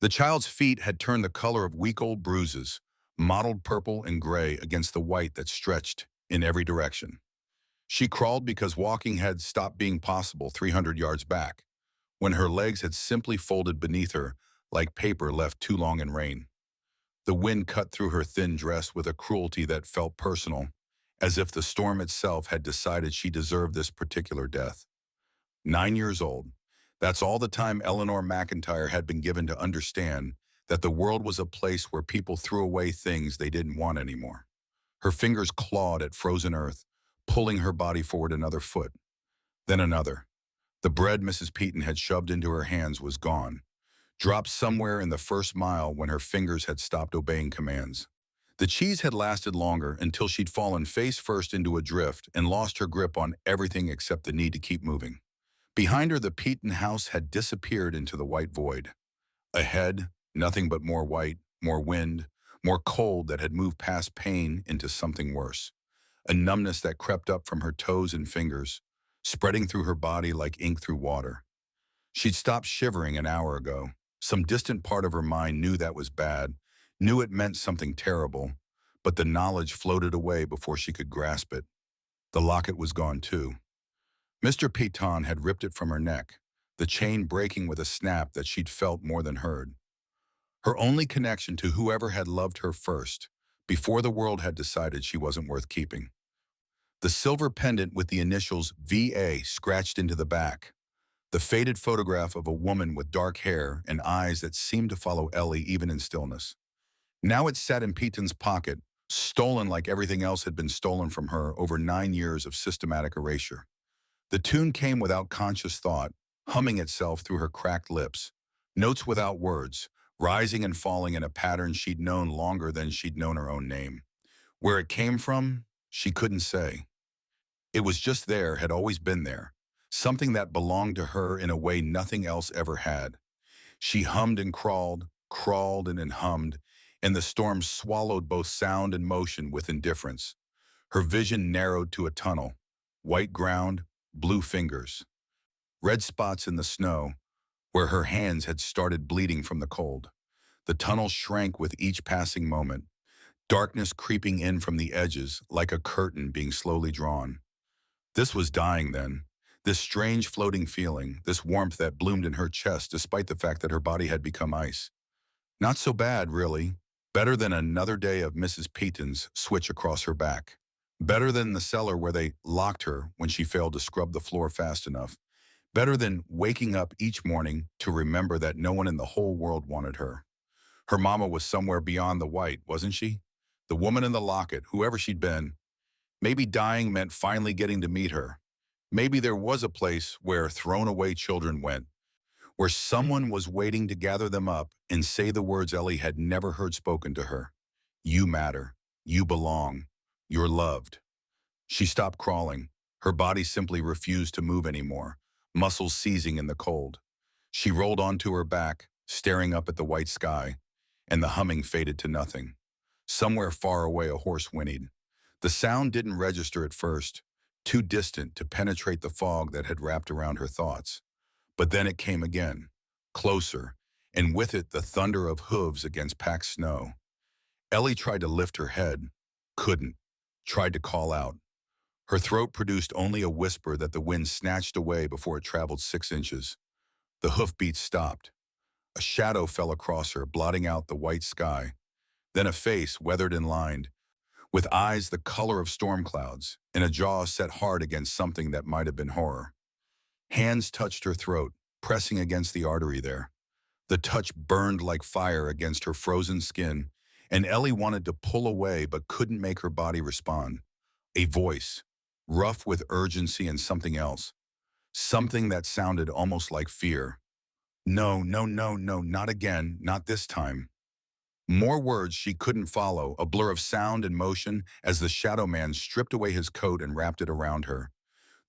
The child's feet had turned the color of week-old bruises, mottled purple and gray against the white that stretched in every direction. She crawled because walking had stopped being possible 300 yards back, when her legs had simply folded beneath her like paper left too long in rain. The wind cut through her thin dress with a cruelty that felt personal, as if the storm itself had decided she deserved this particular death. 9 years old. That's all the time Eleanor McIntyre had been given to understand that the world was a place where people threw away things they didn't want anymore. Her fingers clawed at frozen earth, pulling her body forward another foot, then another. The bread Mrs. Peaton had shoved into her hands was gone, dropped somewhere in the first mile when her fingers had stopped obeying commands. The cheese had lasted longer until she'd fallen face first into a drift and lost her grip on everything except the need to keep moving. Behind her, the Peaton house had disappeared into the white void. Ahead, nothing but more white, more wind, more cold that had moved past pain into something worse. A numbness that crept up from her toes and fingers, spreading through her body like ink through water. She'd stopped shivering an hour ago. Some distant part of her mind knew that was bad, knew it meant something terrible, but the knowledge floated away before she could grasp it. The locket was gone too. Mr. Peaton had ripped it from her neck, the chain breaking with a snap that she'd felt more than heard. Her only connection to whoever had loved her first, before the world had decided she wasn't worth keeping. The silver pendant with the initials VA scratched into the back. The faded photograph of a woman with dark hair and eyes that seemed to follow Ellie even in stillness. Now it sat in Peaton's pocket, stolen like everything else had been stolen from her over 9 years of systematic erasure. The tune came without conscious thought, humming itself through her cracked lips. Notes without words, rising and falling in a pattern she'd known longer than she'd known her own name. Where it came from, she couldn't say. It was just there, had always been there. Something that belonged to her in a way nothing else ever had. She hummed and crawled, crawled and hummed, and the storm swallowed both sound and motion with indifference. Her vision narrowed to a tunnel. White ground, blue fingers. Red spots in the snow, where her hands had started bleeding from the cold. The tunnel shrank with each passing moment, darkness creeping in from the edges like a curtain being slowly drawn. This was dying then. This strange floating feeling, this warmth that bloomed in her chest despite the fact that her body had become ice. Not so bad, really. Better than another day of Mrs. Peaton's switch across her back. Better than the cellar where they locked her when she failed to scrub the floor fast enough. Better than waking up each morning to remember that no one in the whole world wanted her. Her mama was somewhere beyond the white, wasn't she? The woman in the locket, whoever she'd been. Maybe dying meant finally getting to meet her. Maybe there was a place where thrown-away children went, where someone was waiting to gather them up and say the words Ellie had never heard spoken to her. You matter. You belong. You're loved. She stopped crawling. Her body simply refused to move anymore, muscles seizing in the cold. She rolled onto her back, staring up at the white sky, and the humming faded to nothing. Somewhere far away a horse whinnied. The sound didn't register at first, too distant to penetrate the fog that had wrapped around her thoughts. But then it came again, closer, and with it the thunder of hooves against packed snow. Ellie tried to lift her head, couldn't, tried to call out. Her throat produced only a whisper that the wind snatched away before it traveled 6 inches. The hoofbeats stopped. A shadow fell across her, blotting out the white sky. Then a face, weathered and lined, with eyes the color of storm clouds, and a jaw set hard against something that might have been horror. Hands touched her throat, pressing against the artery there. The touch burned like fire against her frozen skin, and Ellie wanted to pull away but couldn't make her body respond. A voice, rough with urgency and something else. Something that sounded almost like fear. No, no, no, no, not again, not this time. More words she couldn't follow, a blur of sound and motion as the shadow man stripped away his coat and wrapped it around her.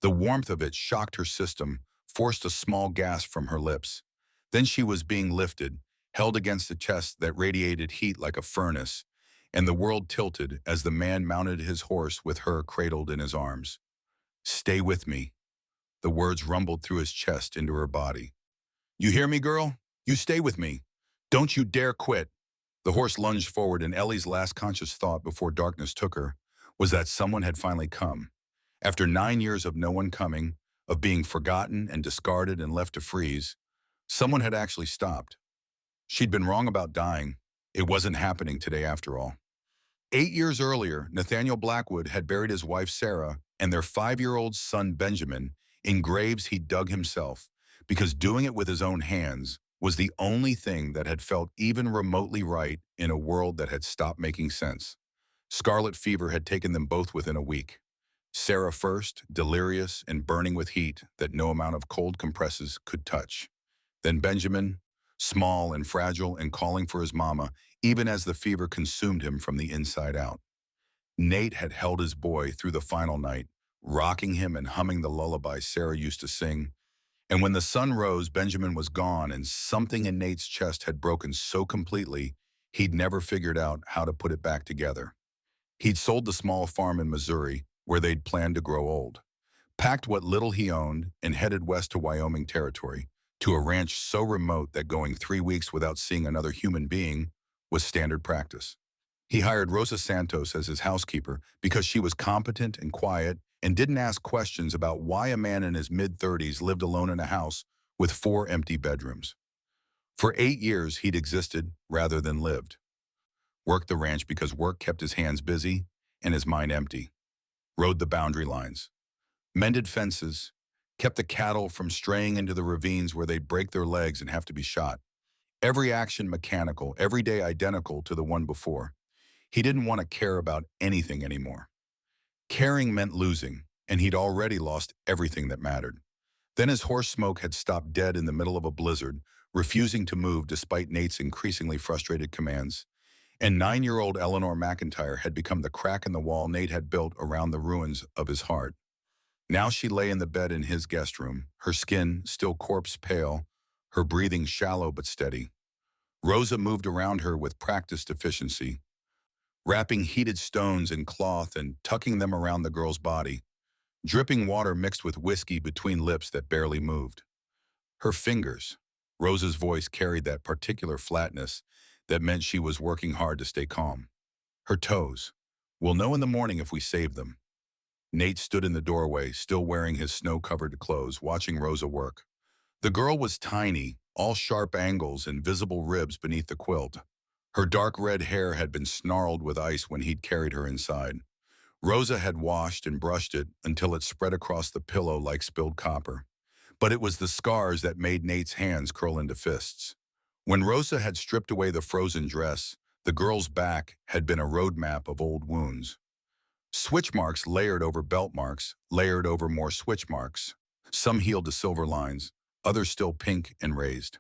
The warmth of it shocked her system, forced a small gasp from her lips. Then she was being lifted, held against a chest that radiated heat like a furnace, and the world tilted as the man mounted his horse with her cradled in his arms. Stay with me. The words rumbled through his chest into her body. You hear me, girl? You stay with me. Don't you dare quit. The horse lunged forward, and Ellie's last conscious thought before darkness took her was that someone had finally come. After 9 years of no one coming, of being forgotten and discarded and left to freeze, someone had actually stopped. She'd been wrong about dying. It wasn't happening today after all. 8 years earlier, Nathaniel Blackwood had buried his wife Sarah and their 5-year-old son Benjamin in graves he'd dug himself, because doing it with his own hands was the only thing that had felt even remotely right in a world that had stopped making sense. Scarlet fever had taken them both within a week. Sarah first, delirious and burning with heat that no amount of cold compresses could touch. Then Benjamin, small and fragile and calling for his mama, even as the fever consumed him from the inside out. Nate had held his boy through the final night, rocking him and humming the lullaby Sarah used to sing. And when the sun rose, Benjamin was gone, and something in Nate's chest had broken so completely, he'd never figured out how to put it back together. He'd sold the small farm in Missouri, where they'd planned to grow old, packed what little he owned, and headed west to Wyoming territory, to a ranch so remote that going 3 weeks without seeing another human being was standard practice. He hired Rosa Santos as his housekeeper because she was competent and quiet and didn't ask questions about why a man in his mid-30s lived alone in a house with 4 empty bedrooms. For 8 years, he'd existed rather than lived. Worked the ranch because work kept his hands busy and his mind empty. Rode the boundary lines. Mended fences. Kept the cattle from straying into the ravines where they'd break their legs and have to be shot. Every action mechanical, every day identical to the one before. He didn't want to care about anything anymore. Caring meant losing, and he'd already lost everything that mattered. Then his horse Smoke had stopped dead in the middle of a blizzard, refusing to move despite Nate's increasingly frustrated commands. And 9-year-old Eleanor McIntyre had become the crack in the wall Nate had built around the ruins of his heart. Now she lay in the bed in his guest room, her skin still corpse pale, her breathing shallow but steady. Rosa moved around her with practiced efficiency, wrapping heated stones in cloth and tucking them around the girl's body, dripping water mixed with whiskey between lips that barely moved. Her fingers. Rosa's voice carried that particular flatness that meant she was working hard to stay calm. Her toes. We'll know in the morning if we save them. Nate stood in the doorway, still wearing his snow-covered clothes, watching Rosa work. The girl was tiny, all sharp angles and visible ribs beneath the quilt. Her dark red hair had been snarled with ice when he'd carried her inside. Rosa had washed and brushed it until it spread across the pillow like spilled copper. But it was the scars that made Nate's hands curl into fists. When Rosa had stripped away the frozen dress, the girl's back had been a roadmap of old wounds. Switch marks layered over belt marks, layered over more switch marks. Some healed to silver lines, others still pink and raised.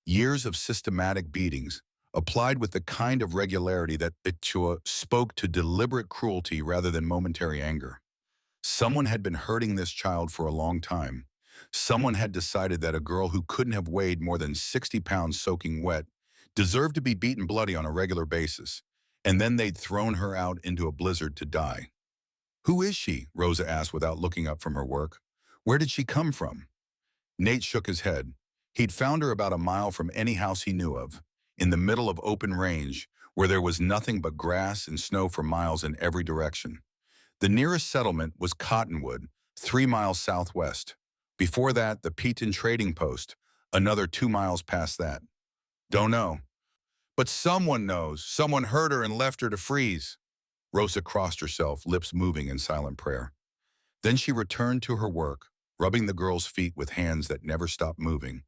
Years of systematic beatings, applied with the kind of regularity that Ichua spoke to deliberate cruelty rather than momentary anger. Someone had been hurting this child for a long time. Someone had decided that a girl who couldn't have weighed more than 60 pounds soaking wet deserved to be beaten bloody on a regular basis, and then they'd thrown her out into a blizzard to die. "Who is she?" Rosa asked without looking up from her work. "Where did she come from?" Nate shook his head. He'd found her about a mile from any house he knew of, in the middle of open range, where there was nothing but grass and snow for miles in every direction. The nearest settlement was Cottonwood, 3 miles southwest. Before that, the Peton Trading Post, another 2 miles past that. "Don't know. But someone knows. Someone hurt her and left her to freeze." Rosa crossed herself, lips moving in silent prayer. Then she returned to her work, rubbing the girl's feet with hands that never stopped moving,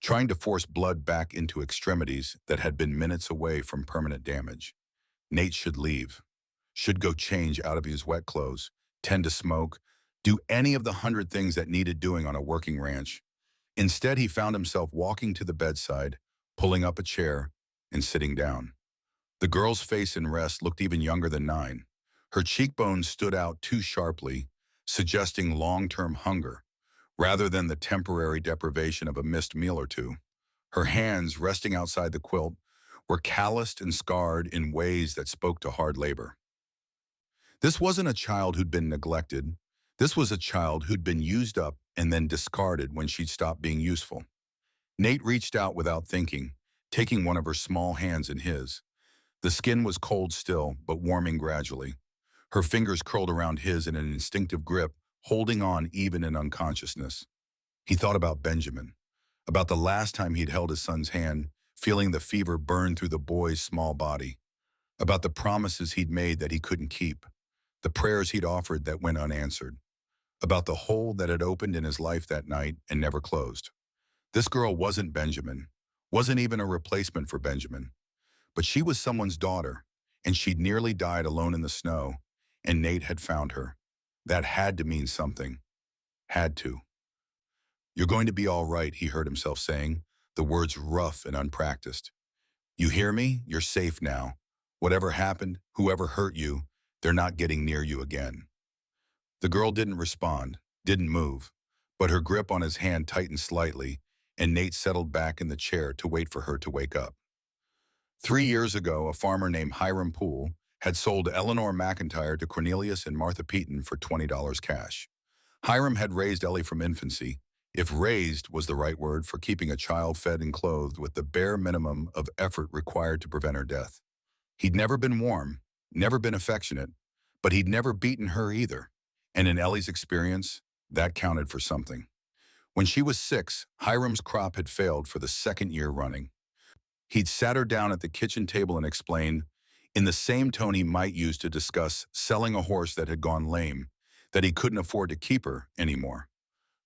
trying to force blood back into extremities that had been minutes away from permanent damage. Nate should leave. Should go change out of his wet clothes, tend to Smoke, do any of the 100 things that needed doing on a working ranch. Instead, he found himself walking to the bedside, pulling up a chair, and sitting down. The girl's face in rest looked even younger than 9. Her cheekbones stood out too sharply, suggesting long-term hunger, rather than the temporary deprivation of a missed meal or two. Her hands, resting outside the quilt, were calloused and scarred in ways that spoke to hard labor. This wasn't a child who'd been neglected. This was a child who'd been used up and then discarded when she'd stopped being useful. Nate reached out without thinking, taking one of her small hands in his. The skin was cold still, but warming gradually. Her fingers curled around his in an instinctive grip, holding on even in unconsciousness. He thought about Benjamin, about the last time he'd held his son's hand, feeling the fever burn through the boy's small body, about the promises he'd made that he couldn't keep, the prayers he'd offered that went unanswered, about the hole that had opened in his life that night and never closed. This girl wasn't Benjamin, wasn't even a replacement for Benjamin, but she was someone's daughter, and she'd nearly died alone in the snow, and Nate had found her. That had to mean something. Had to. "You're going to be all right," he heard himself saying, the words rough and unpracticed. "You hear me? You're safe now. Whatever happened, whoever hurt you, they're not getting near you again." The girl didn't respond, didn't move, but her grip on his hand tightened slightly, and Nate settled back in the chair to wait for her to wake up. 3 years ago, a farmer named Hiram Poole had sold Eleanor McIntyre to Cornelius and Martha Peaton for $20 cash. Hiram had raised Ellie from infancy, if raised was the right word for keeping a child fed and clothed with the bare minimum of effort required to prevent her death. He'd never been warm, never been affectionate, but he'd never beaten her either. And in Ellie's experience, that counted for something. When she was 6, Hiram's crop had failed for the second year running. He'd sat her down at the kitchen table and explained, in the same tone he might use to discuss selling a horse that had gone lame, that he couldn't afford to keep her anymore.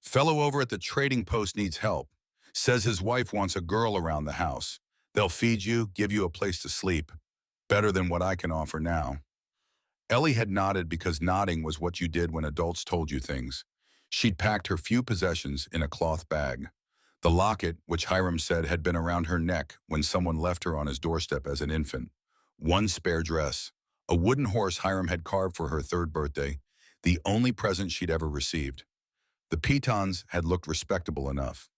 "Fellow over at the trading post needs help. Says his wife wants a girl around the house. They'll feed you, give you a place to sleep. Better than what I can offer now." Ellie had nodded because nodding was what you did when adults told you things. She'd packed her few possessions in a cloth bag. The locket, which Hiram said had been around her neck when someone left her on his doorstep as an infant. One spare dress. A wooden horse Hiram had carved for her 3rd birthday, the only present she'd ever received. The Petons had looked respectable enough.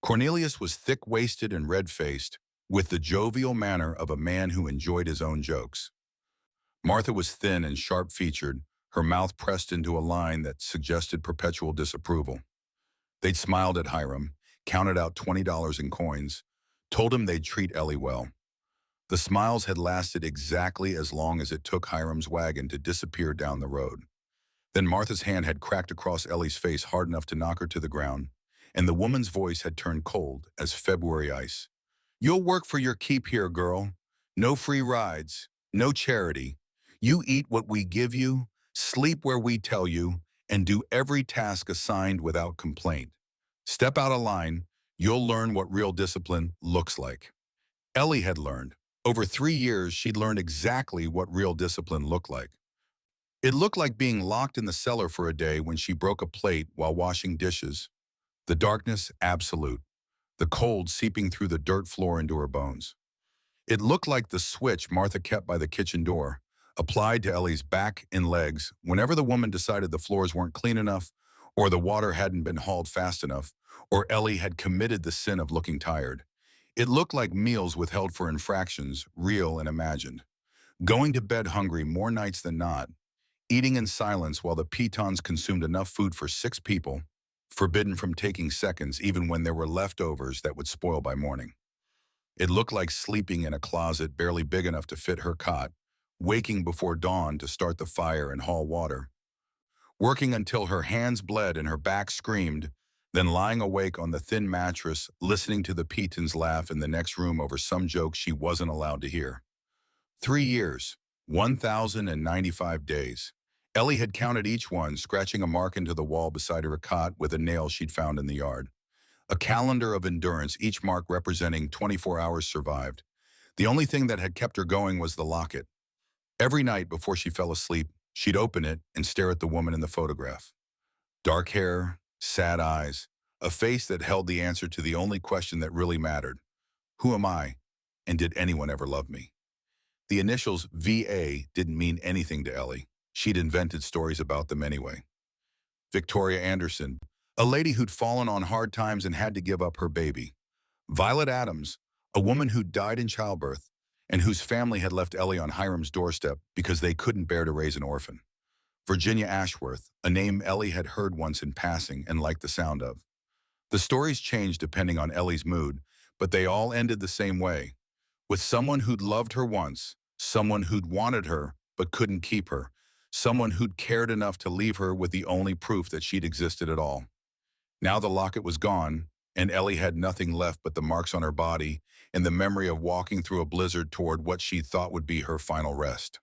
Cornelius was thick-waisted and red-faced, with the jovial manner of a man who enjoyed his own jokes. Martha was thin and sharp-featured, her mouth pressed into a line that suggested perpetual disapproval. They'd smiled at Hiram, counted out $20 in coins, told him they'd treat Ellie well. The smiles had lasted exactly as long as it took Hiram's wagon to disappear down the road. Then Martha's hand had cracked across Ellie's face hard enough to knock her to the ground, and the woman's voice had turned cold as February ice. "You'll work for your keep here, girl. No free rides, no charity. You eat what we give you, sleep where we tell you, and do every task assigned without complaint. Step out of line, you'll learn what real discipline looks like." Ellie had learned. Over 3 years, she'd learned exactly what real discipline looked like. It looked like being locked in the cellar for a day when she broke a plate while washing dishes. The darkness, absolute. The cold seeping through the dirt floor into her bones. It looked like the switch Martha kept by the kitchen door, applied to Ellie's back and legs whenever the woman decided the floors weren't clean enough, or the water hadn't been hauled fast enough, or Ellie had committed the sin of looking tired. It looked like meals withheld for infractions, real and imagined. Going to bed hungry more nights than not, eating in silence while the Petons consumed enough food for 6 people, forbidden from taking seconds even when there were leftovers that would spoil by morning. It looked like sleeping in a closet barely big enough to fit her cot, waking before dawn to start the fire and haul water, working until her hands bled and her back screamed, then lying awake on the thin mattress listening to the Petons laugh in the next room over some joke she wasn't allowed to hear. 3 years, 1,095 days. Ellie had counted each one, scratching a mark into the wall beside her cot with a nail she'd found in the yard. A calendar of endurance, each mark representing 24 hours survived. The only thing that had kept her going was the locket. Every night before she fell asleep, she'd open it and stare at the woman in the photograph. Dark hair, sad eyes, a face that held the answer to the only question that really mattered. Who am I? And did anyone ever love me? The initials VA didn't mean anything to Ellie. She'd invented stories about them anyway. Victoria Anderson, a lady who'd fallen on hard times and had to give up her baby. Violet Adams, a woman who'd died in childbirth and whose family had left Ellie on Hiram's doorstep because they couldn't bear to raise an orphan. Virginia Ashworth, a name Ellie had heard once in passing and liked the sound of. The stories changed depending on Ellie's mood, but they all ended the same way, with someone who'd loved her once, someone who'd wanted her but couldn't keep her, someone who'd cared enough to leave her with the only proof that she'd existed at all. Now the locket was gone, and Ellie had nothing left but the marks on her body and the memory of walking through a blizzard toward what she thought would be her final rest.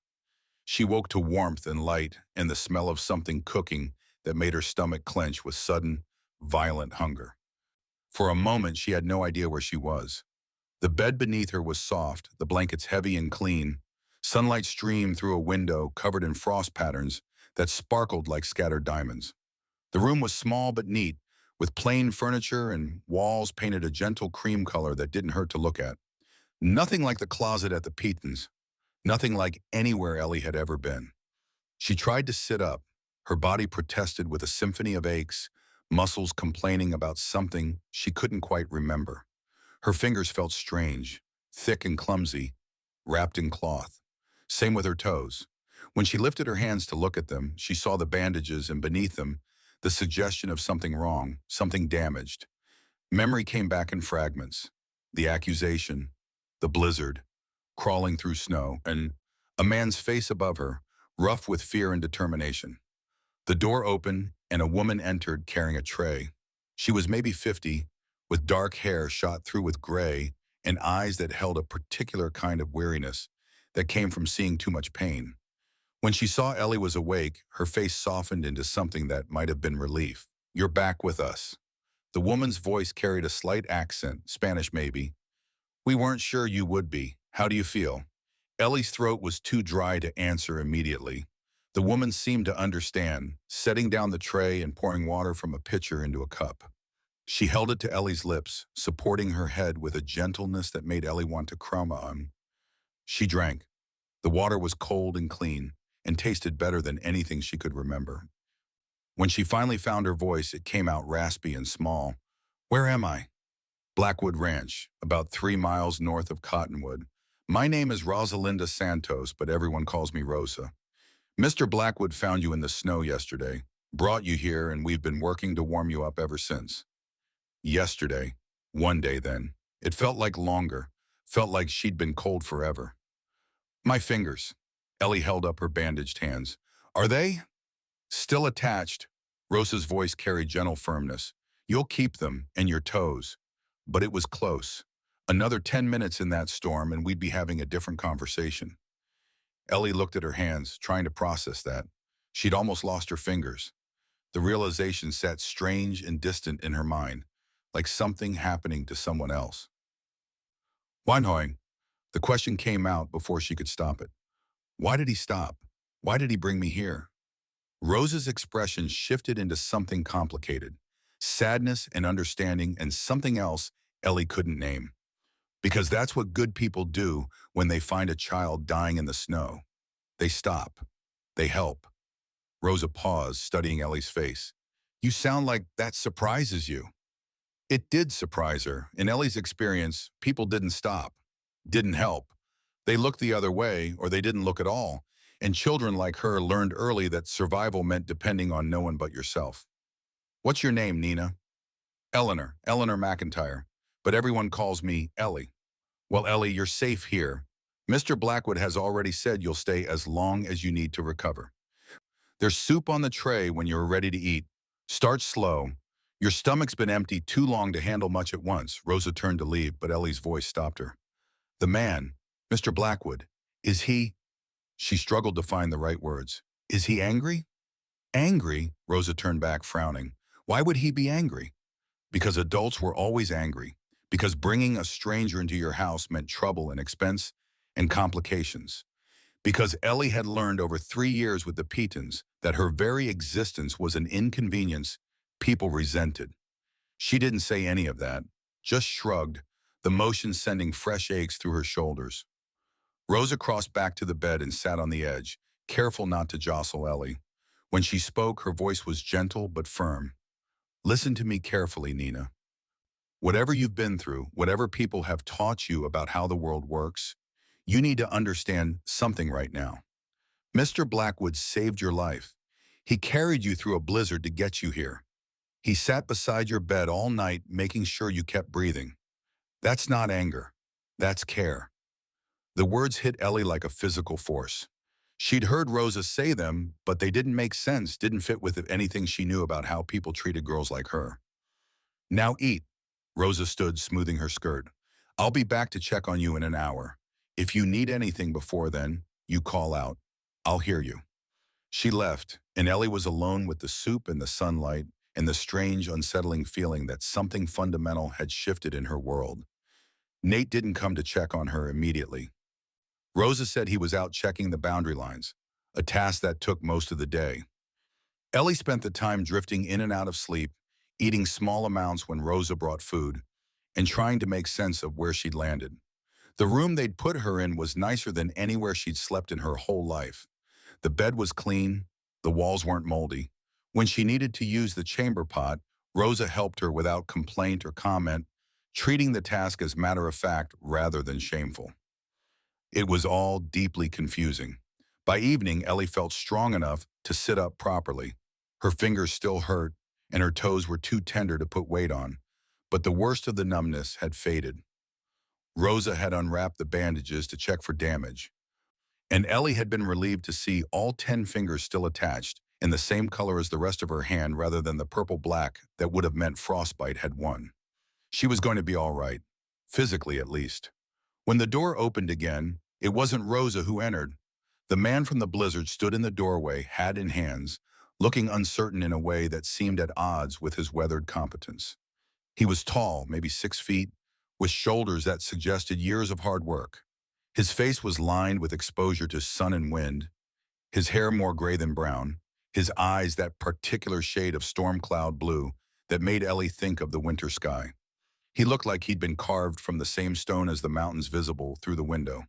She woke to warmth and light and the smell of something cooking that made her stomach clench with sudden, violent hunger. For a moment, she had no idea where she was. The bed beneath her was soft, the blankets heavy and clean. Sunlight streamed through a window covered in frost patterns that sparkled like scattered diamonds. The room was small but neat, with plain furniture and walls painted a gentle cream color that didn't hurt to look at. Nothing like the closet at the Petons, nothing like anywhere Ellie had ever been. She tried to sit up. Her body protested with a symphony of aches, muscles complaining about something she couldn't quite remember. Her fingers felt strange, thick and clumsy, wrapped in cloth. Same with her toes. When she lifted her hands to look at them, she saw the bandages and beneath them, the suggestion of something wrong, something damaged. Memory came back in fragments. The accusation, the blizzard, crawling through snow, and a man's face above her, rough with fear and determination. The door opened, and a woman entered carrying a tray. She was maybe 50, with dark hair shot through with gray and eyes that held a particular kind of weariness that came from seeing too much pain. When she saw Ellie was awake, her face softened into something that might have been relief. "You're back with us." The woman's voice carried a slight accent, Spanish maybe. "We weren't sure you would be. How do you feel?" Ellie's throat was too dry to answer immediately. The woman seemed to understand, setting down the tray and pouring water from a pitcher into a cup. She held it to Ellie's lips, supporting her head with a gentleness that made Ellie want to cry on. She drank. The water was cold and clean, and tasted better than anything she could remember. When she finally found her voice, it came out raspy and small. "Where am I?" "Blackwood Ranch, about 3 miles north of Cottonwood. My name is Rosalinda Santos, but everyone calls me Rosa. Mr. Blackwood found you in the snow yesterday, brought you here, and we've been working to warm you up ever since." Yesterday. One day then. It felt like longer, felt like she'd been cold forever. "My fingers." Ellie held up her bandaged hands. "Are they?" "Still attached." Rosa's voice carried gentle firmness. "You'll keep them, and your toes." But it was close. Another 10 minutes in that storm, and we'd be having a different conversation. Ellie looked at her hands, trying to process that. She'd almost lost her fingers. The realization sat strange and distant in her mind, like something happening to someone else. "Weinhoing." The question came out before she could stop it. Why did he stop? Why did he bring me here? Rose's expression shifted into something complicated. Sadness and understanding and something else Ellie couldn't name. Because that's what good people do when they find a child dying in the snow. They stop. They help. Rosa paused, studying Ellie's face. "You sound like that surprises you." It did surprise her. In Ellie's experience, people didn't stop, didn't help. They looked the other way, or they didn't look at all. And children like her learned early that survival meant depending on no one but yourself. "What's your name, Nina?" Eleanor McIntyre. But everyone calls me Ellie." "Well, Ellie, you're safe here. Mr. Blackwood has already said you'll stay as long as you need to recover. There's soup on the tray when you're ready to eat. Start slow. Your stomach's been empty too long to handle much at once." Rosa turned to leave, but Ellie's voice stopped her. "The man, Mr. Blackwood, is he—" She struggled to find the right words. "Is he angry?" "Angry?" Rosa turned back, frowning. "Why would he be angry?" "Because adults were always angry. Because bringing a stranger into your house meant trouble and expense and complications. Because Ellie had learned over 3 years with the Petons that her very existence was an inconvenience people resented. She didn't say any of that, just shrugged, the motion sending fresh aches through her shoulders. Rosa crossed back to the bed and sat on the edge, careful not to jostle Ellie. When she spoke, her voice was gentle but firm. "Listen to me carefully, Nina. Whatever you've been through, whatever people have taught you about how the world works, you need to understand something right now. Mr. Blackwood saved your life. He carried you through a blizzard to get you here. He sat beside your bed all night making sure you kept breathing. That's not anger. That's care. The words hit Ellie like a physical force. She'd heard Rosa say them, but they didn't make sense, didn't fit with anything she knew about how people treated girls like her. Now eat. Rosa stood, smoothing her skirt. I'll be back to check on you in an hour. If you need anything before then, you call out. I'll hear you. She left, and Ellie was alone with the soup and the sunlight and the strange, unsettling feeling that something fundamental had shifted in her world. Nate didn't come to check on her immediately. Rosa said he was out checking the boundary lines, a task that took most of the day. Ellie spent the time drifting in and out of sleep, eating small amounts when Rosa brought food, and trying to make sense of where she'd landed. The room they'd put her in was nicer than anywhere she'd slept in her whole life. The bed was clean, the walls weren't moldy. When she needed to use the chamber pot, Rosa helped her without complaint or comment, treating the task as matter of fact rather than shameful. It was all deeply confusing. By evening, Ellie felt strong enough to sit up properly. Her fingers still hurt, and her toes were too tender to put weight on. But the worst of the numbness had faded. Rosa had unwrapped the bandages to check for damage, and Ellie had been relieved to see all 10 fingers still attached, in the same color as the rest of her hand rather than the purple-black that would have meant frostbite had won. She was going to be all right, physically at least. When the door opened again, it wasn't Rosa who entered. The man from the blizzard stood in the doorway, hat in hands, looking uncertain in a way that seemed at odds with his weathered competence. He was tall, maybe 6 feet, with shoulders that suggested years of hard work. His face was lined with exposure to sun and wind, his hair more gray than brown, his eyes that particular shade of storm cloud blue that made Ellie think of the winter sky. He looked like he'd been carved from the same stone as the mountains visible through the window.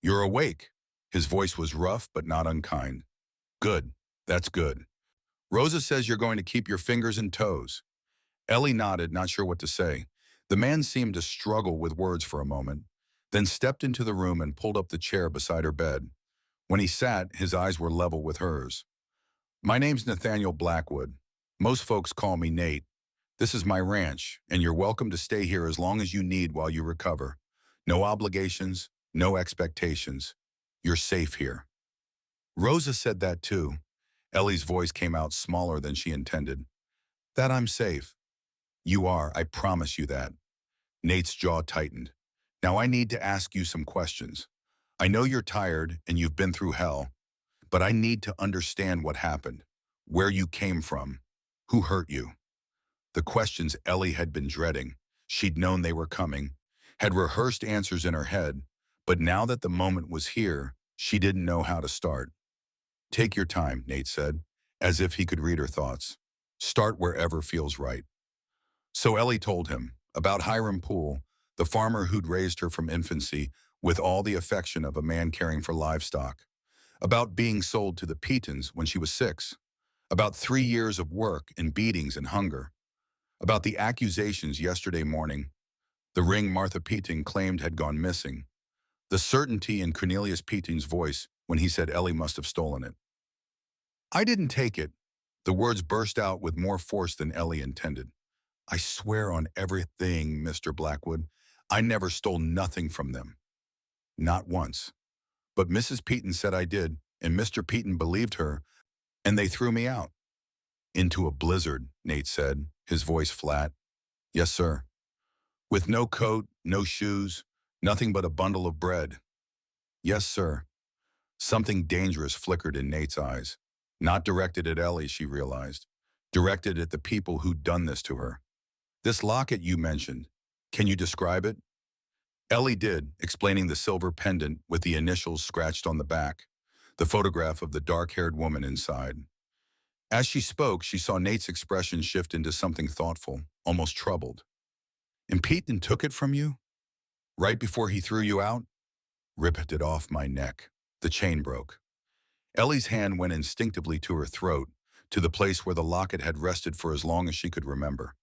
You're awake. His voice was rough but not unkind. Good. That's good. Rosa says you're going to keep your fingers and toes. Ellie nodded, not sure what to say. The man seemed to struggle with words for a moment, then stepped into the room and pulled up the chair beside her bed. When he sat, his eyes were level with hers. My name's Nathaniel Blackwood. Most folks call me Nate. This is my ranch, and you're welcome to stay here as long as you need while you recover. No obligations, no expectations. You're safe here. Rosa said that too. Ellie's voice came out smaller than she intended. That I'm safe. You are, I promise you that. Nate's jaw tightened. Now I need to ask you some questions. I know you're tired and you've been through hell, but I need to understand what happened, where you came from, who hurt you. The questions Ellie had been dreading. She'd known they were coming, had rehearsed answers in her head, but now that the moment was here, she didn't know how to start. Take your time, Nate said, as if he could read her thoughts. Start wherever feels right. So Ellie told him about Hiram Poole, the farmer who'd raised her from infancy with all the affection of a man caring for livestock, about being sold to the Petons when she was 6, about 3 years of work and beatings and hunger, about the accusations yesterday morning, the ring Martha Peton claimed had gone missing, the certainty in Cornelius Peton's voice when he said Ellie must have stolen it. I didn't take it. The words burst out with more force than Ellie intended. I swear on everything, Mr. Blackwood, I never stole nothing from them. Not once. But Mrs. Peton said I did, and Mr. Peton believed her, and they threw me out. Into a blizzard, Nate said, his voice flat. Yes, sir. With no coat, no shoes, nothing but a bundle of bread. Yes, sir. Something dangerous flickered in Nate's eyes. Not directed at Ellie, she realized. Directed at the people who'd done this to her. This locket you mentioned, can you describe it? Ellie did, explaining the silver pendant with the initials scratched on the back, the photograph of the dark-haired woman inside. As she spoke, she saw Nate's expression shift into something thoughtful, almost troubled. And Peyton took it from you? Right before he threw you out? Ripped it off my neck. The chain broke. Ellie's hand went instinctively to her throat, to the place where the locket had rested for as long as she could remember.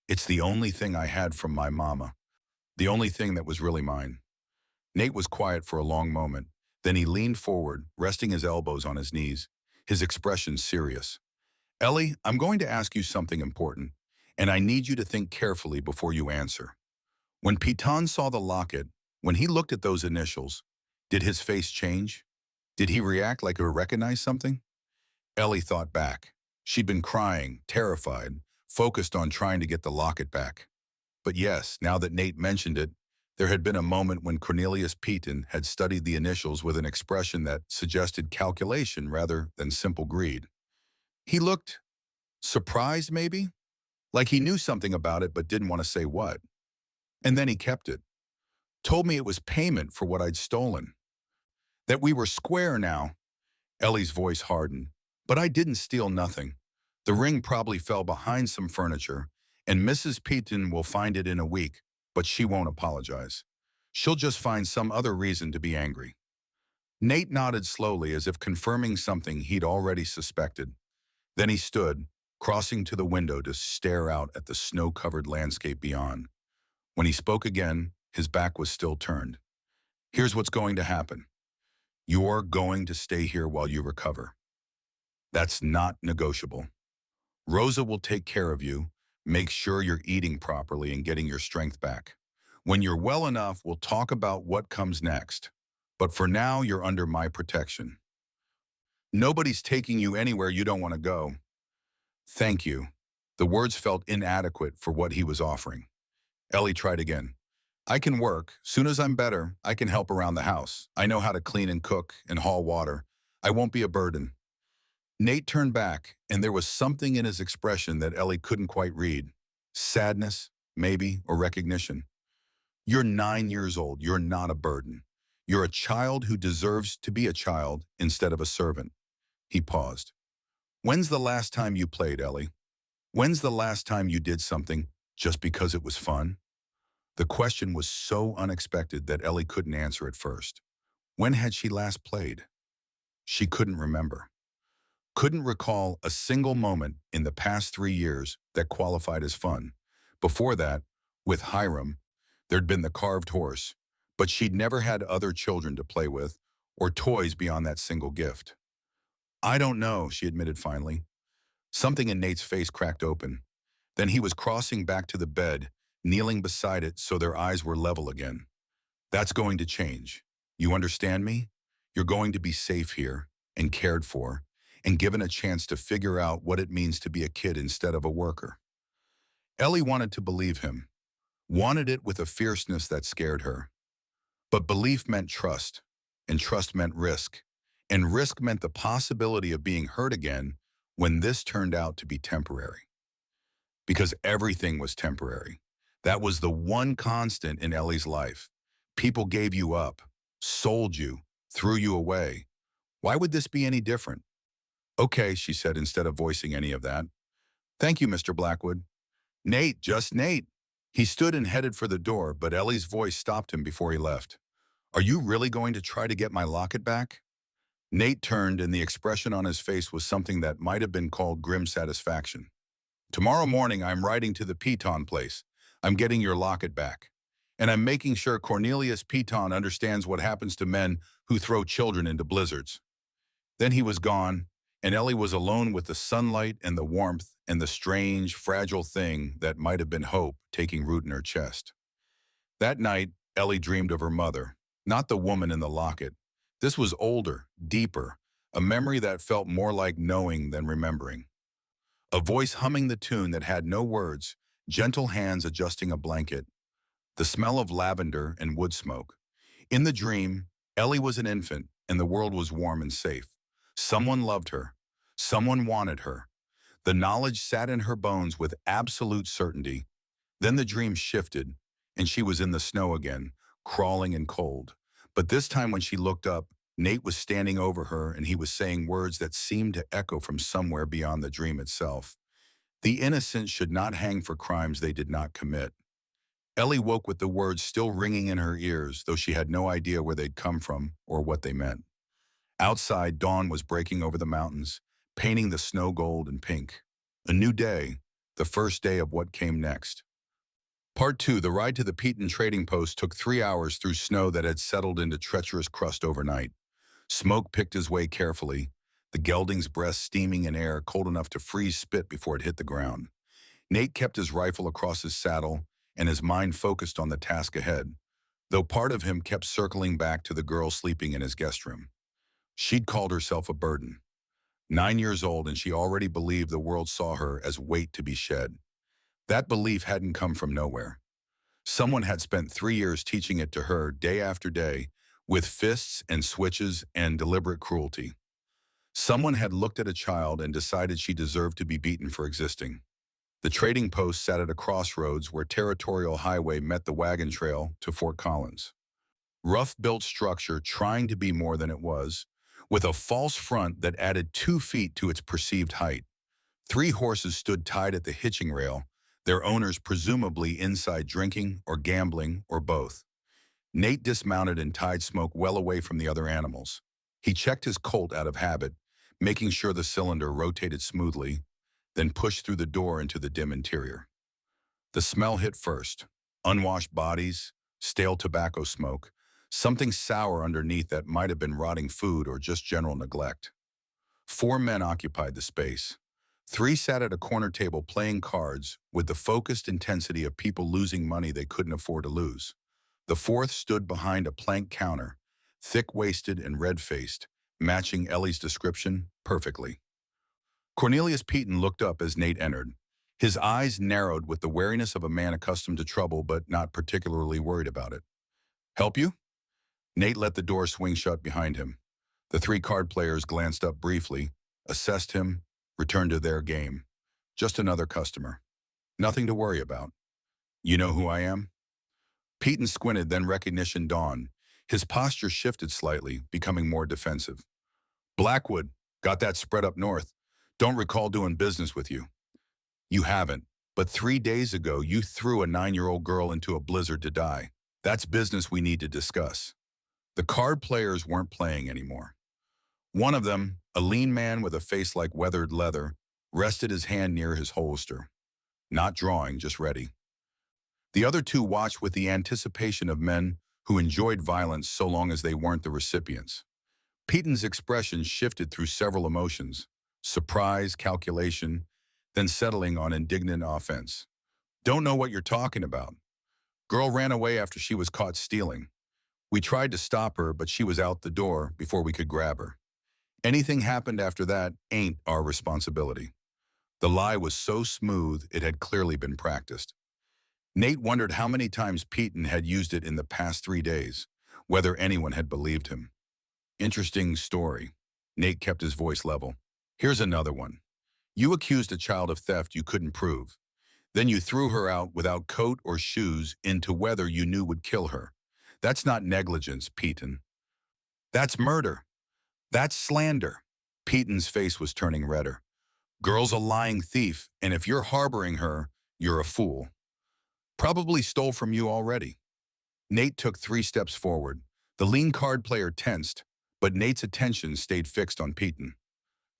It's the only thing I had from my mama. The only thing that was really mine. Nate was quiet for a long moment. Then he leaned forward, resting his elbows on his knees, his expression serious. Ellie, I'm going to ask you something important, and I need you to think carefully before you answer. When Piton saw the locket, when he looked at those initials, did his face change? Did he react like he recognized something? Ellie thought back. She'd been crying, terrified, focused on trying to get the locket back. But yes, now that Nate mentioned it, there had been a moment when Cornelius Piton had studied the initials with an expression that suggested calculation rather than simple greed. He looked surprised, maybe? Like he knew something about it but didn't want to say what. And then he kept it. Told me it was payment for what I'd stolen. That we were square now. Ellie's voice hardened. But I didn't steal nothing. The ring probably fell behind some furniture, and Mrs. Peaton will find it in a week, but she won't apologize. She'll just find some other reason to be angry. Nate nodded slowly as if confirming something he'd already suspected. Then he stood, crossing to the window to stare out at the snow-covered landscape beyond. When he spoke again, his back was still turned. Here's what's going to happen. You're going to stay here while you recover. That's not negotiable. Rosa will take care of you, make sure you're eating properly and getting your strength back. When you're well enough, we'll talk about what comes next. But for now, you're under my protection. Nobody's taking you anywhere you don't want to go. Thank you. The words felt inadequate for what he was offering. Ellie tried again. I can work. Soon as I'm better, I can help around the house. I know how to clean and cook and haul water. I won't be a burden. Nate turned back, and there was something in his expression that Ellie couldn't quite read. Sadness, maybe, or recognition. You're 9 years old. You're not a burden. You're a child who deserves to be a child instead of a servant. He paused. When's the last time you played, Ellie? When's the last time you did something just because it was fun? The question was so unexpected that Ellie couldn't answer at first. When had she last played? She couldn't remember. Couldn't recall a single moment in the past 3 years that qualified as fun. Before that, with Hiram, there'd been the carved horse, but she'd never had other children to play with or toys beyond that single gift. I don't know, she admitted finally. Something in Nate's face cracked open. Then he was crossing back to the bed, kneeling beside it so their eyes were level again. That's going to change. You understand me? You're going to be safe here and cared for and given a chance to figure out what it means to be a kid instead of a worker. Ellie wanted to believe him, wanted it with a fierceness that scared her. But belief meant trust, and trust meant risk, and risk meant the possibility of being hurt again when this turned out to be temporary. Because everything was temporary. That was the one constant in Ellie's life. People gave you up, sold you, threw you away. Why would this be any different? Okay, she said instead of voicing any of that. Thank you, Mr. Blackwood. Nate, just Nate. He stood and headed for the door, but Ellie's voice stopped him before he left. Are you really going to try to get my locket back? Nate turned, and the expression on his face was something that might have been called grim satisfaction. Tomorrow morning, I'm riding to the Piton place. I'm getting your locket back. And I'm making sure Cornelius Piton understands what happens to men who throw children into blizzards. Then he was gone, and Ellie was alone with the sunlight and the warmth and the strange, fragile thing that might have been hope taking root in her chest. That night, Ellie dreamed of her mother, not the woman in the locket. This was older, deeper, a memory that felt more like knowing than remembering. A voice humming the tune that had no words, gentle hands adjusting a blanket, the smell of lavender and wood smoke. In the dream, Ellie was an infant, and the world was warm and safe. Someone loved her. Someone wanted her. The knowledge sat in her bones with absolute certainty. Then the dream shifted, and she was in the snow again, crawling and cold. But this time when she looked up, Nate was standing over her, and he was saying words that seemed to echo from somewhere beyond the dream itself. The innocent should not hang for crimes they did not commit. Ellie woke with the words still ringing in her ears, though she had no idea where they'd come from or what they meant. Outside, dawn was breaking over the mountains, painting the snow gold and pink. A new day, the first day of what came next. Part 2, the ride to the Peaton trading post took 3 hours through snow that had settled into treacherous crust overnight. Smoke picked his way carefully, the gelding's breast steaming in air cold enough to freeze spit before it hit the ground. Nate kept his rifle across his saddle, and his mind focused on the task ahead, though part of him kept circling back to the girl sleeping in his guest room. She'd called herself a burden. 9 years old, and she already believed the world saw her as weight to be shed. That belief hadn't come from nowhere. Someone had spent 3 years teaching it to her day after day, with fists and switches and deliberate cruelty. Someone had looked at a child and decided she deserved to be beaten for existing. The trading post sat at a crossroads where Territorial Highway met the wagon trail to Fort Collins. Rough-built structure trying to be more than it was, with a false front that added 2 feet to its perceived height. 3 horses stood tied at the hitching rail, their owners presumably inside drinking or gambling or both. Nate dismounted and tied Smoke well away from the other animals. He checked his Colt out of habit, making sure the cylinder rotated smoothly, then pushed through the door into the dim interior. The smell hit first. Unwashed bodies, stale tobacco smoke, something sour underneath that might have been rotting food or just general neglect. 4 men occupied the space. 3 sat at a corner table playing cards with the focused intensity of people losing money they couldn't afford to lose. The 4th stood behind a plank counter, thick-waisted and red-faced, matching Ellie's description perfectly. Cornelius Peaton looked up as Nate entered. His eyes narrowed with the wariness of a man accustomed to trouble but not particularly worried about it. "Help you?" Nate let the door swing shut behind him. The 3 card players glanced up briefly, assessed him, returned to their game. "Just another customer. Nothing to worry about. You know who I am?" Peaton squinted, then recognition dawned. His posture shifted slightly, becoming more defensive. "Blackwood, got that spread up north. Don't recall doing business with you." "You haven't, but 3 days ago you threw a 9-year-old girl into a blizzard to die. That's business we need to discuss." The card players weren't playing anymore. One of them, a lean man with a face like weathered leather, rested his hand near his holster. Not drawing, just ready. The other 2 watched with the anticipation of men who enjoyed violence so long as they weren't the recipients. Peaton's expression shifted through several emotions: surprise, calculation, then settling on indignant offense. "Don't know what you're talking about. Girl ran away after she was caught stealing. We tried to stop her, but she was out the door before we could grab her. Anything happened after that ain't our responsibility." The lie was so smooth it had clearly been practiced. Nate wondered how many times Peaton had used it in the past 3 days, whether anyone had believed him. "Interesting story." Nate kept his voice level. "Here's another one. You accused a child of theft you couldn't prove. Then you threw her out without coat or shoes into weather you knew would kill her. That's not negligence, Peaton. That's murder. That's slander." Peaton's face was turning redder. "Girl's a lying thief, and if you're harboring her, you're a fool. Probably stole from you already." Nate took 3 steps forward. The lean card player tensed, but Nate's attention stayed fixed on Peaton.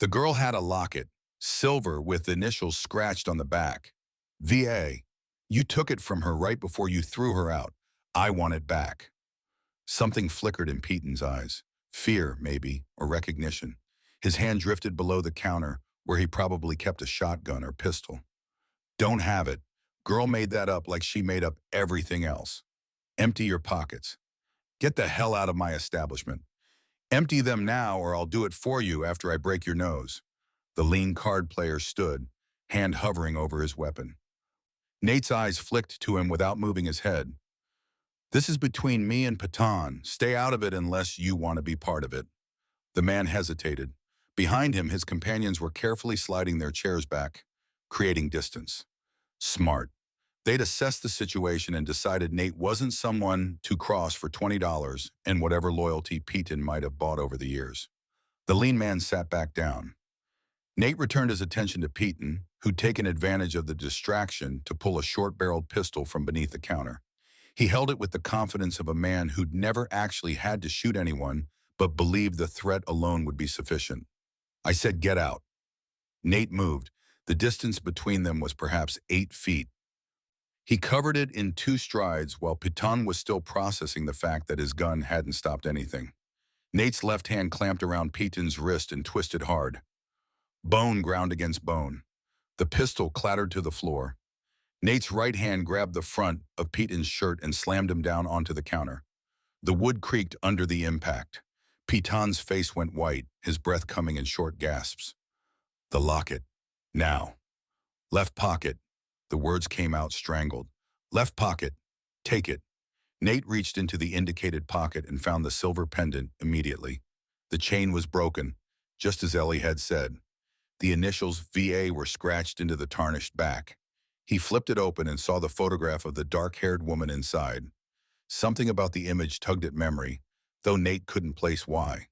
"The girl had a locket, silver with initials scratched on the back. VA. You took it from her right before you threw her out. I want it back." Something flickered in Peaton's eyes. Fear, maybe, or recognition. His hand drifted below the counter, where he probably kept a shotgun or pistol. "Don't have it. Girl made that up like she made up everything else. Empty your pockets. Get the hell out of my establishment. Empty them now or I'll do it for you after I break your nose." The lean card player stood, hand hovering over his weapon. Nate's eyes flicked to him without moving his head. "This is between me and Patan. Stay out of it unless you want to be part of it." The man hesitated. Behind him, his companions were carefully sliding their chairs back, creating distance. Smart. They'd assessed the situation and decided Nate wasn't someone to cross for $20 and whatever loyalty Peaton might have bought over the years. The lean man sat back down. Nate returned his attention to Peaton, who'd taken advantage of the distraction to pull a short-barreled pistol from beneath the counter. He held it with the confidence of a man who'd never actually had to shoot anyone, but believed the threat alone would be sufficient. "I said get out." Nate moved. The distance between them was perhaps 8 feet. He covered it in 2 strides while Peaton was still processing the fact that his gun hadn't stopped anything. Nate's left hand clamped around Peaton's wrist and twisted hard. Bone ground against bone. The pistol clattered to the floor. Nate's right hand grabbed the front of Peyton's shirt and slammed him down onto the counter. The wood creaked under the impact. Peyton's face went white, his breath coming in short gasps. The locket. Now. Left pocket. The words came out strangled. Left pocket. Take it. Nate reached into the indicated pocket and found the silver pendant immediately. The chain was broken, just as Ellie had said. The initials VA were scratched into the tarnished back. He flipped it open and saw the photograph of the dark-haired woman inside. Something about the image tugged at memory, though Nate couldn't place why.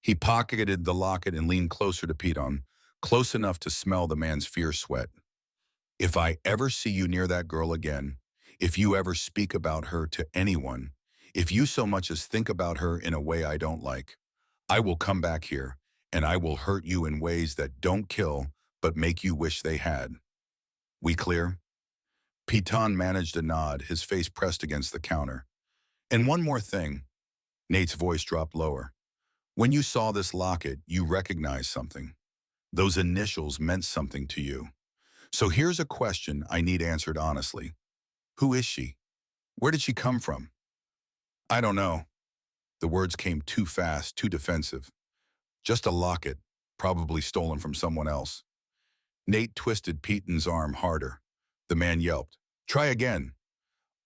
He pocketed the locket and leaned closer to Piton, close enough to smell the man's fierce sweat. If I ever see you near that girl again, if you ever speak about her to anyone, if you so much as think about her in a way I don't like, I will come back here, and I will hurt you in ways that don't kill, but make you wish they had. We clear? Piton managed a nod, his face pressed against the counter. And one more thing. Nate's voice dropped lower. When you saw this locket, you recognized something. Those initials meant something to you. So here's a question I need answered honestly. Who is she? Where did she come from? I don't know. The words came too fast, too defensive. Just a locket, probably stolen from someone else. Nate twisted Peyton's arm harder. The man yelped. Try again.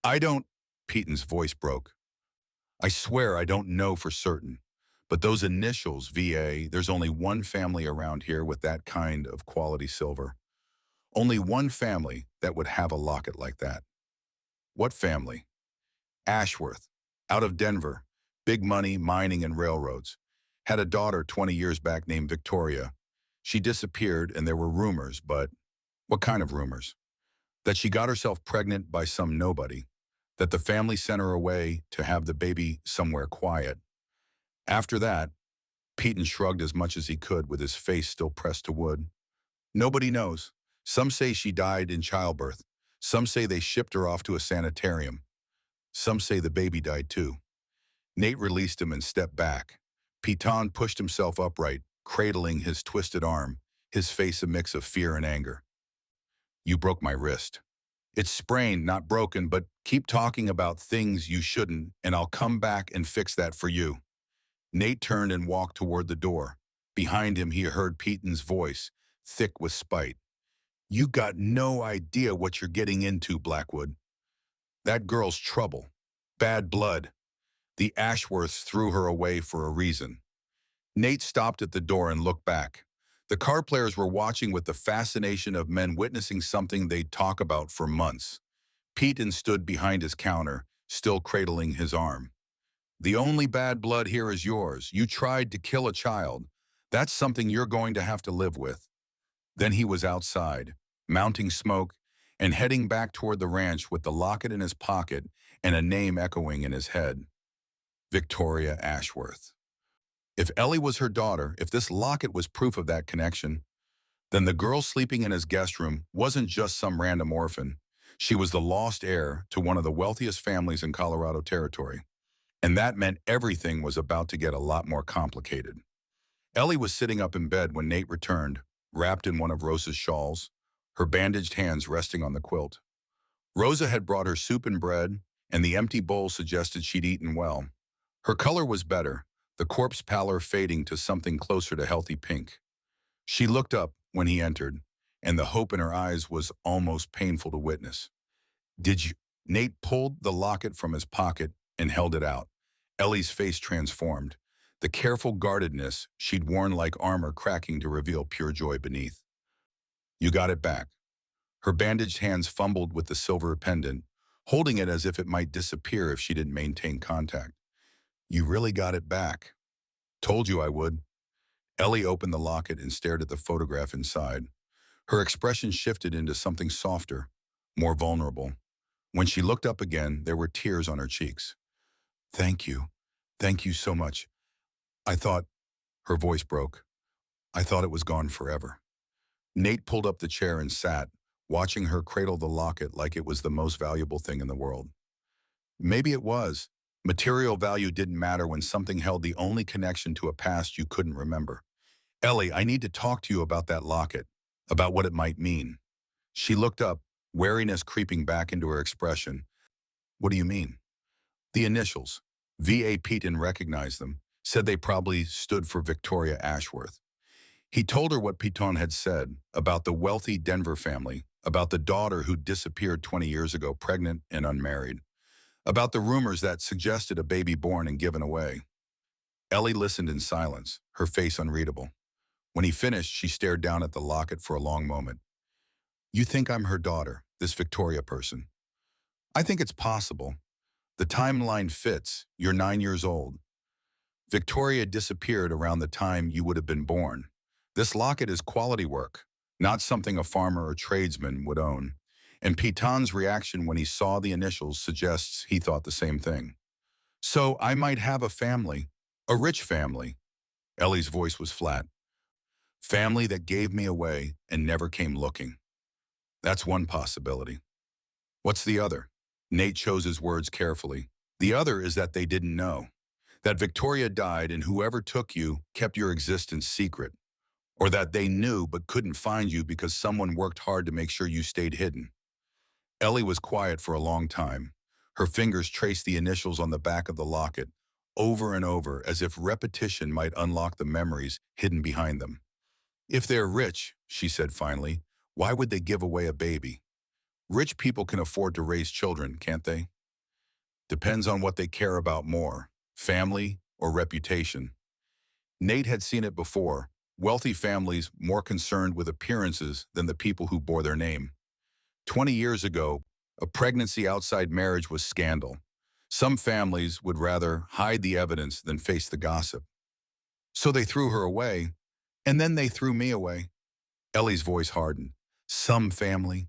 I don't... Peyton's voice broke. I swear I don't know for certain. But those initials, VA, there's only one family around here with that kind of quality silver. Only one family that would have a locket like that. What family? Ashworth, out of Denver, big money, mining and railroads. Had a daughter 20 years back named Victoria. She disappeared and there were rumors, but what kind of rumors? That she got herself pregnant by some nobody. That the family sent her away to have the baby somewhere quiet. After that, Peyton shrugged as much as he could with his face still pressed to wood. Nobody knows. Some say she died in childbirth. Some say they shipped her off to a sanitarium. Some say the baby died too. Nate released him and stepped back. Peyton pushed himself upright, cradling his twisted arm, his face a mix of fear and anger. You broke my wrist. It's sprained, not broken, but keep talking about things you shouldn't, and I'll come back and fix that for you. Nate turned and walked toward the door. Behind him, he heard Peyton's voice, thick with spite. You got no idea what you're getting into, Blackwood. That girl's trouble. Bad blood. The Ashworths threw her away for a reason. Nate stopped at the door and looked back. The card players were watching with the fascination of men witnessing something they'd talk about for months. Peyton stood behind his counter, still cradling his arm. The only bad blood here is yours. You tried to kill a child. That's something you're going to have to live with. Then he was outside, mounting smoke, and heading back toward the ranch with the locket in his pocket and a name echoing in his head. Victoria Ashworth. If Ellie was her daughter, if this locket was proof of that connection, then the girl sleeping in his guest room wasn't just some random orphan. She was the lost heir to one of the wealthiest families in Colorado Territory. And that meant everything was about to get a lot more complicated. Ellie was sitting up in bed when Nate returned, wrapped in one of Rosa's shawls, her bandaged hands resting on the quilt. Rosa had brought her soup and bread, and the empty bowl suggested she'd eaten well. Her color was better, the corpse pallor fading to something closer to healthy pink. She looked up when he entered, and the hope in her eyes was almost painful to witness. Did you? Nate pulled the locket from his pocket and held it out. Ellie's face transformed, the careful guardedness she'd worn like armor cracking to reveal pure joy beneath. You got it back. Her bandaged hands fumbled with the silver pendant, holding it as if it might disappear if she didn't maintain contact. You really got it back. Told you I would. Ellie opened the locket and stared at the photograph inside. Her expression shifted into something softer, more vulnerable. When she looked up again, there were tears on her cheeks. Thank you. Thank you so much. I thought, her voice broke. I thought it was gone forever. Nate pulled up the chair and sat, watching her cradle the locket like it was the most valuable thing in the world. Maybe it was. Material value didn't matter when something held the only connection to a past you couldn't remember. Ellie, I need to talk to you about that locket, about what it might mean. She looked up, wariness creeping back into her expression. What do you mean? The initials. V.A. Pete didn't recognize them, said they probably stood for Victoria Ashworth. He told her what Piton had said about the wealthy Denver family, about the daughter who disappeared 20 years ago, pregnant and unmarried, about the rumors that suggested a baby born and given away. Ellie listened in silence, her face unreadable. When he finished, she stared down at the locket for a long moment. You think I'm her daughter, this Victoria person? I think it's possible. The timeline fits. You're 9 years old. Victoria disappeared around the time you would have been born. This locket is quality work, not something a farmer or tradesman would own. And Piton's reaction when he saw the initials suggests he thought the same thing. So I might have a family, a rich family. Ellie's voice was flat. Family that gave me away and never came looking. That's one possibility. What's the other? Nate chose his words carefully. The other is that they didn't know. That Victoria died and whoever took you kept your existence secret. Or that they knew but couldn't find you because someone worked hard to make sure you stayed hidden. Ellie was quiet for a long time. Her fingers traced the initials on the back of the locket, over and over, as if repetition might unlock the memories hidden behind them. If they're rich, she said finally, why would they give away a baby? Rich people can afford to raise children, can't they? Depends on what they care about more, family or reputation. Nate had seen it before, wealthy families more concerned with appearances than the people who bore their name. 20 years ago, a pregnancy outside marriage was scandal. Some families would rather hide the evidence than face the gossip. So they threw her away, and then they threw me away. Ellie's voice hardened. Some family?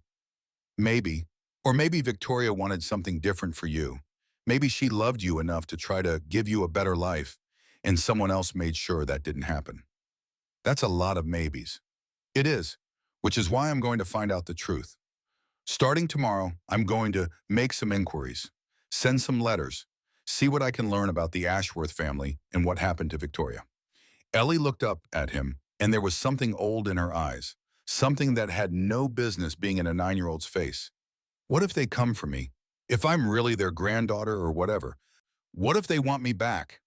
Maybe. Or maybe Victoria wanted something different for you. Maybe she loved you enough to try to give you a better life, and someone else made sure that didn't happen. That's a lot of maybes. It is, which is why I'm going to find out the truth. Starting tomorrow, I'm going to make some inquiries, send some letters, see what I can learn about the Ashworth family and what happened to Victoria. Ellie looked up at him, and there was something old in her eyes, something that had no business being in a 9-year-old's face. What if they come for me? If I'm really their granddaughter or whatever? What if they want me back?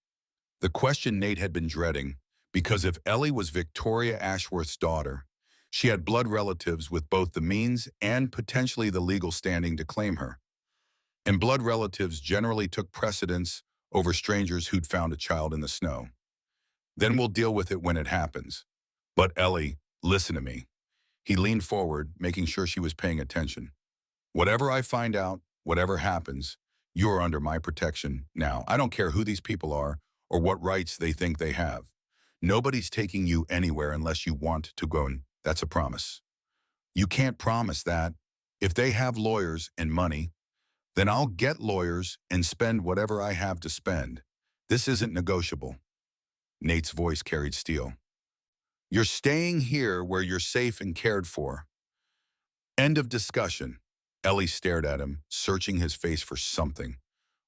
The question Nate had been dreading, because if Ellie was Victoria Ashworth's daughter, she had blood relatives with both the means and potentially the legal standing to claim her. And blood relatives generally took precedence over strangers who'd found a child in the snow. Then we'll deal with it when it happens. But Ellie, listen to me. He leaned forward, making sure she was paying attention. Whatever I find out, whatever happens, you're under my protection now. I don't care who these people are or what rights they think they have. Nobody's taking you anywhere unless you want to go, and that's a promise. You can't promise that. If they have lawyers and money, then I'll get lawyers and spend whatever I have to spend. This isn't negotiable. Nate's voice carried steel. You're staying here where you're safe and cared for. End of discussion. Ellie stared at him, searching his face for something.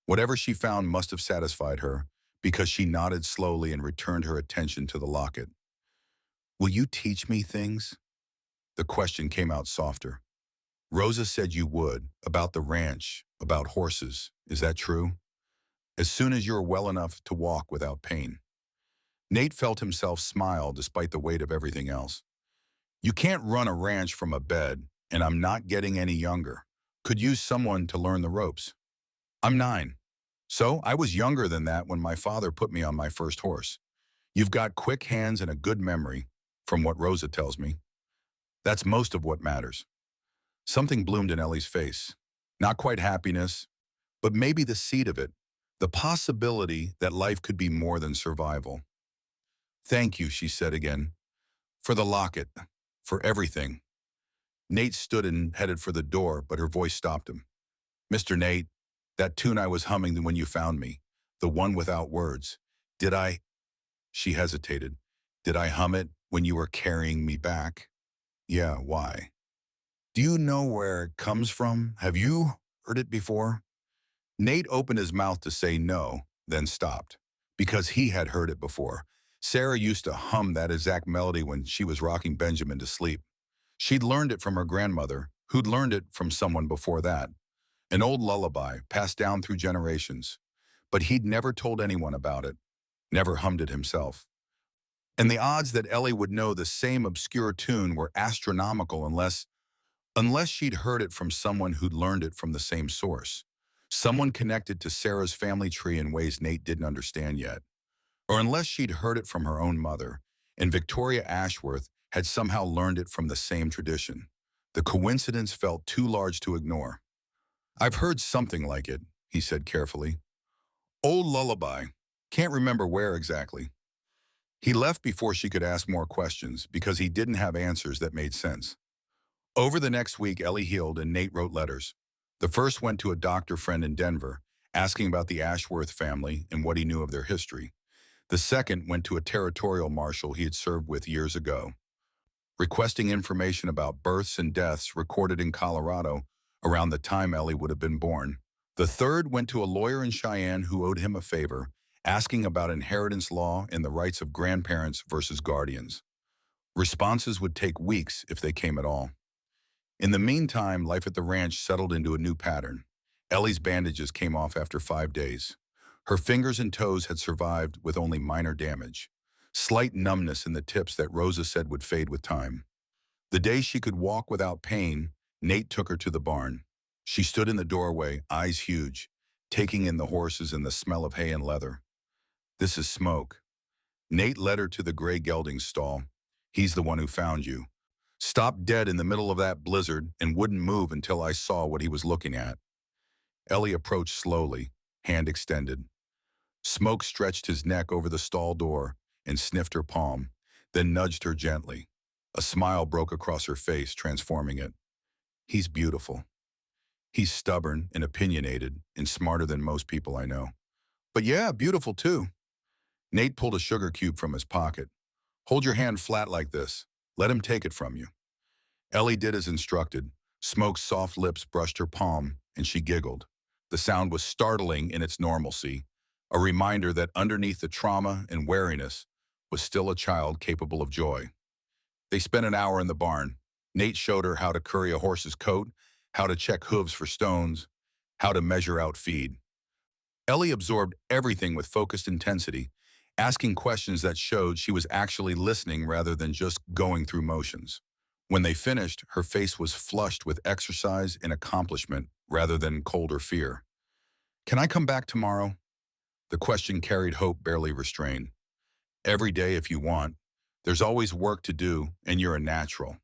Whatever she found must have satisfied her, because she nodded slowly and returned her attention to the locket. Will you teach me things? The question came out softer. Rosa said you would, about the ranch, about horses. Is that true? As soon as you're well enough to walk without pain. Nate felt himself smile despite the weight of everything else. You can't run a ranch from a bed, and I'm not getting any younger. Could use someone to learn the ropes. I'm 9. So I was younger than that when my father put me on my first horse. You've got quick hands and a good memory, from what Rosa tells me. That's most of what matters. Something bloomed in Ellie's face. Not quite happiness, but maybe the seed of it, the possibility that life could be more than survival. Thank you, she said again, for the locket, for everything. Nate stood and headed for the door, but her voice stopped him. Mr. Nate, that tune I was humming when you found me, the one without words, did I? She hesitated. Did I hum it when you were carrying me back? Yeah, why? Do you know where it comes from? Have you heard it before? Nate opened his mouth to say no, then stopped, because he had heard it before. Sarah used to hum that exact melody when she was rocking Benjamin to sleep. She'd learned it from her grandmother, who'd learned it from someone before that. An old lullaby passed down through generations. But he'd never told anyone about it, never hummed it himself. And the odds that Ellie would know the same obscure tune were astronomical unless she'd heard it from someone who'd learned it from the same source. Someone connected to Sarah's family tree in ways Nate didn't understand yet. Or unless she'd heard it from her own mother, and Victoria Ashworth had somehow learned it from the same tradition. The coincidence felt too large to ignore. "I've heard something like it," he said carefully. "Old lullaby. Can't remember where exactly." He left before she could ask more questions because he didn't have answers that made sense. Over the next week, Ellie healed and Nate wrote letters. The first went to a doctor friend in Denver, asking about the Ashworth family and what he knew of their history. The second went to a territorial marshal he had served with years ago, requesting information about births and deaths recorded in Colorado around the time Ellie would have been born. The third went to a lawyer in Cheyenne who owed him a favor, asking about inheritance law and the rights of grandparents versus guardians. Responses would take weeks if they came at all. In the meantime, life at the ranch settled into a new pattern. Ellie's bandages came off after 5 days. Her fingers and toes had survived with only minor damage. Slight numbness in the tips that Rosa said would fade with time. The day she could walk without pain, Nate took her to the barn. She stood in the doorway, eyes huge, taking in the horses and the smell of hay and leather. "This is Smoke." Nate led her to the gray gelding stall. "He's the one who found you. Stopped dead in the middle of that blizzard and wouldn't move until I saw what he was looking at." Ellie approached slowly, hand extended. Smoke stretched his neck over the stall door and sniffed her palm, then nudged her gently. A smile broke across her face, transforming it. "He's beautiful. He's stubborn and opinionated and smarter than most people I know. But yeah, beautiful too." Nate pulled a sugar cube from his pocket. "Hold your hand flat like this. Let him take it from you." Ellie did as instructed. Smoke's soft lips brushed her palm, and she giggled. The sound was startling in its normalcy, a reminder that underneath the trauma and wariness was still a child capable of joy. They spent an hour in the barn. Nate showed her how to curry a horse's coat, how to check hooves for stones, how to measure out feed. Ellie absorbed everything with focused intensity, asking questions that showed she was actually listening rather than just going through motions. When they finished, her face was flushed with exercise and accomplishment rather than cold or fear. "Can I come back tomorrow?" The question carried hope barely restrained. "Every day if you want. There's always work to do, and you're a natural."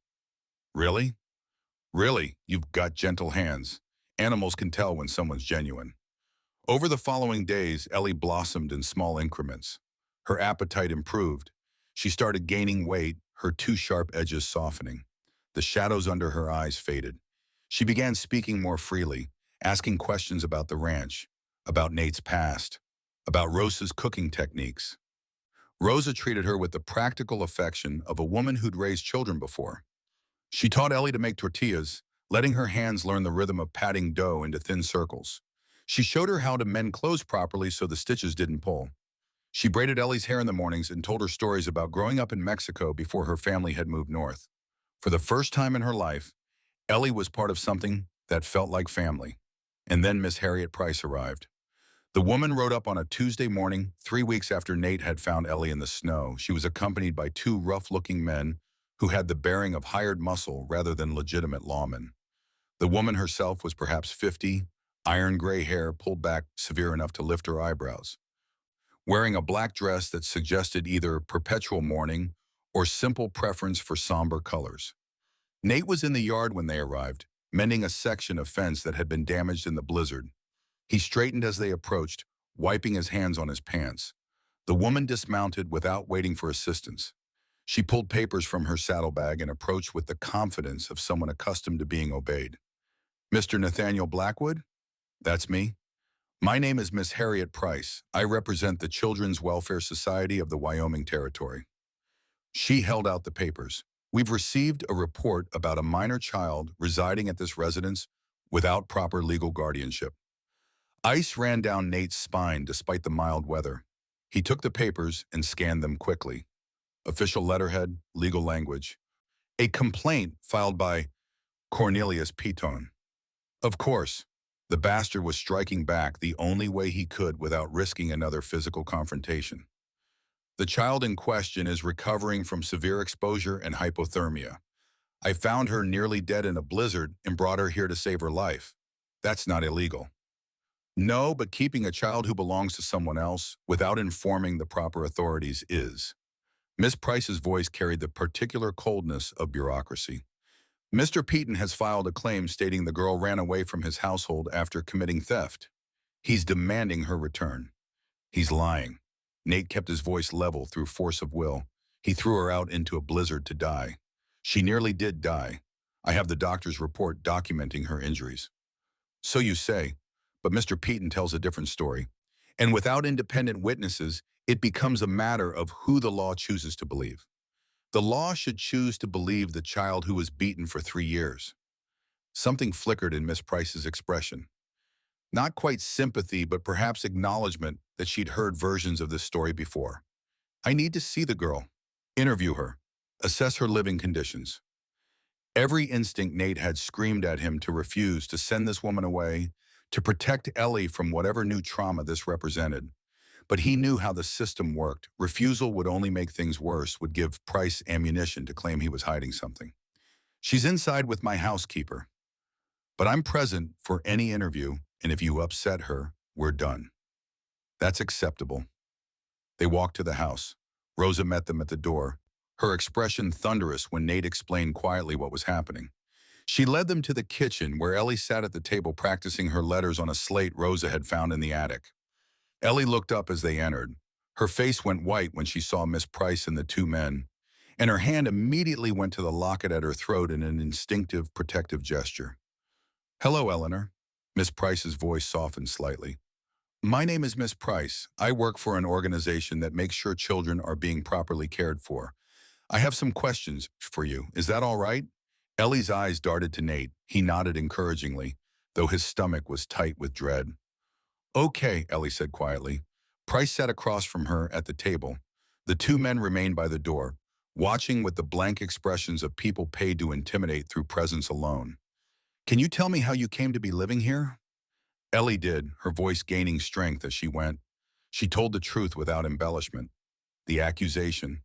"Really?" "Really, you've got gentle hands. Animals can tell when someone's genuine." Over the following days, Ellie blossomed in small increments. Her appetite improved. She started gaining weight, her too sharp edges softening. The shadows under her eyes faded. She began speaking more freely, asking questions about the ranch, about Nate's past, about Rosa's cooking techniques. Rosa treated her with the practical affection of a woman who'd raised children before. She taught Ellie to make tortillas, letting her hands learn the rhythm of patting dough into thin circles. She showed her how to mend clothes properly so the stitches didn't pull. She braided Ellie's hair in the mornings and told her stories about growing up in Mexico before her family had moved north. For the first time in her life, Ellie was part of something that felt like family. And then Miss Harriet Price arrived. The woman rode up on a Tuesday morning, 3 weeks after Nate had found Ellie in the snow. She was accompanied by two rough-looking men who had the bearing of hired muscle rather than legitimate lawmen. The woman herself was perhaps 50, iron gray hair pulled back severe enough to lift her eyebrows, wearing a black dress that suggested either perpetual mourning or simple preference for somber colors. Nate was in the yard when they arrived, mending a section of fence that had been damaged in the blizzard. He straightened as they approached, wiping his hands on his pants. The woman dismounted without waiting for assistance. She pulled papers from her saddlebag and approached with the confidence of someone accustomed to being obeyed. "Mr. Nathaniel Blackwood?" "That's me." "My name is Miss Harriet Price. I represent the Children's Welfare Society of the Wyoming Territory." She held out the papers. "We've received a report about a minor child residing at this residence without proper legal guardianship." Ice ran down Nate's spine despite the mild weather. He took the papers and scanned them quickly. Official letterhead, legal language. A complaint filed by Cornelius Piton. Of course, the bastard was striking back the only way he could without risking another physical confrontation. The child in question is recovering from severe exposure and hypothermia. I found her nearly dead in a blizzard and brought her here to save her life. That's not illegal. No, but keeping a child who belongs to someone else without informing the proper authorities is. Miss Price's voice carried the particular coldness of bureaucracy. Mr. Peaton has filed a claim stating the girl ran away from his household after committing theft. He's demanding her return. He's lying. Nate kept his voice level through force of will. He threw her out into a blizzard to die. She nearly did die. I have the doctor's report documenting her injuries. So you say, but Mr. Peaton tells a different story. And without independent witnesses, it becomes a matter of who the law chooses to believe. The law should choose to believe the child who was beaten for 3 years. Something flickered in Miss Price's expression. Not quite sympathy, but perhaps acknowledgement that she'd heard versions of this story before. I need to see the girl, interview her, assess her living conditions. Every instinct Nate had screamed at him to refuse to send this woman away, to protect Ellie from whatever new trauma this represented. But he knew how the system worked. Refusal would only make things worse, would give Price ammunition to claim he was hiding something. She's inside with my housekeeper. But I'm present for any interview, and if you upset her, we're done. That's acceptable. They walked to the house. Rosa met them at the door, her expression thunderous when Nate explained quietly what was happening. She led them to the kitchen where Ellie sat at the table practicing her letters on a slate Rosa had found in the attic. Ellie looked up as they entered. Her face went white when she saw Miss Price and the two men, and her hand immediately went to the locket at her throat in an instinctive, protective gesture. Hello, Eleanor. Miss Price's voice softened slightly. My name is Miss Price. I work for an organization that makes sure children are being properly cared for. I have some questions for you. Is that all right? Ellie's eyes darted to Nate. He nodded encouragingly, though his stomach was tight with dread. Okay, Ellie said quietly. Price sat across from her at the table. The two men remained by the door, watching with the blank expressions of people paid to intimidate through presence alone. Can you tell me how you came to be living here? Ellie did, her voice gaining strength as she went. She told the truth without embellishment. The accusation,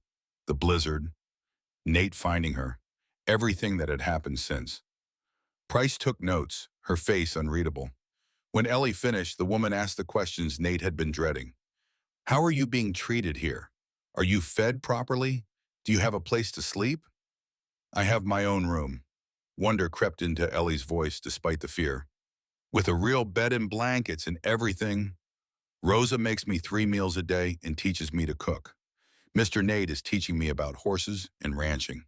the blizzard, Nate finding her, everything that had happened since. Price took notes, her face unreadable. When Ellie finished, the woman asked the questions Nate had been dreading. How are you being treated here? Are you fed properly? Do you have a place to sleep? I have my own room. Wonder crept into Ellie's voice despite the fear. With a real bed and blankets and everything. Rosa makes me 3 meals a day and teaches me to cook. Mr. Nate is teaching me about horses and ranching.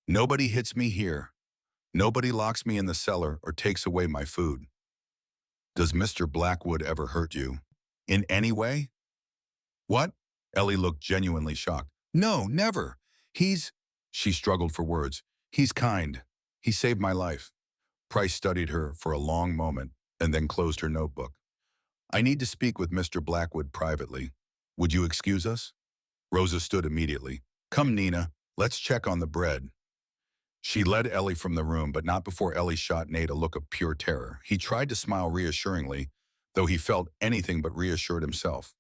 Nobody hits me here. Nobody locks me in the cellar or takes away my food. Does Mr. Blackwood ever hurt you? In any way? What? Ellie looked genuinely shocked. No, never. She struggled for words. He's kind. He saved my life. Price studied her for a long moment and then closed her notebook. I need to speak with Mr. Blackwood privately. Would you excuse us? Rosa stood immediately. Come, Nina, let's check on the bread. She led Ellie from the room, but not before Ellie shot Nate a look of pure terror. He tried to smile reassuringly, though he felt anything but reassured himself.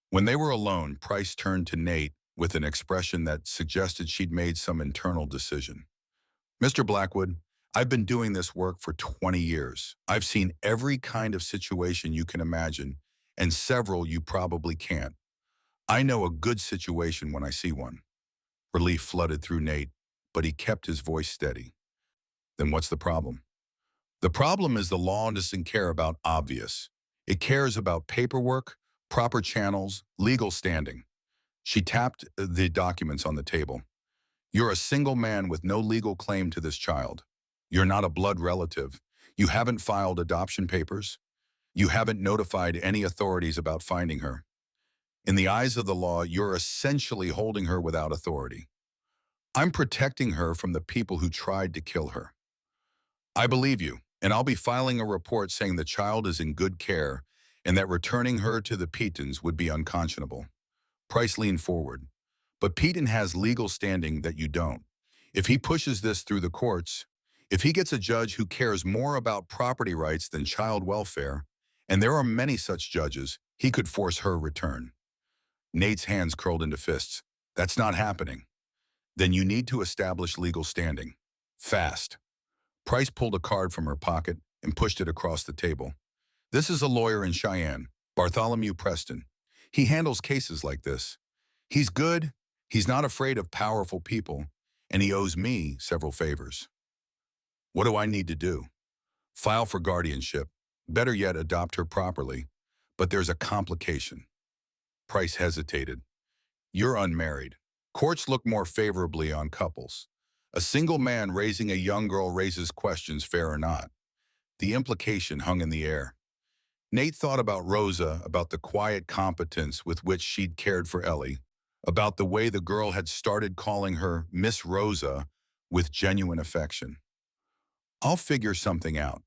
When they were alone, Price turned to Nate with an expression that suggested she'd made some internal decision. Mr. Blackwood, I've been doing this work for 20 years. I've seen every kind of situation you can imagine, and several you probably can't. I know a good situation when I see one. Relief flooded through Nate, but he kept his voice steady. Then what's the problem? The problem is the law doesn't care about obvious. It cares about paperwork, proper channels, legal standing. She tapped the documents on the table. You're a single man with no legal claim to this child. You're not a blood relative. You haven't filed adoption papers. You haven't notified any authorities about finding her. In the eyes of the law, you're essentially holding her without authority. I'm protecting her from the people who tried to kill her. I believe you, and I'll be filing a report saying the child is in good care and that returning her to the Petons would be unconscionable. Price leaned forward. But Peton has legal standing that you don't. If he pushes this through the courts, If he gets a judge who cares more about property rights than child welfare, and there are many such judges, he could force her return. Nate's hands curled into fists. That's not happening. Then you need to establish legal standing. Fast. Price pulled a card from her pocket and pushed it across the table. This is a lawyer in Cheyenne, Bartholomew Preston. He handles cases like this. He's good, he's not afraid of powerful people, and he owes me several favors. What do I need to do? File for guardianship. Better yet, adopt her properly. But there's a complication. Price hesitated. You're unmarried. Courts look more favorably on couples. A single man raising a young girl raises questions, fair or not. The implication hung in the air. Nate thought about Rosa, about the quiet competence with which she'd cared for Ellie, about the way the girl had started calling her Miss Rosa with genuine affection. I'll figure something out.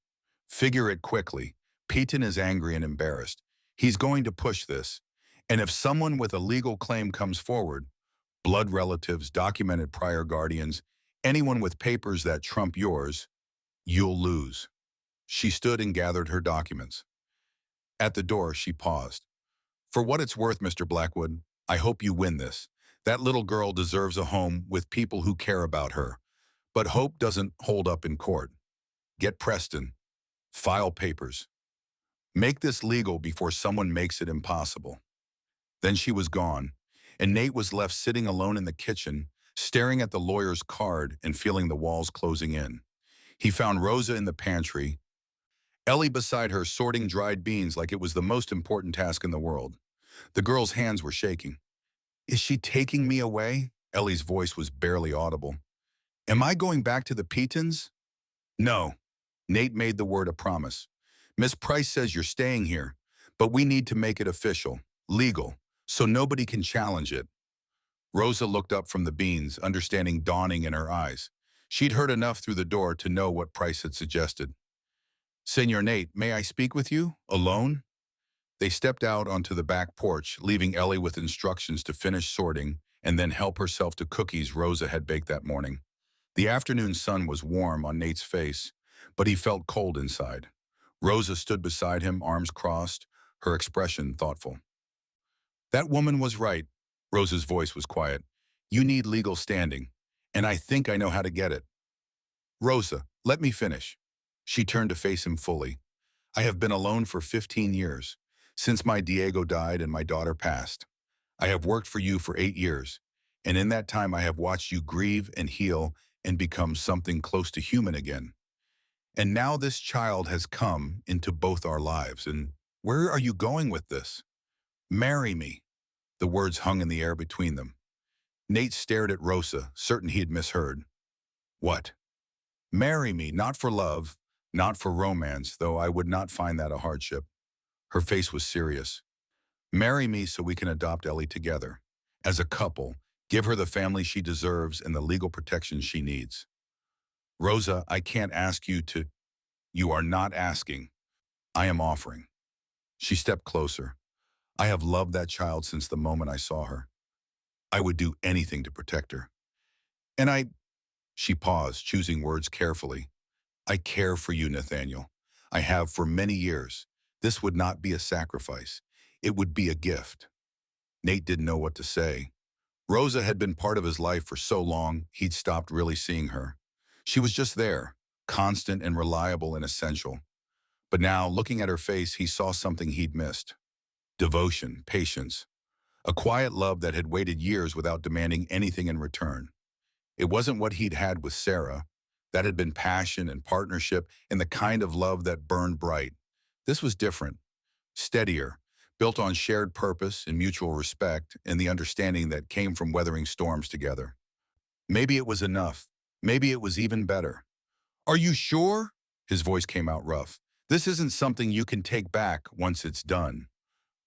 Figure it quickly. Peyton is angry and embarrassed. He's going to push this. And if someone with a legal claim comes forward, blood relatives, documented prior guardians, anyone with papers that trump yours, you'll lose. She stood and gathered her documents. At the door, she paused. For what it's worth, Mr. Blackwood, I hope you win this. That little girl deserves a home with people who care about her. But hope doesn't hold up in court. Get Preston. File papers. Make this legal before someone makes it impossible. Then she was gone, and Nate was left sitting alone in the kitchen, staring at the lawyer's card and feeling the walls closing in. He found Rosa in the pantry, Ellie beside her sorting dried beans like it was the most important task in the world. The girl's hands were shaking. Is she taking me away? Ellie's voice was barely audible. Am I going back to the Petons? No. Nate made the word a promise. Miss Price says you're staying here, but we need to make it official, legal, so nobody can challenge it. Rosa looked up from the beans, understanding dawning in her eyes. She'd heard enough through the door to know what Price had suggested. Senor Nate, may I speak with you? Alone? They stepped out onto the back porch, leaving Ellie with instructions to finish sorting and then help herself to cookies Rosa had baked that morning. The afternoon sun was warm on Nate's face, but he felt cold inside. Rosa stood beside him, arms crossed, her expression thoughtful. That woman was right. Rosa's voice was quiet. You need legal standing, and I think I know how to get it. Rosa, let me finish. She turned to face him fully. I have been alone for 15 years, since my Diego died and my daughter passed. I have worked for you for 8 years, and in that time I have watched you grieve and heal and become something close to human again. And now this child has come into both our lives, and where are you going with this? Marry me. The words hung in the air between them. Nate stared at Rosa, certain he had misheard. What? Marry me, not for love, not for romance, though I would not find that a hardship. Her face was serious. Marry me so we can adopt Ellie together. As a couple, give her the family she deserves and the legal protection she needs. Rosa, I can't ask you to. You are not asking. I am offering. She stepped closer. I have loved that child since the moment I saw her. I would do anything to protect her. And she paused, choosing words carefully. I care for you, Nathaniel. I have for many years. This would not be a sacrifice. It would be a gift. Nate didn't know what to say. Rosa had been part of his life for so long, he'd stopped really seeing her. She was just there, constant and reliable and essential. But now, looking at her face, he saw something he'd missed. Devotion, patience, a quiet love that had waited years without demanding anything in return. It wasn't what he'd had with Sarah. That had been passion and partnership and the kind of love that burned bright. This was different, steadier, built on shared purpose and mutual respect and the understanding that came from weathering storms together. Maybe it was enough. Maybe it was even better. Are you sure? His voice came out rough. This isn't something you can take back once it's done.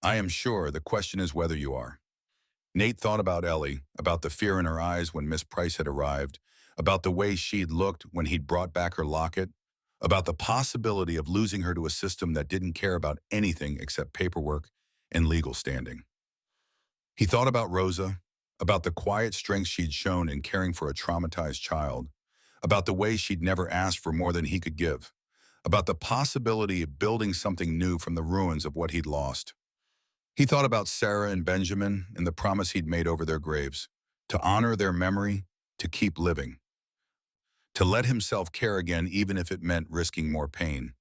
I am sure. The question is whether you are. Nate thought about Ellie, about the fear in her eyes when Miss Price had arrived, about the way she'd looked when he'd brought back her locket, about the possibility of losing her to a system that didn't care about anything except paperwork and legal standing. He thought about Rosa, about the quiet strength she'd shown in caring for a traumatized child, about the way she'd never asked for more than he could give, about the possibility of building something new from the ruins of what he'd lost. He thought about Sarah and Benjamin and the promise he'd made over their graves, to honor their memory, to keep living, to let himself care again even if it meant risking more pain.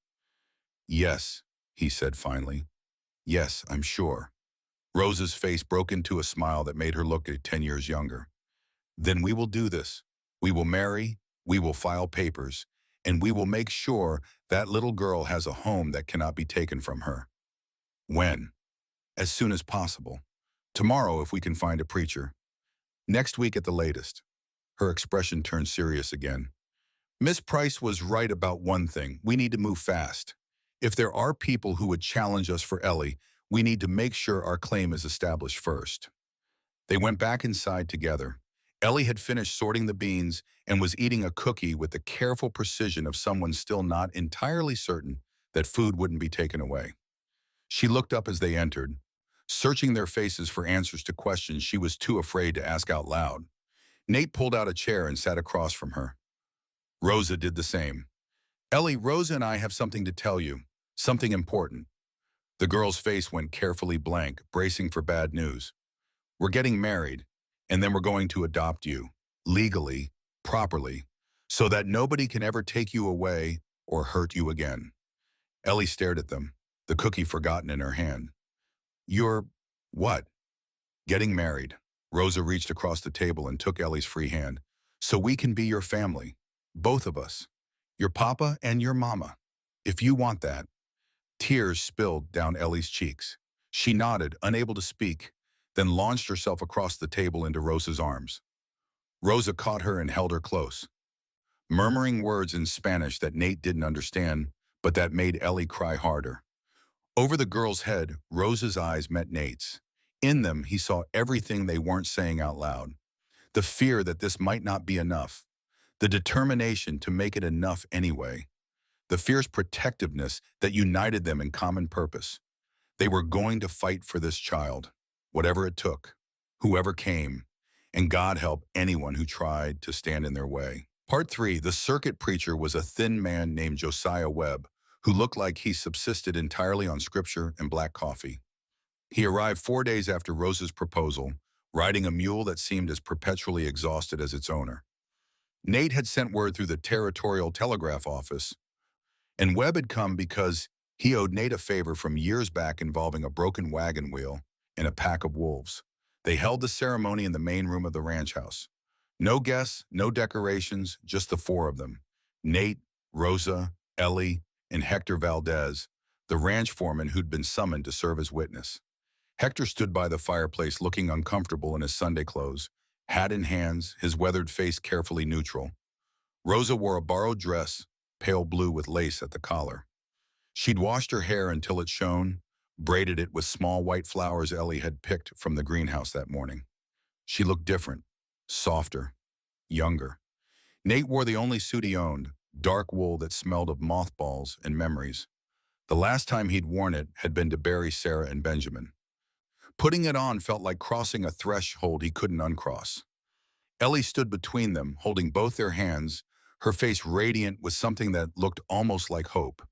Yes, he said finally. Yes, I'm sure. Rosa's face broke into a smile that made her look at 10 years younger. Then we will do this. We will marry, we will file papers, and we will make sure that little girl has a home that cannot be taken from her. When? As soon as possible. Tomorrow if we can find a preacher. Next week at the latest. Her expression turned serious again. Miss Price was right about one thing. We need to move fast. If there are people who would challenge us for Ellie, we need to make sure our claim is established first. They went back inside together. Ellie had finished sorting the beans and was eating a cookie with the careful precision of someone still not entirely certain that food wouldn't be taken away. She looked up as they entered, searching their faces for answers to questions she was too afraid to ask out loud. Nate pulled out a chair and sat across from her. Rosa did the same. Ellie, Rosa and I have something to tell you, something important. The girl's face went carefully blank, bracing for bad news. We're getting married, and then we're going to adopt you, legally, properly, so that nobody can ever take you away or hurt you again. Ellie stared at them, the cookie forgotten in her hand. You're, what? Getting married. Rosa reached across the table and took Ellie's free hand. So we can be your family, both of us, your papa and your mama, if you want that. Tears spilled down Ellie's cheeks. She nodded, unable to speak, then launched herself across the table into Rosa's arms. Rosa caught her and held her close, murmuring words in Spanish that Nate didn't understand, but that made Ellie cry harder. Over the girl's head, Rosa's eyes met Nate's. In them, he saw everything they weren't saying out loud. The fear that this might not be enough. The determination to make it enough anyway. The fierce protectiveness that united them in common purpose. They were going to fight for this child, whatever it took, whoever came, and God help anyone who tried to stand in their way. Part 3, the circuit preacher was a thin man named Josiah Webb, who looked like he subsisted entirely on scripture and black coffee. He arrived 4 days after Rosa's proposal, riding a mule that seemed as perpetually exhausted as its owner. Nate had sent word through the territorial telegraph office, and Webb had come because he owed Nate a favor from years back involving a broken wagon wheel and a pack of wolves. They held the ceremony in the main room of the ranch house. No guests, no decorations, just the 4 of them. Nate, Rosa, Ellie, and Hector Valdez, the ranch foreman who'd been summoned to serve as witness. Hector stood by the fireplace looking uncomfortable in his Sunday clothes, hat in hands, his weathered face carefully neutral. Rosa wore a borrowed dress, pale blue with lace at the collar. She'd washed her hair until it shone, braided it with small white flowers Ellie had picked from the greenhouse that morning. She looked different, softer, younger. Nate wore the only suit he owned, dark wool that smelled of mothballs and memories. The last time he'd worn it had been to bury Sarah and Benjamin. Putting it on felt like crossing a threshold he couldn't uncross. Ellie stood between them, holding both their hands, her face radiant with something that looked almost like hope.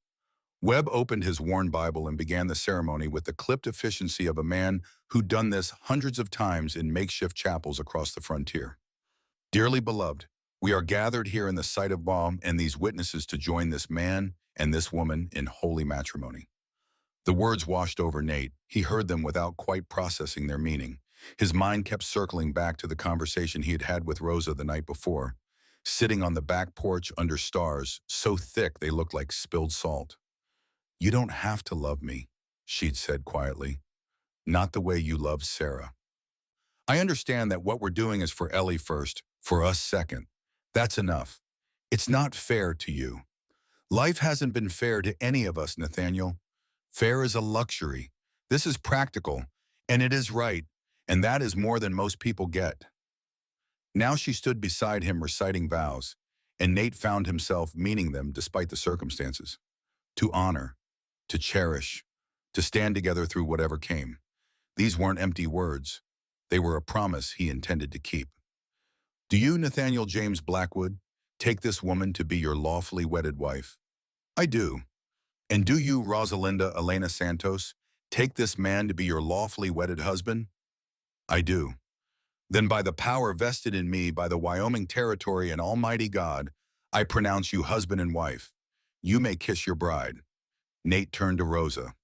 Webb opened his worn Bible and began the ceremony with the clipped efficiency of a man who'd done this hundreds of times in makeshift chapels across the frontier. Dearly beloved, we are gathered here in the sight of God and these witnesses to join this man and this woman in holy matrimony. The words washed over Nate. He heard them without quite processing their meaning. His mind kept circling back to the conversation he had had with Rosa the night before, sitting on the back porch under stars, so thick they looked like spilled salt. You don't have to love me, she'd said quietly. Not the way you loved Sarah. I understand that what we're doing is for Ellie first, for us second. That's enough. It's not fair to you. Life hasn't been fair to any of us, Nathaniel. Fair is a luxury. This is practical, and it is right, and that is more than most people get. Now she stood beside him reciting vows, and Nate found himself meaning them despite the circumstances. To honor, to cherish, to stand together through whatever came. These weren't empty words. They were a promise he intended to keep. Do you, Nathaniel James Blackwood, take this woman to be your lawfully wedded wife? I do. And do you, Rosalinda Elena Santos, take this man to be your lawfully wedded husband? I do. Then by the power vested in me by the Wyoming Territory and Almighty God, I pronounce you husband and wife. You may kiss your bride. Nate turned to Rosa.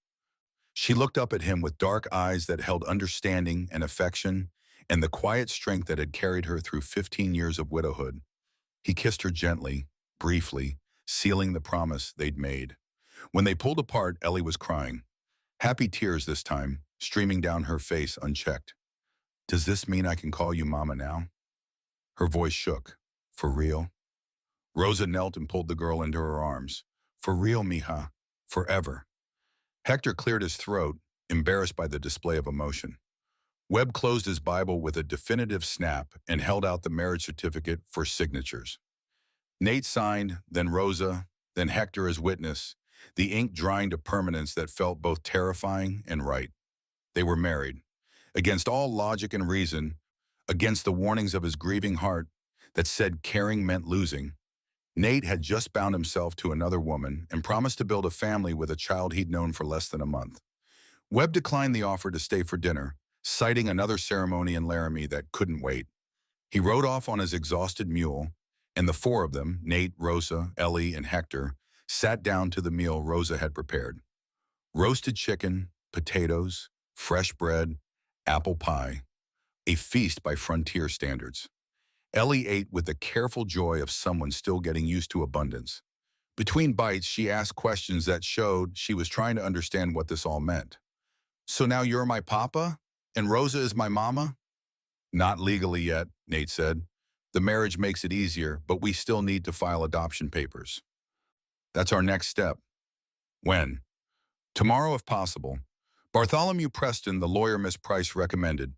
She looked up at him with dark eyes that held understanding and affection and the quiet strength that had carried her through 15 years of widowhood. He kissed her gently, briefly, sealing the promise they'd made. When they pulled apart, Ellie was crying. Happy tears this time, streaming down her face unchecked. Does this mean I can call you Mama now? Her voice shook. For real? Rosa knelt and pulled the girl into her arms. For real, mija. Forever. Hector cleared his throat, embarrassed by the display of emotion. Webb closed his Bible with a definitive snap and held out the marriage certificate for signatures. Nate signed, then Rosa, then Hector as witness, the ink drying to permanence that felt both terrifying and right. They were married. Against all logic and reason, against the warnings of his grieving heart that said caring meant losing, Nate had just bound himself to another woman and promised to build a family with a child he'd known for less than a month. Webb declined the offer to stay for dinner, citing another ceremony in Laramie that couldn't wait. He rode off on his exhausted mule, and the four of them, Nate, Rosa, Ellie, and Hector, sat down to the meal Rosa had prepared. Roasted chicken, potatoes, fresh bread, apple pie, a feast by frontier standards. Ellie ate with the careful joy of someone still getting used to abundance. Between bites, she asked questions that showed she was trying to understand what this all meant. So now you're my papa? And Rosa is my mama? Not legally yet, Nate said. The marriage makes it easier, but we still need to file adoption papers. That's our next step. When? Tomorrow if possible. Bartholomew Preston, the lawyer Miss Price recommended.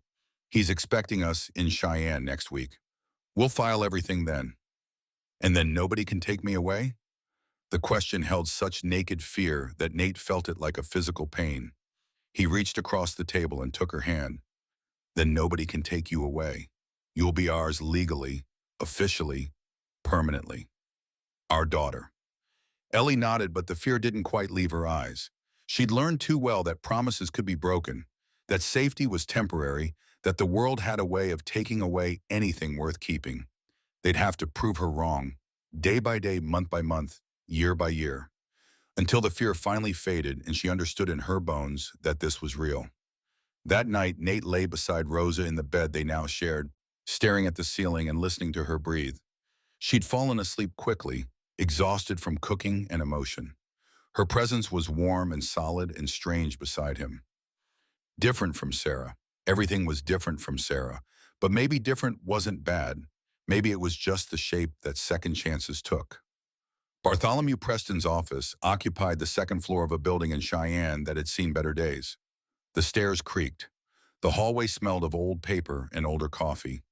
He's expecting us in Cheyenne next week. We'll file everything then. And then nobody can take me away? The question held such naked fear that Nate felt it like a physical pain. He reached across the table and took her hand. Then nobody can take you away. You'll be ours legally, officially, permanently. Our daughter. Ellie nodded, but the fear didn't quite leave her eyes. She'd learned too well that promises could be broken, that safety was temporary, that the world had a way of taking away anything worth keeping. They'd have to prove her wrong, day by day, month by month, year by year, until the fear finally faded and she understood in her bones that this was real. That night, Nate lay beside Rosa in the bed they now shared, staring at the ceiling and listening to her breathe. She'd fallen asleep quickly, exhausted from cooking and emotion. Her presence was warm and solid and strange beside him. Different from Sarah. Everything was different from Sarah. But maybe different wasn't bad. Maybe it was just the shape that second chances took. Bartholomew Preston's office occupied the second floor of a building in Cheyenne that had seen better days. The stairs creaked. The hallway smelled of old paper and older coffee.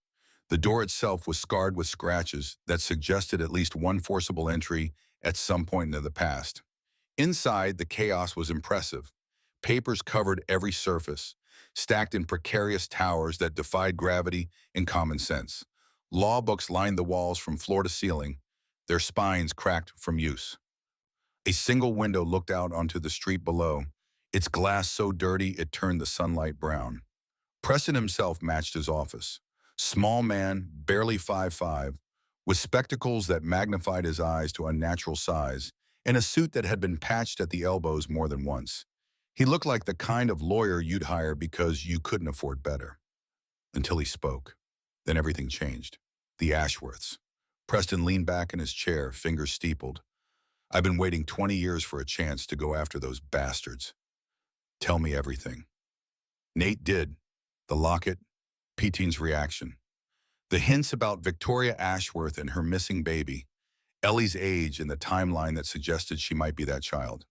The door itself was scarred with scratches that suggested at least one forcible entry at some point into the past. Inside, the chaos was impressive. Papers covered every surface, stacked in precarious towers that defied gravity and common sense. Law books lined the walls from floor to ceiling, their spines cracked from use. A single window looked out onto the street below, its glass so dirty it turned the sunlight brown. Preston himself matched his office. Small man, barely 5'5", with spectacles that magnified his eyes to unnatural size, and a suit that had been patched at the elbows more than once. He looked like the kind of lawyer you'd hire because you couldn't afford better. Until he spoke. Then everything changed. The Ashworths. Preston leaned back in his chair, fingers steepled. I've been waiting 20 years for a chance to go after those bastards. Tell me everything. Nate did. The locket, Peteen's reaction. The hints about Victoria Ashworth and her missing baby, Ellie's age and the timeline that suggested she might be that child.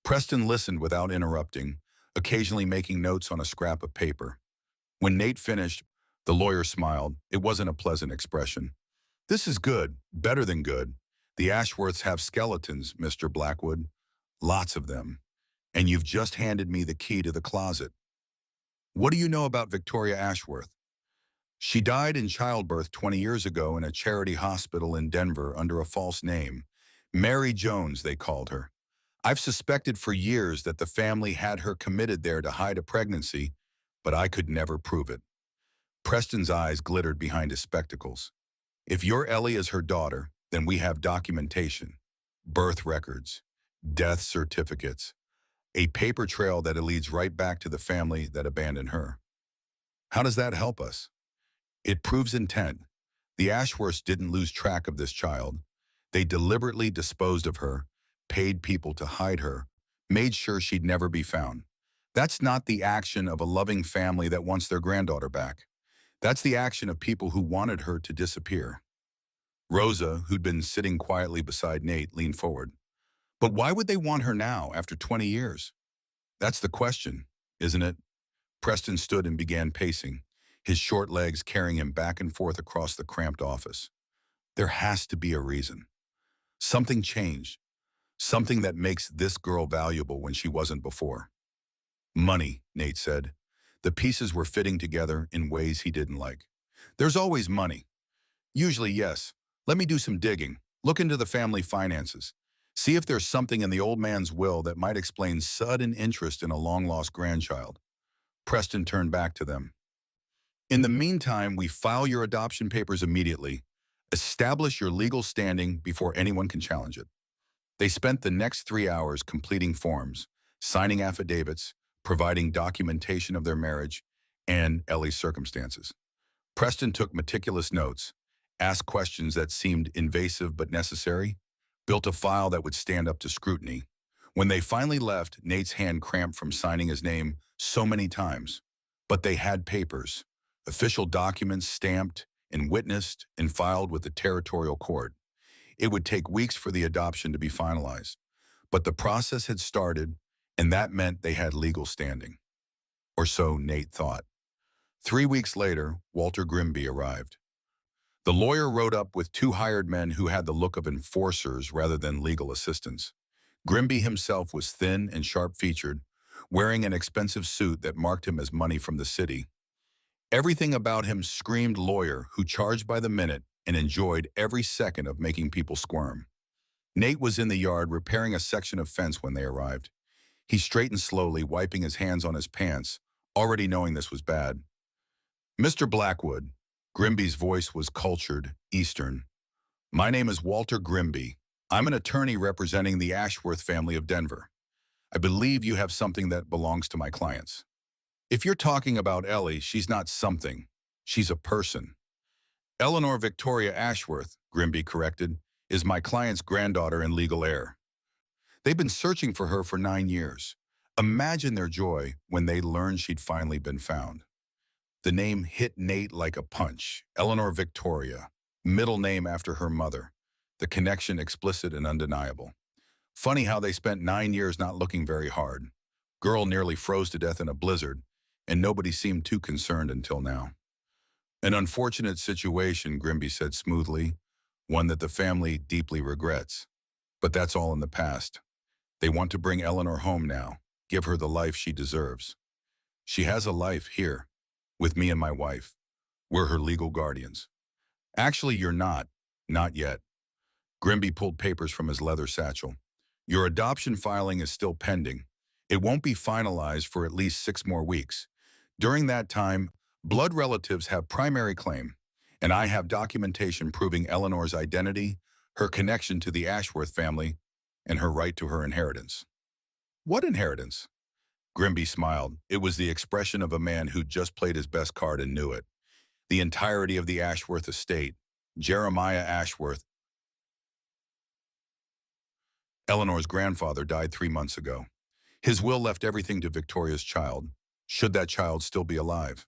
Preston listened without interrupting, occasionally making notes on a scrap of paper. When Nate finished, the lawyer smiled. It wasn't a pleasant expression. This is good, better than good. The Ashworths have skeletons, Mr. Blackwood. Lots of them. And you've just handed me the key to the closet. What do you know about Victoria Ashworth? She died in childbirth 20 years ago in a charity hospital in Denver under a false name. Mary Jones, they called her. I've suspected for years that the family had her committed there to hide a pregnancy, but I could never prove it. Preston's eyes glittered behind his spectacles. If your Ellie is her daughter, then we have documentation, birth records, death certificates, a paper trail that leads right back to the family that abandoned her. How does that help us? It proves intent. The Ashworths didn't lose track of this child. They deliberately disposed of her, paid people to hide her, made sure she'd never be found. That's not the action of a loving family that wants their granddaughter back. That's the action of people who wanted her to disappear. Rosa, who'd been sitting quietly beside Nate, leaned forward. But why would they want her now, after 20 years? That's the question, isn't it? Preston stood and began pacing, his short legs carrying him back and forth across the cramped office. There has to be a reason. Something changed. Something that makes this girl valuable when she wasn't before. Money, Nate said. The pieces were fitting together in ways he didn't like. There's always money. Usually, yes. Let me do some digging. Look into the family finances. See if there's something in the old man's will that might explain sudden interest in a long-lost grandchild. Preston turned back to them. In the meantime, we file your adoption papers immediately. Establish your legal standing before anyone can challenge it. They spent the next 3 hours completing forms, signing affidavits, providing documentation of their marriage and Ellie's circumstances. Preston took meticulous notes, asked questions that seemed invasive but necessary, built a file that would stand up to scrutiny. When they finally left, Nate's hand cramped from signing his name so many times. But they had papers, official documents stamped and witnessed and filed with the territorial court. It would take weeks for the adoption to be finalized. But the process had started, and that meant they had legal standing. Or so Nate thought. 3 weeks later, Walter Grimby arrived. The lawyer rode up with 2 hired men who had the look of enforcers rather than legal assistants. Grimby himself was thin and sharp-featured, wearing an expensive suit that marked him as money from the city. Everything about him screamed lawyer who charged by the minute and enjoyed every second of making people squirm. Nate was in the yard repairing a section of fence when they arrived. He straightened slowly, wiping his hands on his pants, already knowing this was bad. Mr. Blackwood, Grimby's voice was cultured, Eastern. My name is Walter Grimby. I'm an attorney representing the Ashworth family of Denver. I believe you have something that belongs to my clients. If you're talking about Ellie, she's not something. She's a person. Eleanor Victoria Ashworth, Grimby corrected, is my client's granddaughter and legal heir. They've been searching for her for 9 years. Imagine their joy when they learned she'd finally been found. The name hit Nate like a punch. Eleanor Victoria, middle name after her mother. The connection explicit and undeniable. Funny how they spent 9 years not looking very hard. Girl nearly froze to death in a blizzard, and nobody seemed too concerned until now. An unfortunate situation, Grimby said smoothly, one that the family deeply regrets. But that's all in the past. They want to bring Eleanor home now, give her the life she deserves. She has a life here, with me and my wife. We're her legal guardians. Actually, you're not yet. Grimby pulled papers from his leather satchel. Your adoption filing is still pending. It won't be finalized for at least 6 more weeks. During that time, blood relatives have primary claim, and I have documentation proving Eleanor's identity, her connection to the Ashworth family, and her right to her inheritance. What inheritance? Grimby smiled. It was the expression of a man who'd just played his best card and knew it. The entirety of the Ashworth estate, Jeremiah Ashworth, Eleanor's grandfather, died 3 months ago. His will left everything to Victoria's child, should that child still be alive.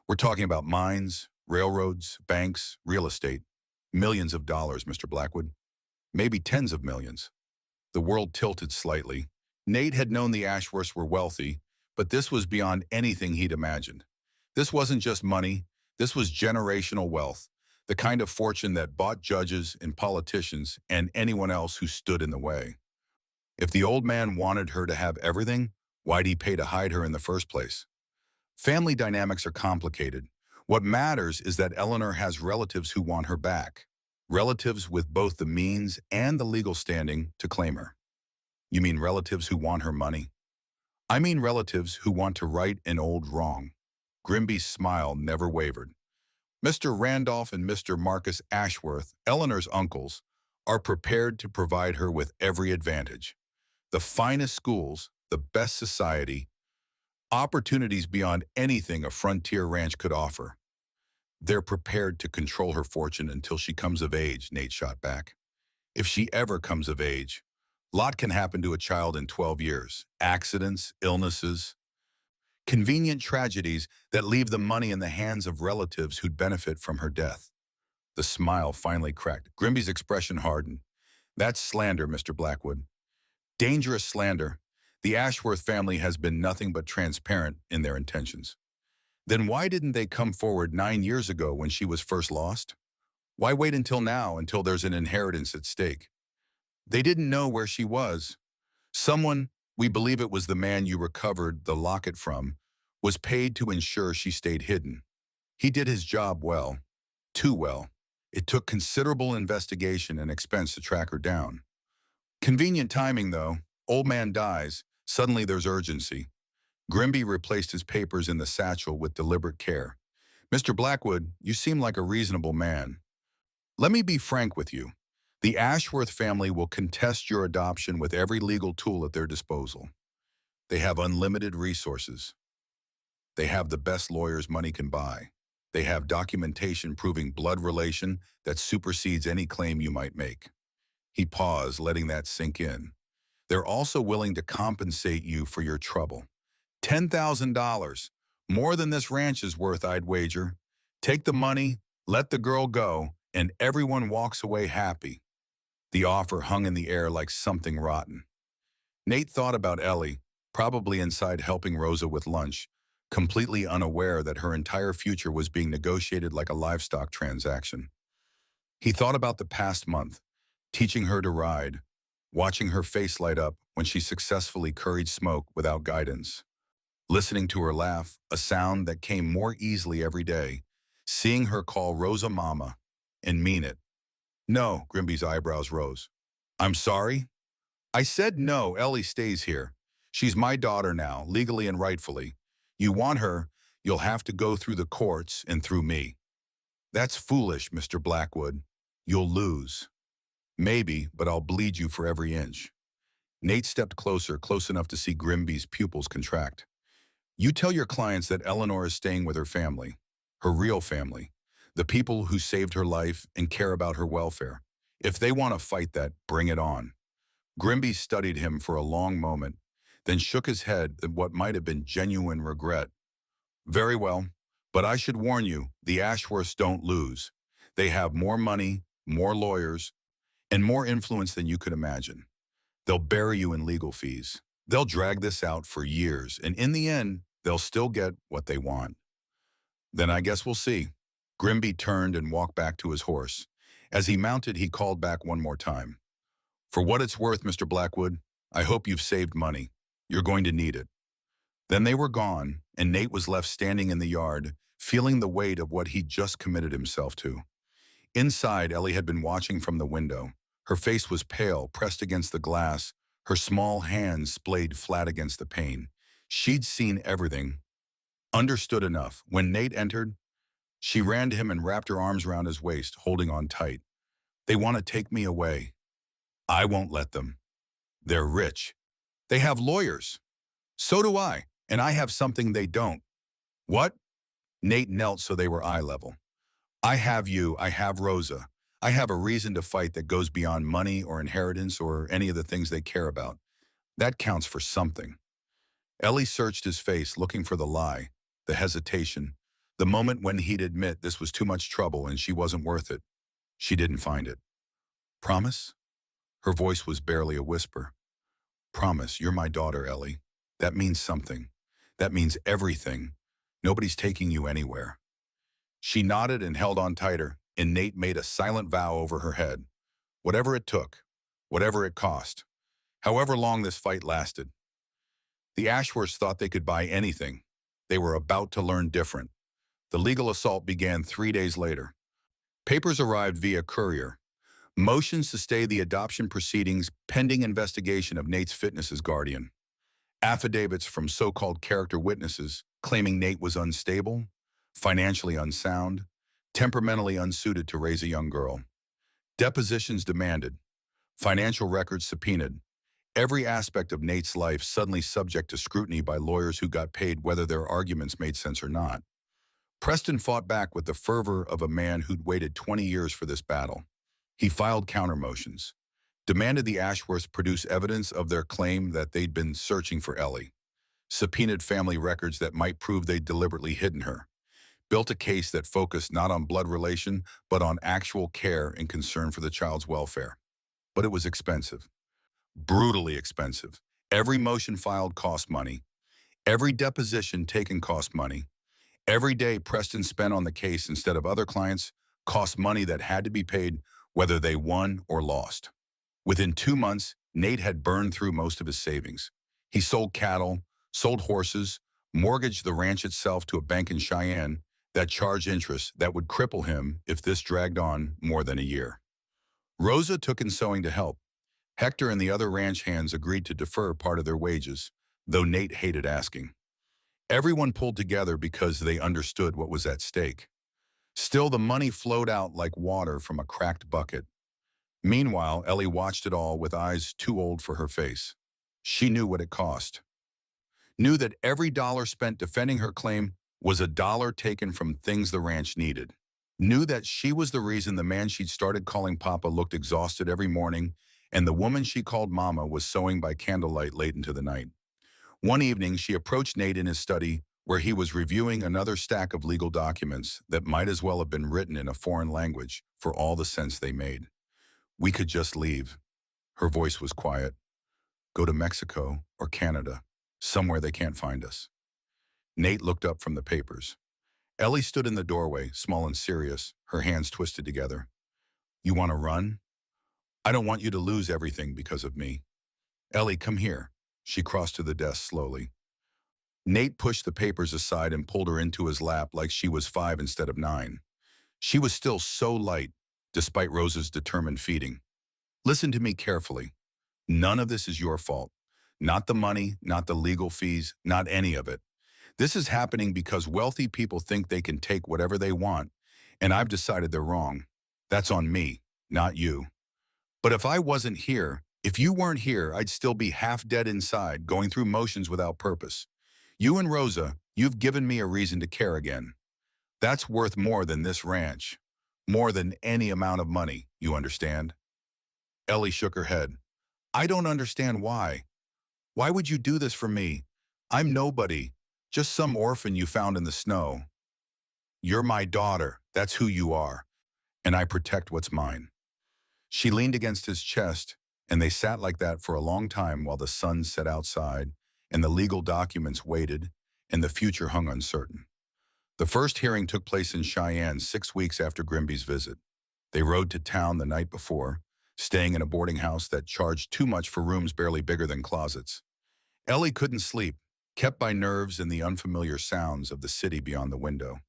We're talking about mines, railroads, banks, real estate. Millions of dollars, Mr. Blackwood. Maybe tens of millions. The world tilted slightly. Nate had known the Ashworths were wealthy, but this was beyond anything he'd imagined. This wasn't just money. This was generational wealth, the kind of fortune that bought judges and politicians and anyone else who stood in the way. If the old man wanted her to have everything, why'd he pay to hide her in the first place? Family dynamics are complicated. What matters is that Eleanor has relatives who want her back. Relatives with both the means and the legal standing to claim her. You mean relatives who want her money? I mean relatives who want to right an old wrong. Grimby's smile never wavered. Mr. Randolph and Mr. Marcus Ashworth, Eleanor's uncles, are prepared to provide her with every advantage. The finest schools, the best society, opportunities beyond anything a frontier ranch could offer. They're prepared to control her fortune until she comes of age, Nate shot back. If she ever comes of age, lot can happen to a child in 12 years. Accidents, illnesses, convenient tragedies that leave the money in the hands of relatives who'd benefit from her death. The smile finally cracked. Grimby's expression hardened. That's slander, Mr. Blackwood. Dangerous slander. The Ashworth family has been nothing but transparent in their intentions. Then why didn't they come forward 9 years ago when she was first lost? Why wait until now, until there's an inheritance at stake? They didn't know where she was. Someone, we believe it was the man you recovered the locket from, was paid to ensure she stayed hidden. He did his job well, too well. It took considerable investigation and expense to track her down. Convenient timing, though. Old man dies. Suddenly there's urgency. Grimby replaced his papers in the satchel with deliberate care. Mr. Blackwood, you seem like a reasonable man. Let me be frank with you. The Ashworth family will contest your adoption with every legal tool at their disposal. They have unlimited resources. They have the best lawyers money can buy. They have documentation proving blood relation that supersedes any claim you might make. He paused, letting that sink in. They're also willing to compensate you for your trouble. $10,000, more than this ranch is worth, I'd wager. Take the money, let the girl go, and everyone walks away happy. The offer hung in the air like something rotten. Nate thought about Ellie, probably inside helping Rosa with lunch, completely unaware that her entire future was being negotiated like a livestock transaction. He thought about the past month, teaching her to ride, watching her face light up when she successfully curried smoke without guidance, listening to her laugh, a sound that came more easily every day, seeing her call Rosa Mama and mean it. No, Grimby's eyebrows rose. I'm sorry? I said no, Ellie stays here. She's my daughter now, legally and rightfully. You want her, you'll have to go through the courts and through me. That's foolish, Mr. Blackwood. You'll lose. Maybe, but I'll bleed you for every inch. Nate stepped closer, close enough to see Grimby's pupils contract. You tell your clients that Eleanor is staying with her family, her real family, the people who saved her life and care about her welfare. If they want to fight that, bring it on. Grimby studied him for a long moment, then shook his head at what might have been genuine regret. Very well, but I should warn you, the Ashworths don't lose. They have more money, more lawyers, and more influence than you could imagine. They'll bury you in legal fees. They'll drag this out for years, and in the end, they'll still get what they want. Then I guess we'll see. Grimby turned and walked back to his horse. As he mounted, he called back one more time. For what it's worth, Mr. Blackwood, I hope you've saved money. You're going to need it. Then they were gone, and Nate was left standing in the yard, feeling the weight of what he'd just committed himself to. Inside, Ellie had been watching from the window. Her face was pale, pressed against the glass, her small hands splayed flat against the pane. She'd seen everything, understood enough. When Nate entered, she ran to him and wrapped her arms around his waist, holding on tight. They want to take me away. I won't let them. They're rich. They have lawyers. So do I, and I have something they don't. What? Nate knelt so they were eye level. I have you, I have Rosa. I have a reason to fight that goes beyond money or inheritance or any of the things they care about. That counts for something. Ellie searched his face, looking for the lie, the hesitation, the moment when he'd admit this was too much trouble and she wasn't worth it. She didn't find it. Promise? Her voice was barely a whisper. Promise, you're my daughter, Ellie. That means something. That means everything. Nobody's taking you anywhere. She nodded and held on tighter, and Nate made a silent vow over her head. Whatever it took, whatever it cost, however long this fight lasted. The Ashworths thought they could buy anything. They were about to learn different. The legal assault began 3 days later. Papers arrived via courier. Motions to stay the adoption proceedings pending investigation of Nate's fitness as guardian. Affidavits from so-called character witnesses claiming Nate was unstable, financially unsound, temperamentally unsuited to raise a young girl. Depositions demanded. Financial records subpoenaed. Every aspect of Nate's life suddenly subject to scrutiny by lawyers who got paid whether their arguments made sense or not. Preston fought back with the fervor of a man who'd waited 20 years for this battle. He filed counter-motions, demanded the Ashworths produce evidence of their claim that they'd been searching for Ellie, subpoenaed family records that might prove they'd deliberately hidden her, built a case that focused not on blood relation, but on actual care and concern for the child's welfare. But it was expensive, brutally expensive. Every motion filed cost money. Every deposition taken cost money. Every day Preston spent on the case instead of other clients cost money that had to be paid whether they won or lost. Within 2 months, Nate had burned through most of his savings. He sold cattle, sold horses, mortgaged the ranch itself to a bank in Cheyenne that charged interest that would cripple him if this dragged on more than a year. Rosa took in sewing to help. Hector and the other ranch hands agreed to defer part of their wages, though Nate hated asking. Everyone pulled together because they understood what was at stake. Still, the money flowed out like water from a cracked bucket. Meanwhile, Ellie watched it all with eyes too old for her face. She knew what it cost. Knew that every dollar spent defending her claim was a dollar taken from things the ranch needed. Knew that she was the reason the man she'd started calling Papa looked exhausted every morning, and the woman she called Mama was sewing by candlelight late into the night. One evening, she approached Nate in his study, where he was reviewing another stack of legal documents that might as well have been written in a foreign language for all the sense they made. "We could just leave." Her voice was quiet. "Go to Mexico or Canada, somewhere they can't find us." Nate looked up from the papers. Ellie stood in the doorway, small and serious, her hands twisted together. "You want to run? I don't want you to lose everything because of me." "Ellie, come here." She crossed to the desk slowly. Nate pushed the papers aside and pulled her into his lap like she was 5 instead of 9. She was still so light, despite Rosa's determined feeding. "Listen to me carefully. None of this is your fault. Not the money, not the legal fees, not any of it. This is happening because wealthy people think they can take whatever they want, and I've decided they're wrong. That's on me, not you. But if I wasn't here, if you weren't here, I'd still be half dead inside, going through motions without purpose. You and Rosa, you've given me a reason to care again. That's worth more than this ranch. More than any amount of money, you understand?" Ellie shook her head. "I don't understand why. Why would you do this for me? I'm nobody, just some orphan you found in the snow. You're my daughter, that's who you are, and I protect what's mine." She leaned against his chest, and they sat like that for a long time while the sun set outside, and the legal documents waited, and the future hung uncertain. The first hearing took place in Cheyenne 6 weeks after Grimby's visit. They rode to town the night before, staying in a boarding house that charged too much for rooms barely bigger than closets. Ellie couldn't sleep, kept by nerves and the unfamiliar sounds of the city beyond the window.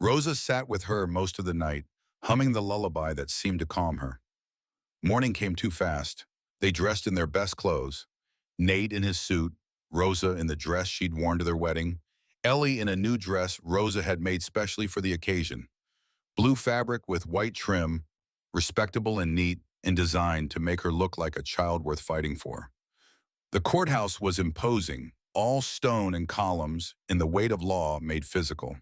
Rosa sat with her most of the night, humming the lullaby that seemed to calm her. Morning came too fast. They dressed in their best clothes. Nate in his suit, Rosa in the dress she'd worn to their wedding, Ellie in a new dress Rosa had made specially for the occasion. Blue fabric with white trim, respectable and neat, and designed to make her look like a child worth fighting for. The courthouse was imposing, all stone and columns, and the weight of law made physical.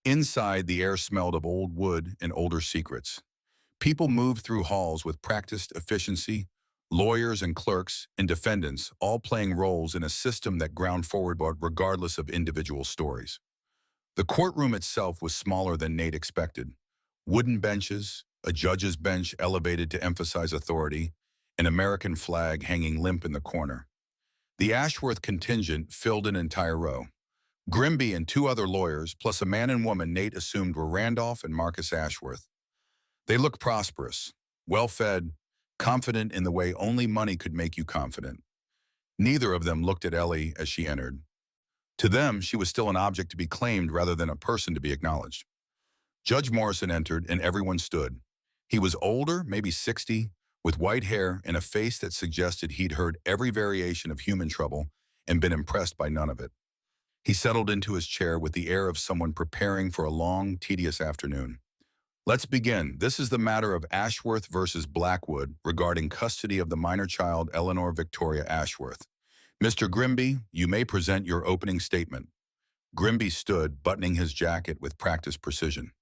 Inside, the air smelled of old wood and older secrets. People moved through halls with practiced efficiency, lawyers and clerks and defendants all playing roles in a system that ground forward regardless of individual stories. The courtroom itself was smaller than Nate expected. Wooden benches, a judge's bench elevated to emphasize authority, an American flag hanging limp in the corner. The Ashworth contingent filled an entire row. Grimby and 2 other lawyers, plus a man and woman Nate assumed were Randolph and Marcus Ashworth. They looked prosperous, well-fed, confident in the way only money could make you confident. Neither of them looked at Ellie as she entered. To them, she was still an object to be claimed rather than a person to be acknowledged. Judge Morrison entered and everyone stood. He was older, maybe 60, with white hair and a face that suggested he'd heard every variation of human trouble and been impressed by none of it. He settled into his chair with the air of someone preparing for a long, tedious afternoon. Let's begin. This is the matter of Ashworth versus Blackwood regarding custody of the minor child Eleanor Victoria Ashworth. Mr. Grimby, you may present your opening statement. Grimby stood, buttoning his jacket with practiced precision.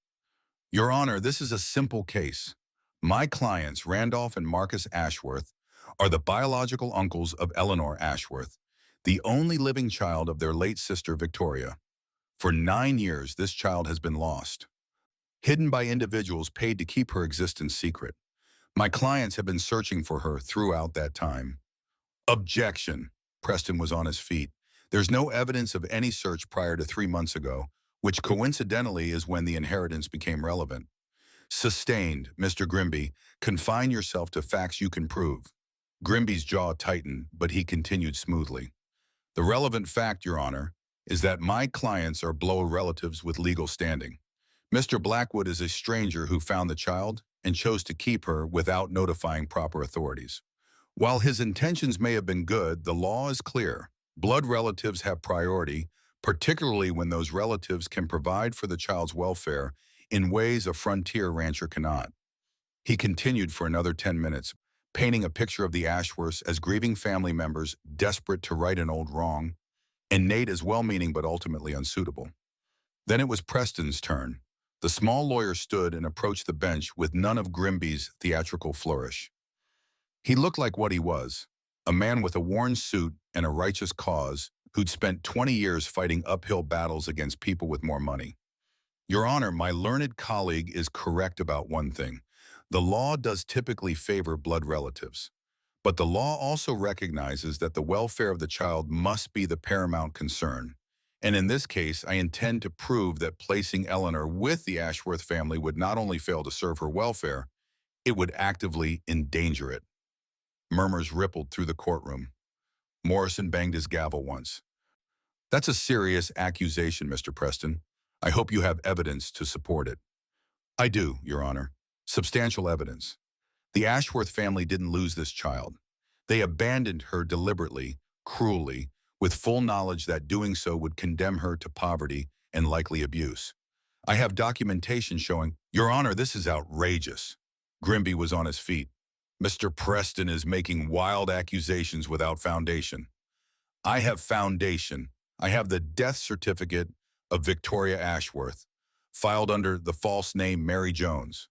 Your Honor, this is a simple case. My clients, Randolph and Marcus Ashworth, are the biological uncles of Eleanor Ashworth, the only living child of their late sister Victoria. For 9 years, this child has been lost, hidden by individuals paid to keep her existence secret. My clients have been searching for her throughout that time. Objection. Preston was on his feet. There's no evidence of any search prior to 3 months ago, which coincidentally is when the inheritance became relevant. Sustained, Mr. Grimby. Confine yourself to facts you can prove. Grimby's jaw tightened, but he continued smoothly. The relevant fact, Your Honor, is that my clients are blood relatives with legal standing. Mr. Blackwood is a stranger who found the child and chose to keep her without notifying proper authorities. While his intentions may have been good, the law is clear. Blood relatives have priority, particularly when those relatives can provide for the child's welfare in ways a frontier rancher cannot. He continued for another 10 minutes, painting a picture of the Ashworths as grieving family members desperate to right an old wrong, and Nate as well-meaning but ultimately unsuitable. Then it was Preston's turn. The small lawyer stood and approached the bench with none of Grimby's theatrical flourish. He looked like what he was, a man with a worn suit and a righteous cause who'd spent 20 years fighting uphill battles against people with more money. Your Honor, my learned colleague is correct about one thing. The law does typically favor blood relatives, but the law also recognizes that the welfare of the child must be the paramount concern. And in this case, I intend to prove that placing Eleanor with the Ashworth family would not only fail to serve her welfare, it would actively endanger it. Murmurs rippled through the courtroom. Morrison banged his gavel once. That's a serious accusation, Mr. Preston. I hope you have evidence to support it. I do, Your Honor. Substantial evidence. The Ashworth family didn't lose this child. They abandoned her deliberately, cruelly, with full knowledge that doing so would condemn her to poverty and likely abuse. I have documentation showing, Your Honor, this is outrageous. Grimby was on his feet. Mr. Preston is making wild accusations without foundation. I have foundation. I have the death certificate of Victoria Ashworth, filed under the false name Mary Jones.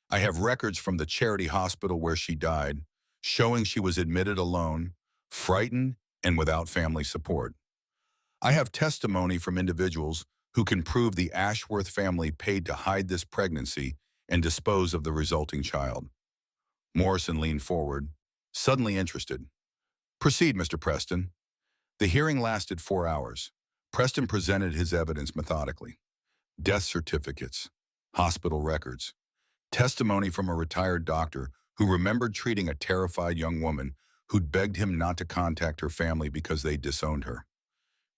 I have records from the charity hospital where she died, showing she was admitted alone, frightened, and without family support. I have testimony from individuals who can prove the Ashworth family paid to hide this pregnancy and dispose of the resulting child. Morrison leaned forward, suddenly interested. Proceed, Mr. Preston. The hearing lasted 4 hours. Preston presented his evidence methodically. Death certificates, hospital records, testimony from a retired doctor who remembered treating a terrified young woman who'd begged him not to contact her family because they disowned her.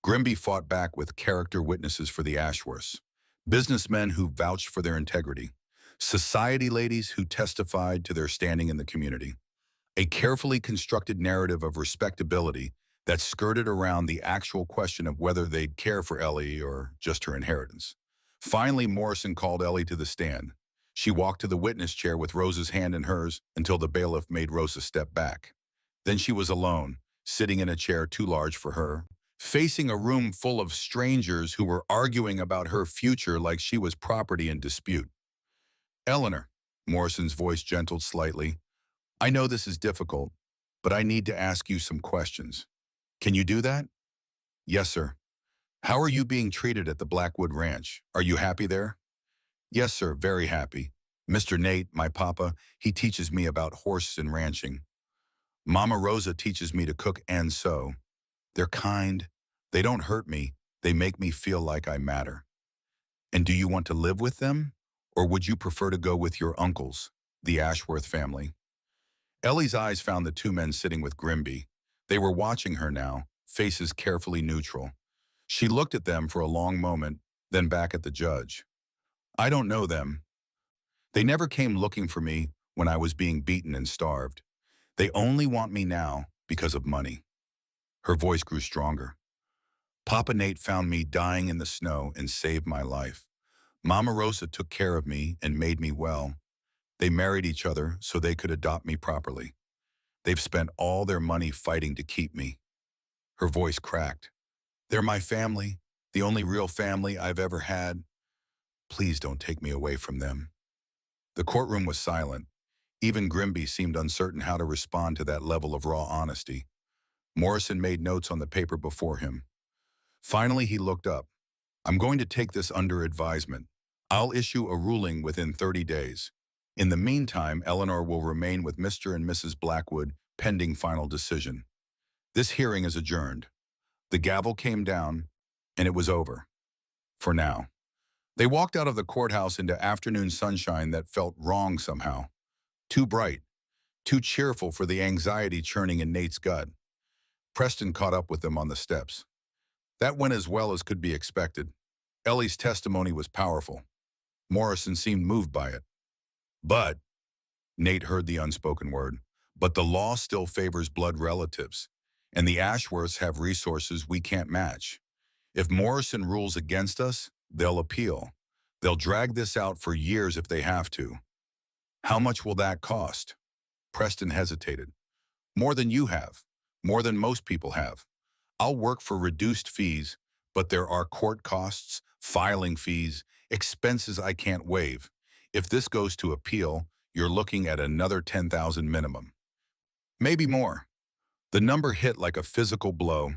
Grimby fought back with character witnesses for the Ashworths, businessmen who vouched for their integrity, society ladies who testified to their standing in the community. A carefully constructed narrative of respectability that skirted around the actual question of whether they'd care for Ellie or just her inheritance. Finally, Morrison called Ellie to the stand. She walked to the witness chair with Rosa's hand in hers until the bailiff made Rosa step back. Then she was alone, sitting in a chair too large for her, facing a room full of strangers who were arguing about her future like she was property in dispute. Eleanor, Morrison's voice gentled slightly, I know this is difficult, but I need to ask you some questions. Can you do that? Yes, sir. How are you being treated at the Blackwood Ranch? Are you happy there? Yes, sir, very happy. Mr. Nate, my papa, he teaches me about horses and ranching. Mama Rosa teaches me to cook and sew. They're kind. They don't hurt me. They make me feel like I matter. And do you want to live with them? Or would you prefer to go with your uncles, the Ashworth family? Ellie's eyes found the two men sitting with Grimby. They were watching her now, faces carefully neutral. She looked at them for a long moment, then back at the judge. I don't know them. They never came looking for me when I was being beaten and starved. They only want me now because of money. Her voice grew stronger. Papa Nate found me dying in the snow and saved my life. Mama Rosa took care of me and made me well. They married each other so they could adopt me properly. They've spent all their money fighting to keep me. Her voice cracked. They're my family, the only real family I've ever had. Please don't take me away from them. The courtroom was silent. Even Grimby seemed uncertain how to respond to that level of raw honesty. Morrison made notes on the paper before him. Finally, he looked up. I'm going to take this under advisement. I'll issue a ruling within 30 days. In the meantime, Eleanor will remain with Mr. and Mrs. Blackwood pending final decision. This hearing is adjourned. The gavel came down, and it was over. For now. They walked out of the courthouse into afternoon sunshine that felt wrong somehow. Too bright, too cheerful for the anxiety churning in Nate's gut. Preston caught up with them on the steps. That went as well as could be expected. Ellie's testimony was powerful. Morrison seemed moved by it. But, Nate heard the unspoken word, but the law still favors blood relatives, and the Ashworths have resources we can't match. If Morrison rules against us, they'll appeal. They'll drag this out for years if they have to. How much will that cost? Preston hesitated. More than you have. More than most people have. I'll work for reduced fees, but there are court costs, filing fees, expenses I can't waive. If this goes to appeal, you're looking at another 10,000 minimum. Maybe more. The number hit like a physical blow.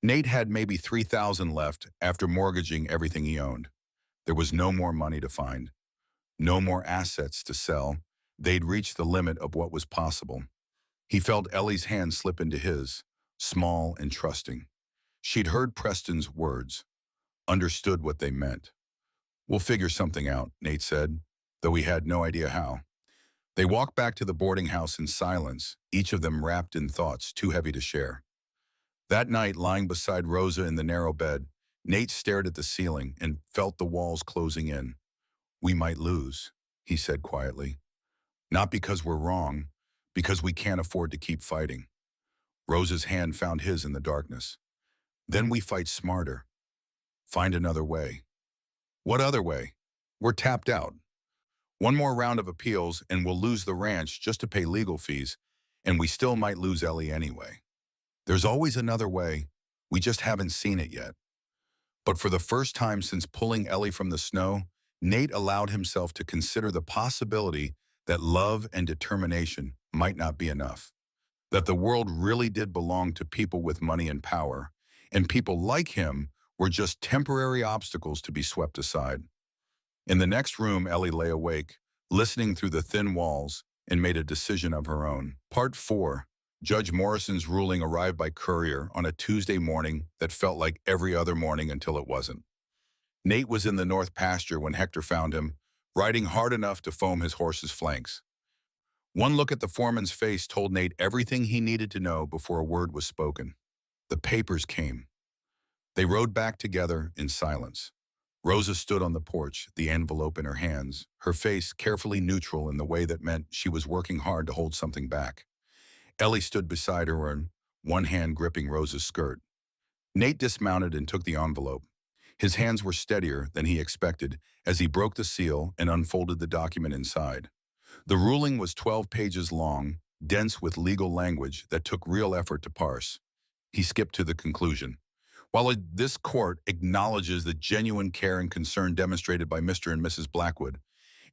Nate had maybe 3,000 left after mortgaging everything he owned. There was no more money to find. No more assets to sell. They'd reached the limit of what was possible. He felt Ellie's hand slip into his, small and trusting. She'd heard Preston's words, understood what they meant. We'll figure something out, Nate said, though he had no idea how. They walked back to the boarding house in silence, each of them wrapped in thoughts too heavy to share. That night, lying beside Rosa in the narrow bed, Nate stared at the ceiling and felt the walls closing in. We might lose, he said quietly. Not because we're wrong, because we can't afford to keep fighting. Rosa's hand found his in the darkness. Then we fight smarter. Find another way. What other way? We're tapped out. One more round of appeals and we'll lose the ranch just to pay legal fees, and we still might lose Ellie anyway. There's always another way. We just haven't seen it yet. But for the first time since pulling Ellie from the snow, Nate allowed himself to consider the possibility that love and determination might not be enough. That the world really did belong to people with money and power, and people like him were just temporary obstacles to be swept aside. In the next room, Ellie lay awake, listening through the thin walls, and made a decision of her own. Part 4. Judge Morrison's ruling arrived by courier on a Tuesday morning that felt like every other morning until it wasn't. Nate was in the north pasture when Hector found him, riding hard enough to foam his horse's flanks. One look at the foreman's face told Nate everything he needed to know before a word was spoken. The papers came. They rode back together in silence. Rosa stood on the porch, the envelope in her hands, her face carefully neutral in the way that meant she was working hard to hold something back. Ellie stood beside her, one hand gripping Rosa's skirt. Nate dismounted and took the envelope. His hands were steadier than he expected as he broke the seal and unfolded the document inside. The ruling was 12 pages long, dense with legal language that took real effort to parse. He skipped to the conclusion. While this court acknowledges the genuine care and concern demonstrated by Mr. and Mrs. Blackwood,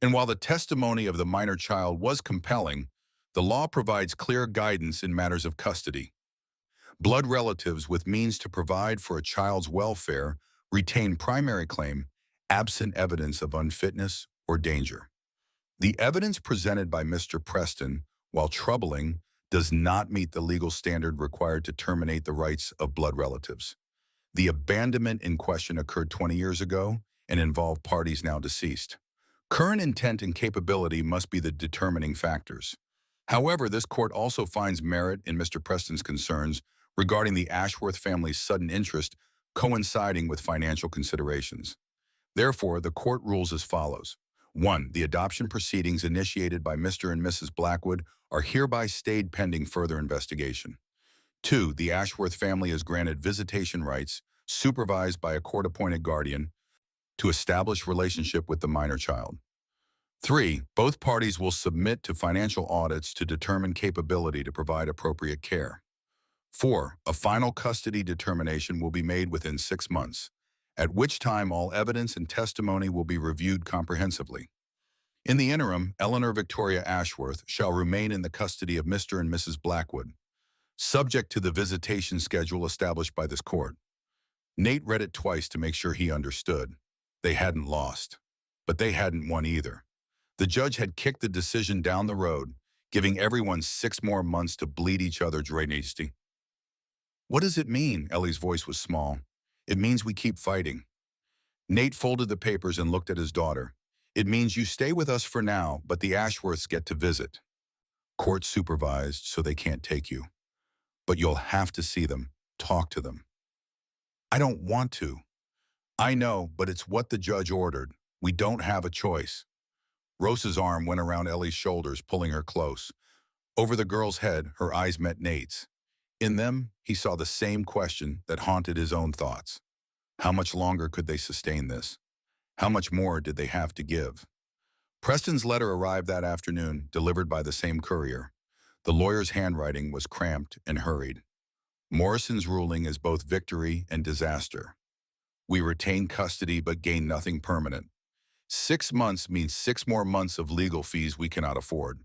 and while the testimony of the minor child was compelling, the law provides clear guidance in matters of custody. Blood relatives with means to provide for a child's welfare retain primary claim, absent evidence of unfitness or danger. The evidence presented by Mr. Preston, while troubling, does not meet the legal standard required to terminate the rights of blood relatives. The abandonment in question occurred 20 years ago and involved parties now deceased. Current intent and capability must be the determining factors. However, this court also finds merit in Mr. Preston's concerns regarding the Ashworth family's sudden interest coinciding with financial considerations. Therefore, the court rules as follows. 1. The adoption proceedings initiated by Mr. and Mrs. Blackwood are hereby stayed pending further investigation. 2. The Ashworth family is granted visitation rights, supervised by a court-appointed guardian, to establish relationship with the minor child. 3. Both parties will submit to financial audits to determine capability to provide appropriate care. 4. A final custody determination will be made within 6 months, at which time all evidence and testimony will be reviewed comprehensively. In the interim, Eleanor Victoria Ashworth shall remain in the custody of Mr. and Mrs. Blackwood, subject to the visitation schedule established by this court. Nate read it twice to make sure he understood. They hadn't lost, but they hadn't won either. The judge had kicked the decision down the road, giving everyone 6 more months to bleed each other drainage. What does it mean? Ellie's voice was small. It means we keep fighting. Nate folded the papers and looked at his daughter. It means you stay with us for now, but the Ashworths get to visit. Court supervised, so they can't take you. But you'll have to see them, talk to them. I don't want to. I know, but it's what the judge ordered. We don't have a choice. Rosa's arm went around Ellie's shoulders, pulling her close. Over the girl's head, her eyes met Nate's. In them, he saw the same question that haunted his own thoughts. How much longer could they sustain this? How much more did they have to give? Preston's letter arrived that afternoon, delivered by the same courier. The lawyer's handwriting was cramped and hurried. Morrison's ruling is both victory and disaster. We retain custody but gain nothing permanent. 6 months means 6 more months of legal fees we cannot afford.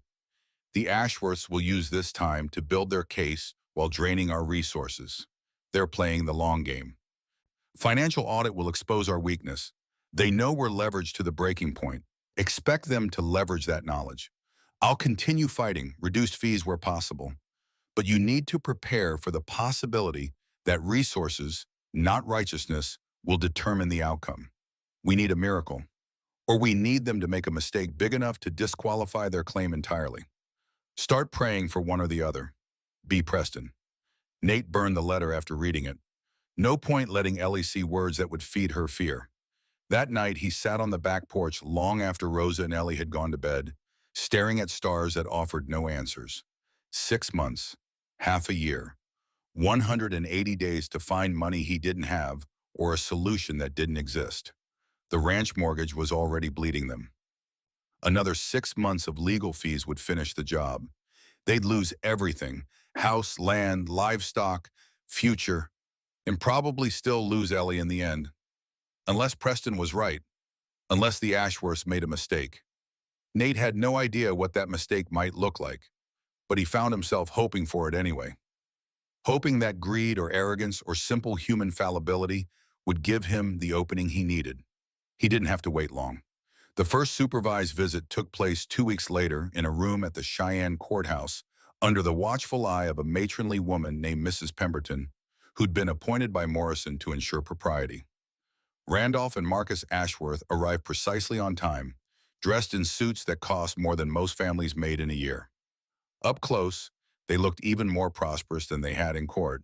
The Ashworths will use this time to build their case while draining our resources. They're playing the long game. Financial audit will expose our weakness. They know we're leveraged to the breaking point. Expect them to leverage that knowledge. I'll continue fighting, reduced fees where possible. But you need to prepare for the possibility that resources, not righteousness, will determine the outcome. We need a miracle. Or we need them to make a mistake big enough to disqualify their claim entirely. Start praying for one or the other. B. Preston. Nate burned the letter after reading it. No point letting Ellie see words that would feed her fear. That night, he sat on the back porch long after Rosa and Ellie had gone to bed, staring at stars that offered no answers. 6 months, half a year, 180 days to find money he didn't have or a solution that didn't exist. The ranch mortgage was already bleeding them. Another 6 months of legal fees would finish the job. They'd lose everything: house, land, livestock, future, and probably still lose Ellie in the end. Unless Preston was right, unless the Ashworths made a mistake. Nate had no idea what that mistake might look like, but he found himself hoping for it anyway. Hoping that greed or arrogance or simple human fallibility would give him the opening he needed. He didn't have to wait long. The first supervised visit took place 2 weeks later in a room at the Cheyenne courthouse under the watchful eye of a matronly woman named Mrs. Pemberton, who'd been appointed by Morrison to ensure propriety. Randolph and Marcus Ashworth arrived precisely on time, dressed in suits that cost more than most families made in a year. Up close, they looked even more prosperous than they had in court.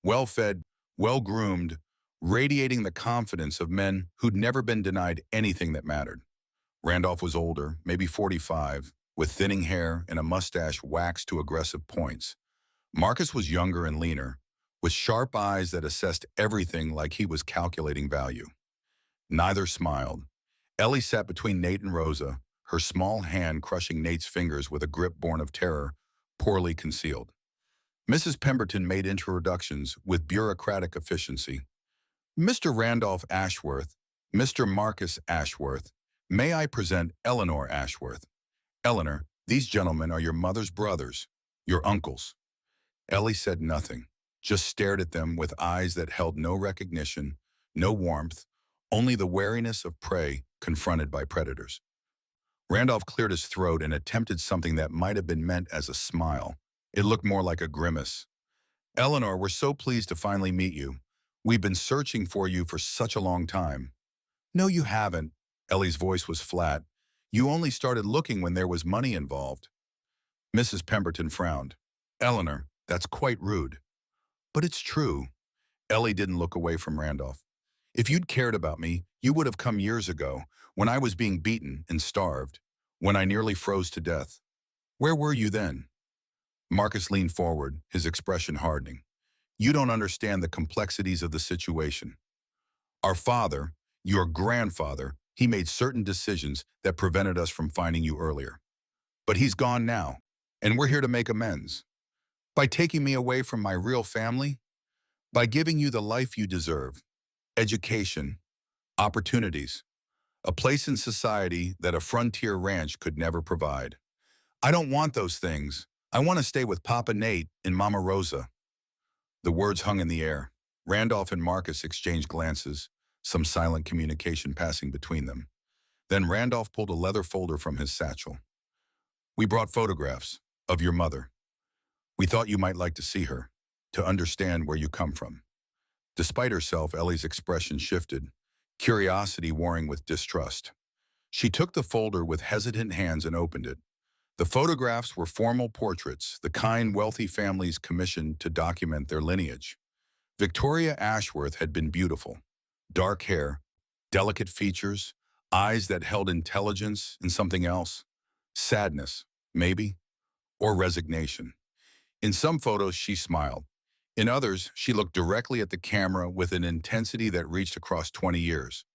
Well-fed, well-groomed, radiating the confidence of men who'd never been denied anything that mattered. Randolph was older, maybe 45, with thinning hair and a mustache waxed to aggressive points. Marcus was younger and leaner, with sharp eyes that assessed everything like he was calculating value. Neither smiled. Ellie sat between Nate and Rosa, her small hand crushing Nate's fingers with a grip born of terror, poorly concealed. Mrs. Pemberton made introductions with bureaucratic efficiency. Mr. Randolph Ashworth, Mr. Marcus Ashworth, may I present Eleanor Ashworth? Eleanor, these gentlemen are your mother's brothers, your uncles. Ellie said nothing, just stared at them with eyes that held no recognition, no warmth, only the wariness of prey confronted by predators. Randolph cleared his throat and attempted something that might have been meant as a smile. It looked more like a grimace. Eleanor, we're so pleased to finally meet you. We've been searching for you for such a long time. No, you haven't. Ellie's voice was flat. You only started looking when there was money involved. Mrs. Pemberton frowned. Eleanor, that's quite rude. But it's true. Ellie didn't look away from Randolph. If you'd cared about me, you would have come years ago, when I was being beaten and starved, when I nearly froze to death. Where were you then? Marcus leaned forward, his expression hardening. You don't understand the complexities of the situation. Our father, your grandfather, he made certain decisions that prevented us from finding you earlier. But he's gone now, and we're here to make amends. By taking me away from my real family, by giving you the life you deserve, education, opportunities, a place in society that a frontier ranch could never provide. I don't want those things. I want to stay with Papa Nate and Mama Rosa. The words hung in the air. Randolph and Marcus exchanged glances, some silent communication passing between them. Then Randolph pulled a leather folder from his satchel. We brought photographs of your mother. We thought you might like to see her, to understand where you come from. Despite herself, Ellie's expression shifted, curiosity warring with distrust. She took the folder with hesitant hands and opened it. The photographs were formal portraits, the kind wealthy families commissioned to document their lineage. Victoria Ashworth had been beautiful. Dark hair, delicate features, eyes that held intelligence and something else. Sadness, maybe, or resignation. In some photos, she smiled. In others, she looked directly at the camera with an intensity that reached across 20 years.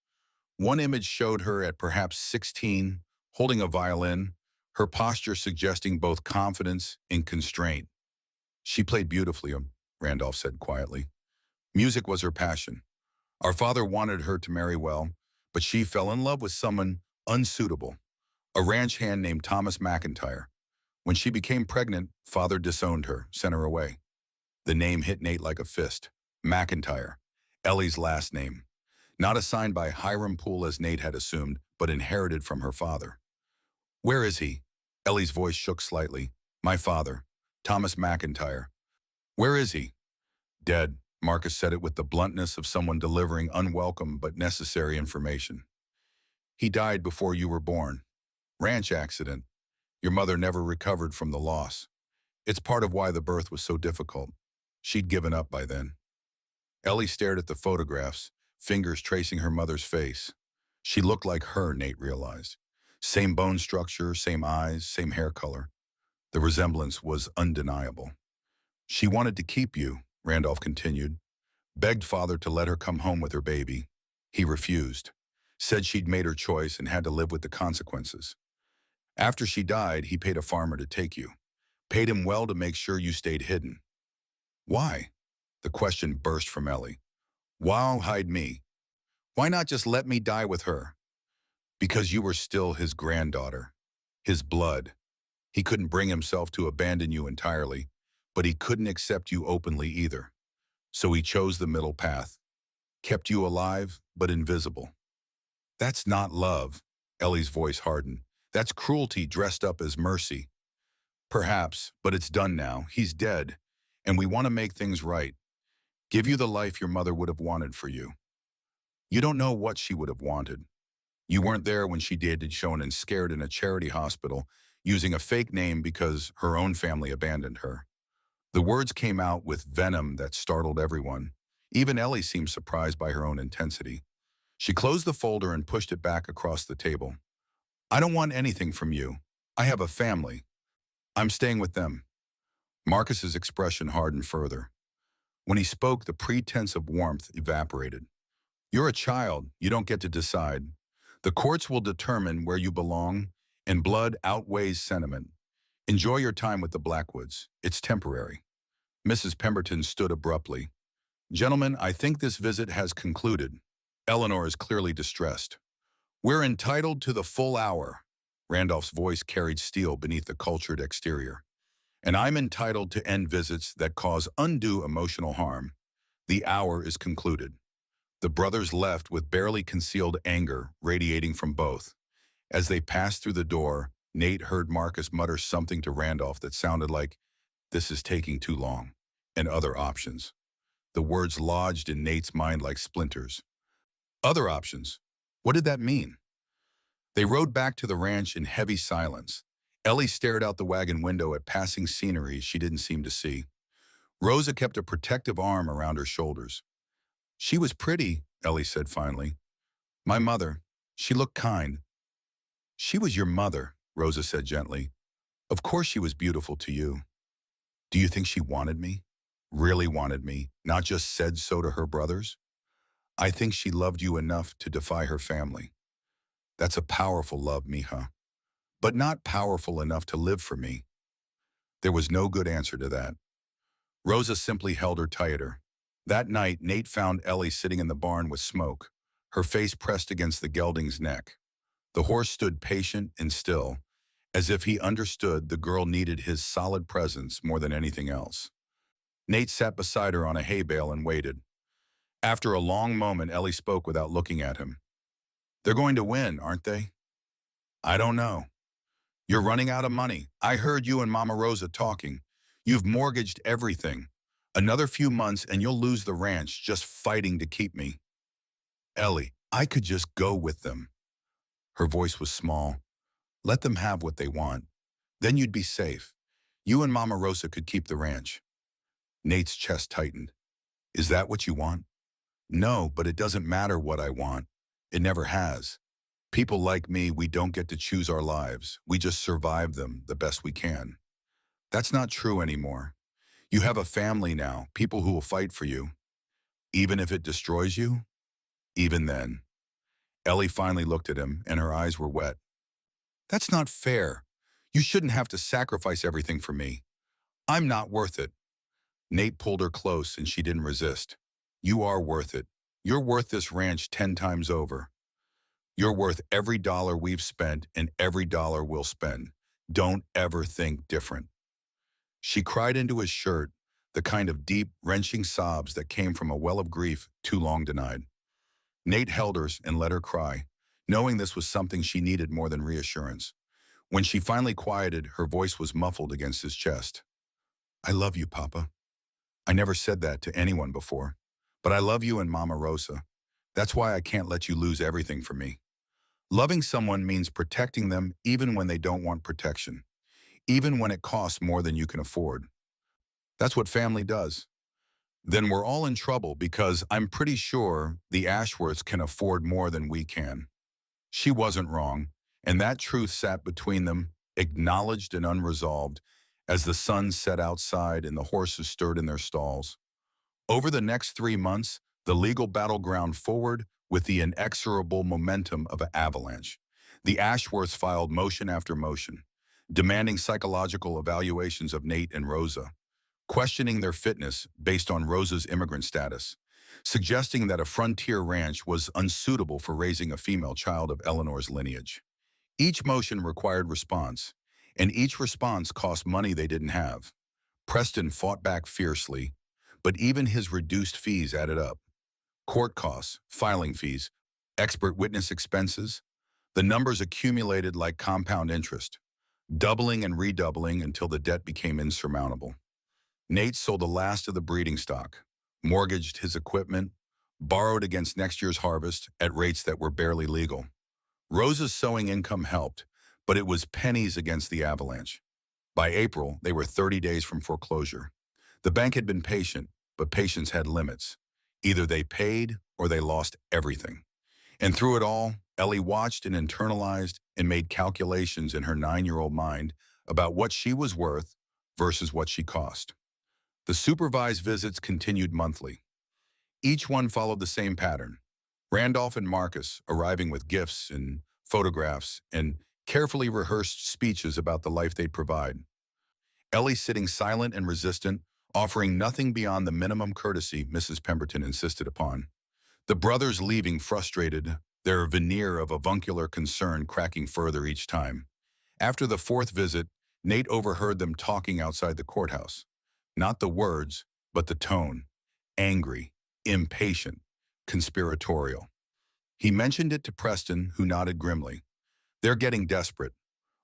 One image showed her at perhaps 16, holding a violin, her posture suggesting both confidence and constraint. She played beautifully, Randolph said quietly. Music was her passion. Our father wanted her to marry well, but she fell in love with someone unsuitable, a ranch hand named Thomas McIntyre. When she became pregnant, father disowned her, sent her away. The name hit Nate like a fist. McIntyre, Ellie's last name. Not assigned by Hiram Poole as Nate had assumed, but inherited from her father. Where is he? Ellie's voice shook slightly. My father, Thomas McIntyre. Where is he? Dead. Marcus said it with the bluntness of someone delivering unwelcome but necessary information. He died before you were born. Ranch accident. Your mother never recovered from the loss. It's part of why the birth was so difficult. She'd given up by then. Ellie stared at the photographs, fingers tracing her mother's face. She looked like her, Nate realized. Same bone structure, same eyes, same hair color. The resemblance was undeniable. She wanted to keep you, Randolph continued. Begged father to let her come home with her baby. He refused. Said she'd made her choice and had to live with the consequences. After she died, he paid a farmer to take you. Paid him well to make sure you stayed hidden. Why? The question burst from Ellie. Why hide me? Why not just let me die with her? Because you were still his granddaughter, his blood. He couldn't bring himself to abandon you entirely, but he couldn't accept you openly either. So he chose the middle path. Kept you alive, but invisible. That's not love, Ellie's voice hardened. That's cruelty dressed up as mercy. Perhaps, but it's done now. He's dead, and we want to make things right. Give you the life your mother would have wanted for you. You don't know what she would have wanted. You weren't there when she did, shown and scared in a charity hospital, using a fake name because her own family abandoned her. The words came out with venom that startled everyone. Even Ellie seemed surprised by her own intensity. She closed the folder and pushed it back across the table. I don't want anything from you. I have a family. I'm staying with them. Marcus's expression hardened further. When he spoke, the pretense of warmth evaporated. You're a child. You don't get to decide. The courts will determine where you belong, and blood outweighs sentiment. Enjoy your time with the Blackwoods. It's temporary. Mrs. Pemberton stood abruptly. Gentlemen, I think this visit has concluded. Eleanor is clearly distressed. We're entitled to the full hour. Randolph's voice carried steel beneath the cultured exterior. And I'm entitled to end visits that cause undue emotional harm. The hour is concluded. The brothers left with barely concealed anger radiating from both. As they passed through the door, Nate heard Marcus mutter something to Randolph that sounded like, "This is taking too long," and other options. The words lodged in Nate's mind like splinters. Other options? What did that mean? They rode back to the ranch in heavy silence. Ellie stared out the wagon window at passing scenery she didn't seem to see. Rosa kept a protective arm around her shoulders. She was pretty, Ellie said finally. My mother. She looked kind. She was your mother, Rosa said gently. Of course she was beautiful to you. Do you think she wanted me? Really wanted me, not just said so to her brothers? I think she loved you enough to defy her family. That's a powerful love, mija, but not powerful enough to live for me. There was no good answer to that. Rosa simply held her tighter. That night, Nate found Ellie sitting in the barn with Smoke, her face pressed against the gelding's neck. The horse stood patient and still, as if he understood the girl needed his solid presence more than anything else. Nate sat beside her on a hay bale and waited. After a long moment, Ellie spoke without looking at him. They're going to win, aren't they? I don't know. You're running out of money. I heard you and Mama Rosa talking. You've mortgaged everything. Another few months and you'll lose the ranch just fighting to keep me. Ellie, I could just go with them. Her voice was small. Let them have what they want. Then you'd be safe. You and Mama Rosa could keep the ranch. Nate's chest tightened. Is that what you want? No, but it doesn't matter what I want. It never has. People like me, we don't get to choose our lives. We just survive them the best we can. That's not true anymore. You have a family now, people who will fight for you. Even if it destroys you? Even then. Ellie finally looked at him, and her eyes were wet. That's not fair. You shouldn't have to sacrifice everything for me. I'm not worth it. Nate pulled her close, and she didn't resist. You are worth it. You're worth this ranch 10 times over. You're worth every dollar we've spent and every dollar we'll spend. Don't ever think different. She cried into his shirt, the kind of deep, wrenching sobs that came from a well of grief too long denied. Nate held her and let her cry, knowing this was something she needed more than reassurance. When she finally quieted, her voice was muffled against his chest. I love you, Papa. I never said that to anyone before, but I love you and Mama Rosa. That's why I can't let you lose everything for me. Loving someone means protecting them even when they don't want protection, even when it costs more than you can afford. That's what family does. Then we're all in trouble because I'm pretty sure the Ashworths can afford more than we can. She wasn't wrong, and that truth sat between them, acknowledged and unresolved, as the sun set outside and the horses stirred in their stalls. Over the next 3 months, the legal battleground forward with the inexorable momentum of an avalanche. The Ashworths filed motion after motion, demanding psychological evaluations of Nate and Rosa, questioning their fitness based on Rosa's immigrant status, suggesting that a frontier ranch was unsuitable for raising a female child of Eleanor's lineage. Each motion required response, and each response cost money they didn't have. Preston fought back fiercely, but even his reduced fees added up. Court costs, filing fees, expert witness expenses, the numbers accumulated like compound interest, doubling and redoubling until the debt became insurmountable. Nate sold the last of the breeding stock, mortgaged his equipment, borrowed against next year's harvest at rates that were barely legal. Rosa's sewing income helped, but it was pennies against the avalanche. By April, they were 30 days from foreclosure. The bank had been patient, but patience had limits. Either they paid or they lost everything. And through it all, Ellie watched and internalized and made calculations in her 9-year-old mind about what she was worth versus what she cost. The supervised visits continued monthly. Each one followed the same pattern. Randolph and Marcus arriving with gifts and photographs and carefully rehearsed speeches about the life they'd provide. Ellie sitting silent and resistant, offering nothing beyond the minimum courtesy Mrs. Pemberton insisted upon. The brothers leaving frustrated, their veneer of avuncular concern cracking further each time. After the fourth visit, Nate overheard them talking outside the courthouse. Not the words, but the tone. Angry, impatient, conspiratorial. He mentioned it to Preston, who nodded grimly. They're getting desperate.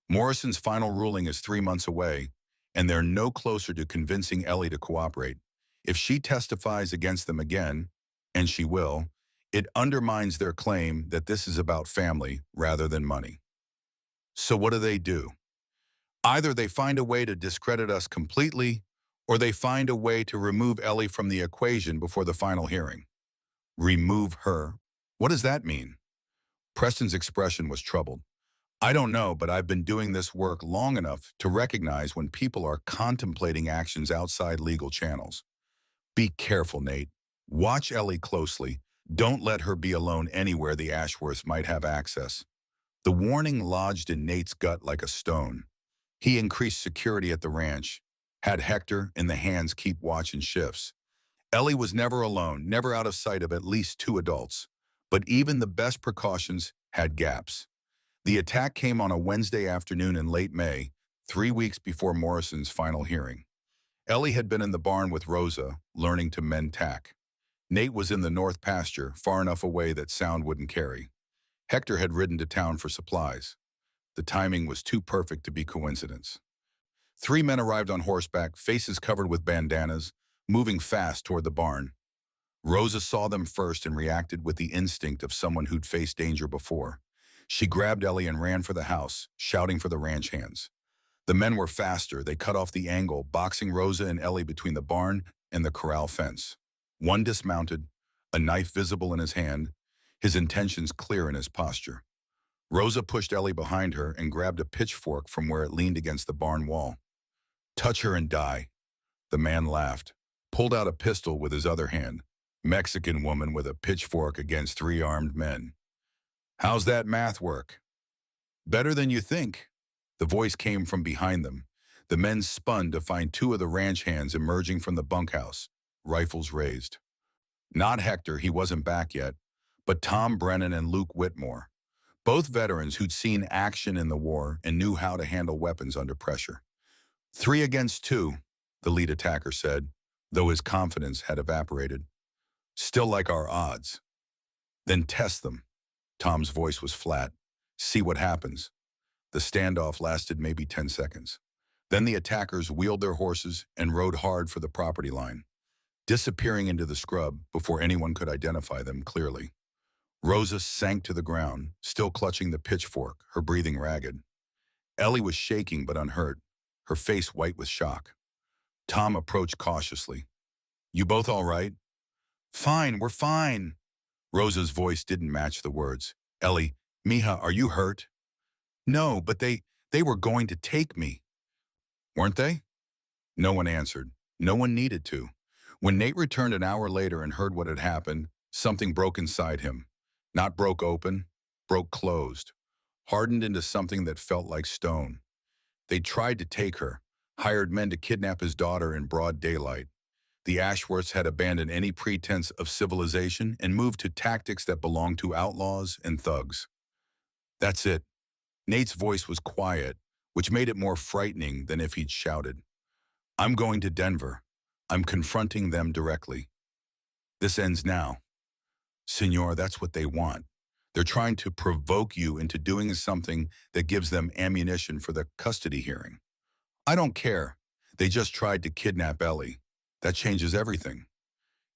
Morrison's final ruling is 3 months away, and they're no closer to convincing Ellie to cooperate. If she testifies against them again, and she will, it undermines their claim that this is about family rather than money. So what do? Either they find a way to discredit us completely, or they find a way to remove Ellie from the equation before the final hearing. Remove her? What does that mean? Preston's expression was troubled. I don't know, but I've been doing this work long enough to recognize when people are contemplating actions outside legal channels. Be careful, Nate. Watch Ellie closely. Don't let her be alone anywhere the Ashworths might have access. The warning lodged in Nate's gut like a stone. He increased security at the ranch, had Hector in the hands keep watch and shifts. Ellie was never alone, never out of sight of at least two adults. But even the best precautions had gaps. The attack came on a Wednesday afternoon in late May, 3 weeks before Morrison's final hearing. Ellie had been in the barn with Rosa, learning to mend tack. Nate was in the north pasture, far enough away that sound wouldn't carry. Hector had ridden to town for supplies. The timing was too perfect to be coincidence. Three men arrived on horseback, faces covered with bandanas, moving fast toward the barn. Rosa saw them first and reacted with the instinct of someone who'd faced danger before. She grabbed Ellie and ran for the house, shouting for the ranch hands. The men were faster. They cut off the angle, boxing Rosa and Ellie between the barn and the corral fence. One dismounted, a knife visible in his hand, his intentions clear in his posture. Rosa pushed Ellie behind her and grabbed a pitchfork from where it leaned against the barn wall. Touch her and die. The man laughed, pulled out a pistol with his other hand. Mexican woman with a pitchfork against three armed men. How's that math work? Better than you think. The voice came from behind them. The men spun to find two of the ranch hands emerging from the bunkhouse, rifles raised. Not Hector, he wasn't back yet, but Tom Brennan and Luke Whitmore, both veterans who'd seen action in the war and knew how to handle weapons under pressure. 3 against 2, the lead attacker said, though his confidence had evaporated. Still like our odds. Then test them. Tom's voice was flat. See what happens. The standoff lasted maybe 10 seconds. Then the attackers wheeled their horses and rode hard for the property line, disappearing into the scrub before anyone could identify them clearly. Rosa sank to the ground, still clutching the pitchfork, her breathing ragged. Ellie was shaking but unhurt, her face white with shock. Tom approached cautiously. You both all right? Fine, we're fine. Rosa's voice didn't match the words. Ellie, Mija, are you hurt? No, but they were going to take me. Weren't they? No one answered. No one needed to. When Nate returned an hour later and heard what had happened, something broke inside him. Not broke open, broke closed, hardened into something that felt like stone. They tried to take her, hired men to kidnap his daughter in broad daylight. The Ashworths had abandoned any pretense of civilization and moved to tactics that belonged to outlaws and thugs. That's it. Nate's voice was quiet, which made it more frightening than if he'd shouted. I'm going to Denver. I'm confronting them directly. This ends now. Senor, that's what they want. They're trying to provoke you into doing something that gives them ammunition for the custody hearing. I don't care. They just tried to kidnap Ellie. That changes everything.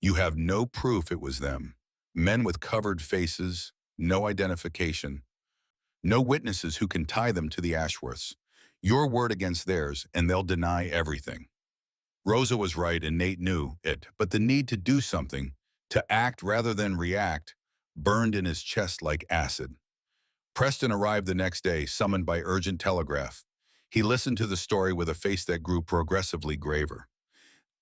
You have no proof it was them. Men with covered faces, no identification, no witnesses who can tie them to the Ashworths. Your word against theirs, and they'll deny everything. Rosa was right, and Nate knew it, but the need to do something, to act rather than react, burned in his chest like acid. Preston arrived the next day, summoned by urgent telegraph. He listened to the story with a face that grew progressively graver.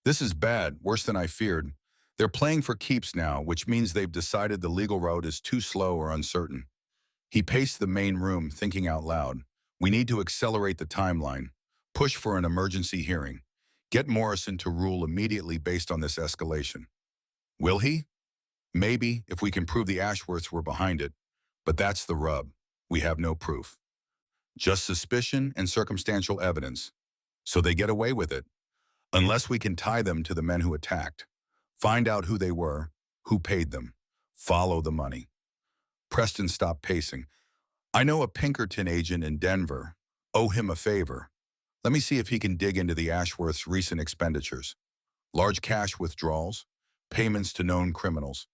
This is bad, worse than I feared. They're playing for keeps now, which means they've decided the legal road is too slow or uncertain. He paced the main room, thinking out loud. We need to accelerate the timeline, push for an emergency hearing, get Morrison to rule immediately based on this escalation. Will he? Maybe, if we can prove the Ashworths were behind it. But that's the rub. We have no proof. Just suspicion and circumstantial evidence. So they get away with it. Unless we can tie them to the men who attacked. Find out who they were, who paid them. Follow the money. Preston stopped pacing. I know a Pinkerton agent in Denver. Owe him a favor. Let me see if he can dig into the Ashworths' recent expenditures. Large cash withdrawals, payments to known criminals,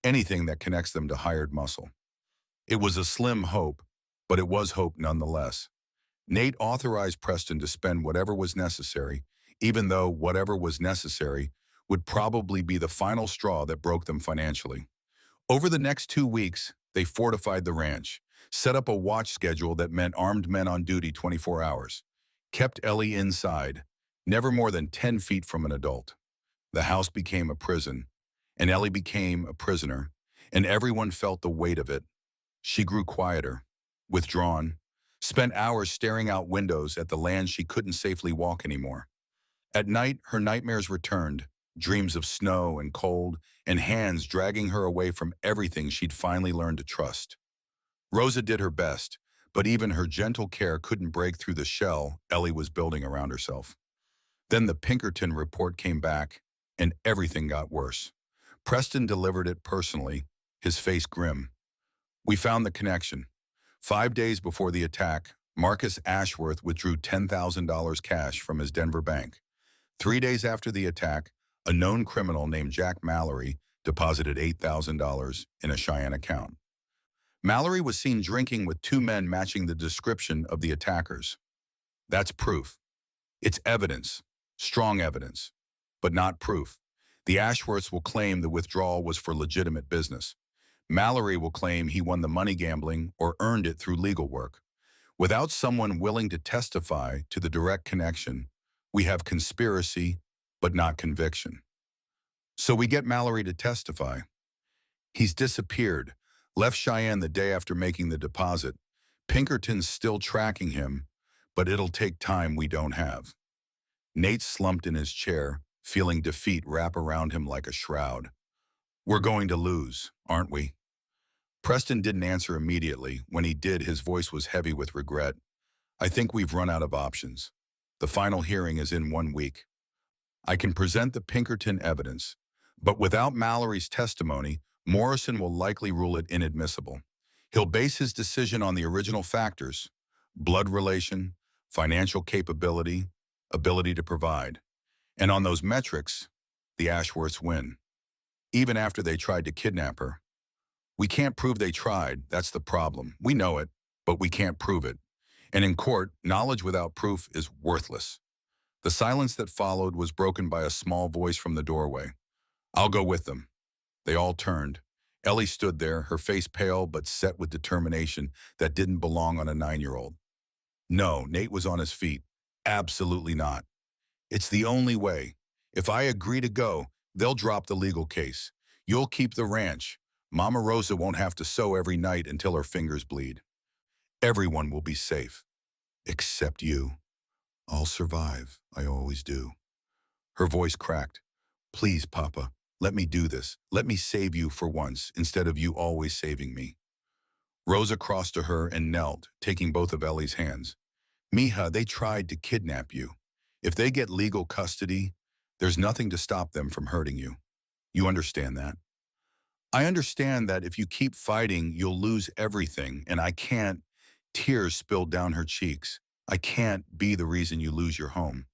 anything that connects them to hired muscle. It was a slim hope, but it was hope nonetheless. Nate authorized Preston to spend whatever was necessary, even though whatever was necessary would probably be the final straw that broke them financially. Over the next 2 weeks, they fortified the ranch, set up a watch schedule that meant armed men on duty 24 hours, kept Ellie inside, never more than 10 feet from an adult. The house became a prison, and Ellie became a prisoner, and everyone felt the weight of it. She grew quieter, withdrawn, spent hours staring out windows at the land she couldn't safely walk anymore. At night, her nightmares returned, dreams of snow and cold, and hands dragging her away from everything she'd finally learned to trust. Rosa did her best, but even her gentle care couldn't break through the shell Ellie was building around herself. Then the Pinkerton report came back, and everything got worse. Preston delivered it personally, his face grim. We found the connection. 5 days before the attack, Marcus Ashworth withdrew $10,000 cash from his Denver bank. 3 days after the attack, a known criminal named Jack Mallory deposited $8,000 in a Cheyenne account. Mallory was seen drinking with two men matching the description of the attackers. That's proof. It's evidence, strong evidence, but not proof. The Ashworths will claim the withdrawal was for legitimate business. Mallory will claim he won the money gambling or earned it through legal work. Without someone willing to testify to the direct connection, we have conspiracy, but not conviction. So we get Mallory to testify. He's disappeared, left Cheyenne the day after making the deposit. Pinkerton's still tracking him, but it'll take time we don't have. Nate slumped in his chair, feeling defeat wrap around him like a shroud. We're going to lose, aren't we? Preston didn't answer immediately. When he did, his voice was heavy with regret. I think we've run out of options. The final hearing is in 1 week. I can present the Pinkerton evidence, but without Mallory's testimony, Morrison will likely rule it inadmissible. He'll base his decision on the original factors: blood relation, financial capability, ability to provide. And on those metrics, the Ashworths win, even after they tried to kidnap her. We can't prove they tried, that's the problem. We know it, but we can't prove it. And in court, knowledge without proof is worthless. The silence that followed was broken by a small voice from the doorway. I'll go with them. They all turned. Ellie stood there, her face pale but set with determination that didn't belong on a 9-year-old. No, Nate was on his feet. Absolutely not. It's the only way. If I agree to go, they'll drop the legal case. You'll keep the ranch. Mama Rosa won't have to sew every night until her fingers bleed. Everyone will be safe. Except you. I'll survive. I always do. Her voice cracked. Please, Papa, let me do this. Let me save you for once, instead of you always saving me. Rosa crossed to her and knelt, taking both of Ellie's hands. Mija, they tried to kidnap you. If they get legal custody, there's nothing to stop them from hurting you. You understand that? I understand that if you keep fighting, you'll lose everything, and I can't. Tears spilled down her cheeks. I can't be the reason you lose your home.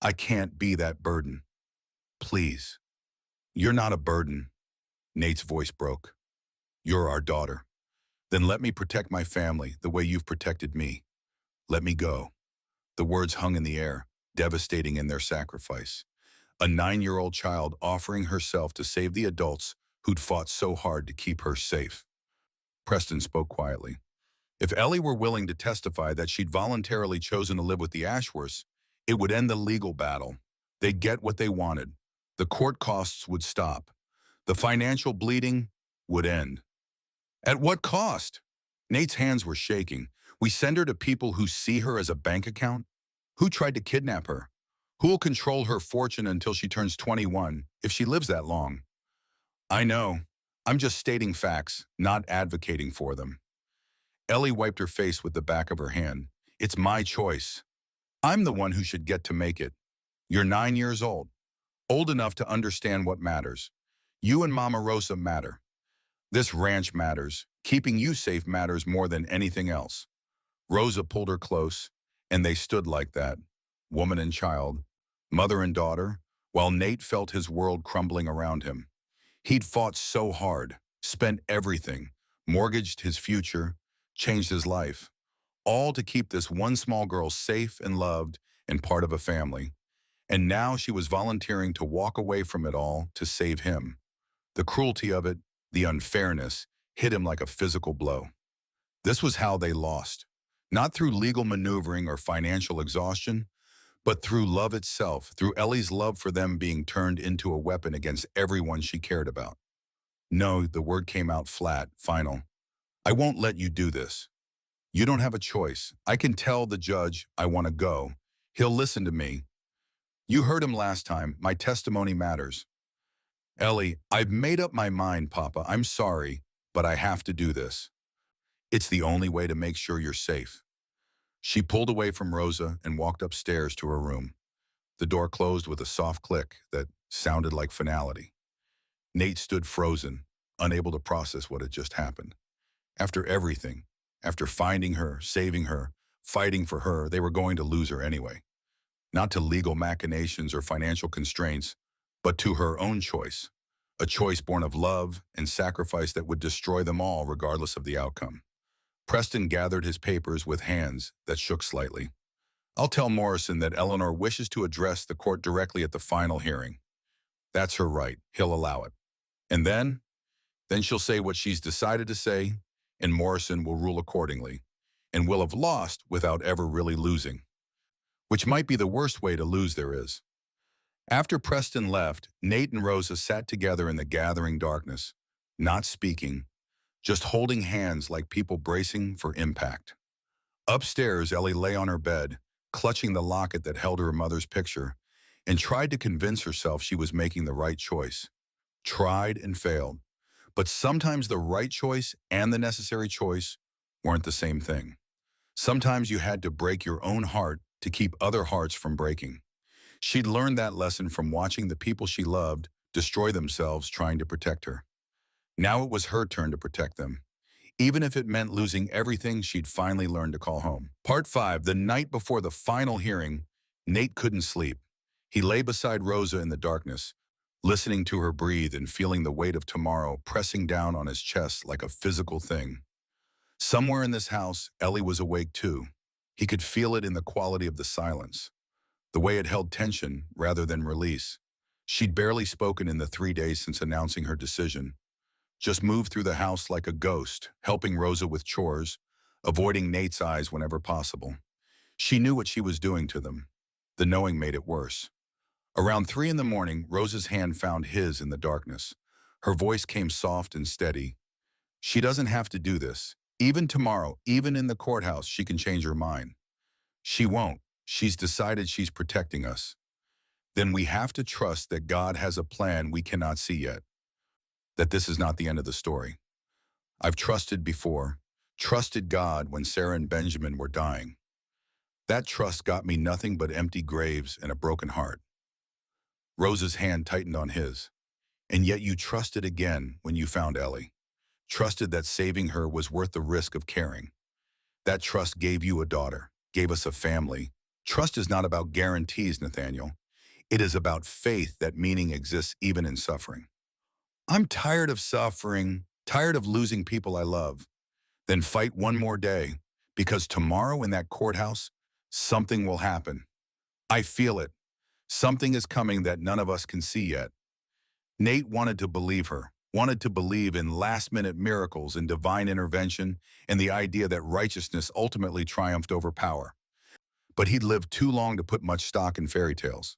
I can't be that burden. Please. You're not a burden. Nate's voice broke. You're our daughter. Then let me protect my family the way you've protected me. Let me go. The words hung in the air, devastating in their sacrifice. A 9-year-old child offering herself to save the adults who'd fought so hard to keep her safe. Preston spoke quietly. If Ellie were willing to testify that she'd voluntarily chosen to live with the Ashworths, it would end the legal battle. They'd get what they wanted. The court costs would stop. The financial bleeding would end. At what cost? Nate's hands were shaking. We send her to people who see her as a bank account? Who tried to kidnap her? Who will control her fortune until she turns 21, if she lives that long? I know. I'm just stating facts, not advocating for them. Ellie wiped her face with the back of her hand. It's my choice. I'm the one who should get to make it. You're 9 years old enough to understand what matters. You and Mama Rosa matter. This ranch matters. Keeping you safe matters more than anything else. Rosa pulled her close, and they stood like that, woman and child, mother and daughter, while Nate felt his world crumbling around him. He'd fought so hard, spent everything, mortgaged his future, changed his life, all to keep this one small girl safe and loved and part of a family. And now she was volunteering to walk away from it all to save him. The cruelty of it The unfairness hit him like a physical blow. This was how they lost. Not through legal maneuvering or financial exhaustion, but through love itself, through Ellie's love for them being turned into a weapon against everyone she cared about. No, the word came out flat, final. I won't let you do this. You don't have a choice. I can tell the judge I want to go. He'll listen to me. You heard him last time. My testimony matters. Ellie, I've made up my mind, Papa. I'm sorry, but I have to do this. It's the only way to make sure you're safe. She pulled away from Rosa and walked upstairs to her room. The door closed with a soft click that sounded like finality. Nate stood frozen, unable to process what had just happened. After everything, after finding her, saving her, fighting for her, they were going to lose her anyway. Not to legal machinations or financial constraints, but to her own choice. A choice born of love and sacrifice that would destroy them all regardless of the outcome. Preston gathered his papers with hands that shook slightly. I'll tell Morrison that Eleanor wishes to address the court directly at the final hearing. That's her right. He'll allow it. And then she'll say what she's decided to say, and Morrison will rule accordingly, and will have lost without ever really losing, which might be the worst way to lose there is. After Preston left, Nate and Rosa sat together in the gathering darkness, not speaking, just holding hands like people bracing for impact. Upstairs, Ellie lay on her bed, clutching the locket that held her mother's picture, and tried to convince herself she was making the right choice. Tried and failed. But sometimes the right choice and the necessary choice weren't the same thing. Sometimes you had to break your own heart to keep other hearts from breaking. She'd learned that lesson from watching the people she loved destroy themselves trying to protect her. Now it was her turn to protect them. Even if it meant losing everything she'd finally learned to call home. Part 5, the night before the final hearing, Nate couldn't sleep. He lay beside Rosa in the darkness, listening to her breathe and feeling the weight of tomorrow pressing down on his chest like a physical thing. Somewhere in this house, Ellie was awake too. He could feel it in the quality of the silence, the way it held tension rather than release. She'd barely spoken in the 3 days since announcing her decision. Just moved through the house like a ghost, helping Rosa with chores, avoiding Nate's eyes whenever possible. She knew what she was doing to them. The knowing made it worse. Around 3 in the morning, Rosa's hand found his in the darkness. Her voice came soft and steady. She doesn't have to do this. Even tomorrow, even in the courthouse, she can change her mind. She won't. She's decided she's protecting us. Then we have to trust that God has a plan we cannot see yet. That this is not the end of the story. I've trusted before, trusted God when Sarah and Benjamin were dying. That trust got me nothing but empty graves and a broken heart. Rosa's hand tightened on his. And yet you trusted again when you found Ellie. Trusted that saving her was worth the risk of caring. That trust gave you a daughter, gave us a family. Trust is not about guarantees, Nathaniel. It is about faith that meaning exists even in suffering. I'm tired of suffering, tired of losing people I love. Then fight one more day, because tomorrow in that courthouse, something will happen. I feel it. Something is coming that none of us can see yet. Nate wanted to believe her, wanted to believe in last-minute miracles and divine intervention and the idea that righteousness ultimately triumphed over power. But he'd lived too long to put much stock in fairy tales.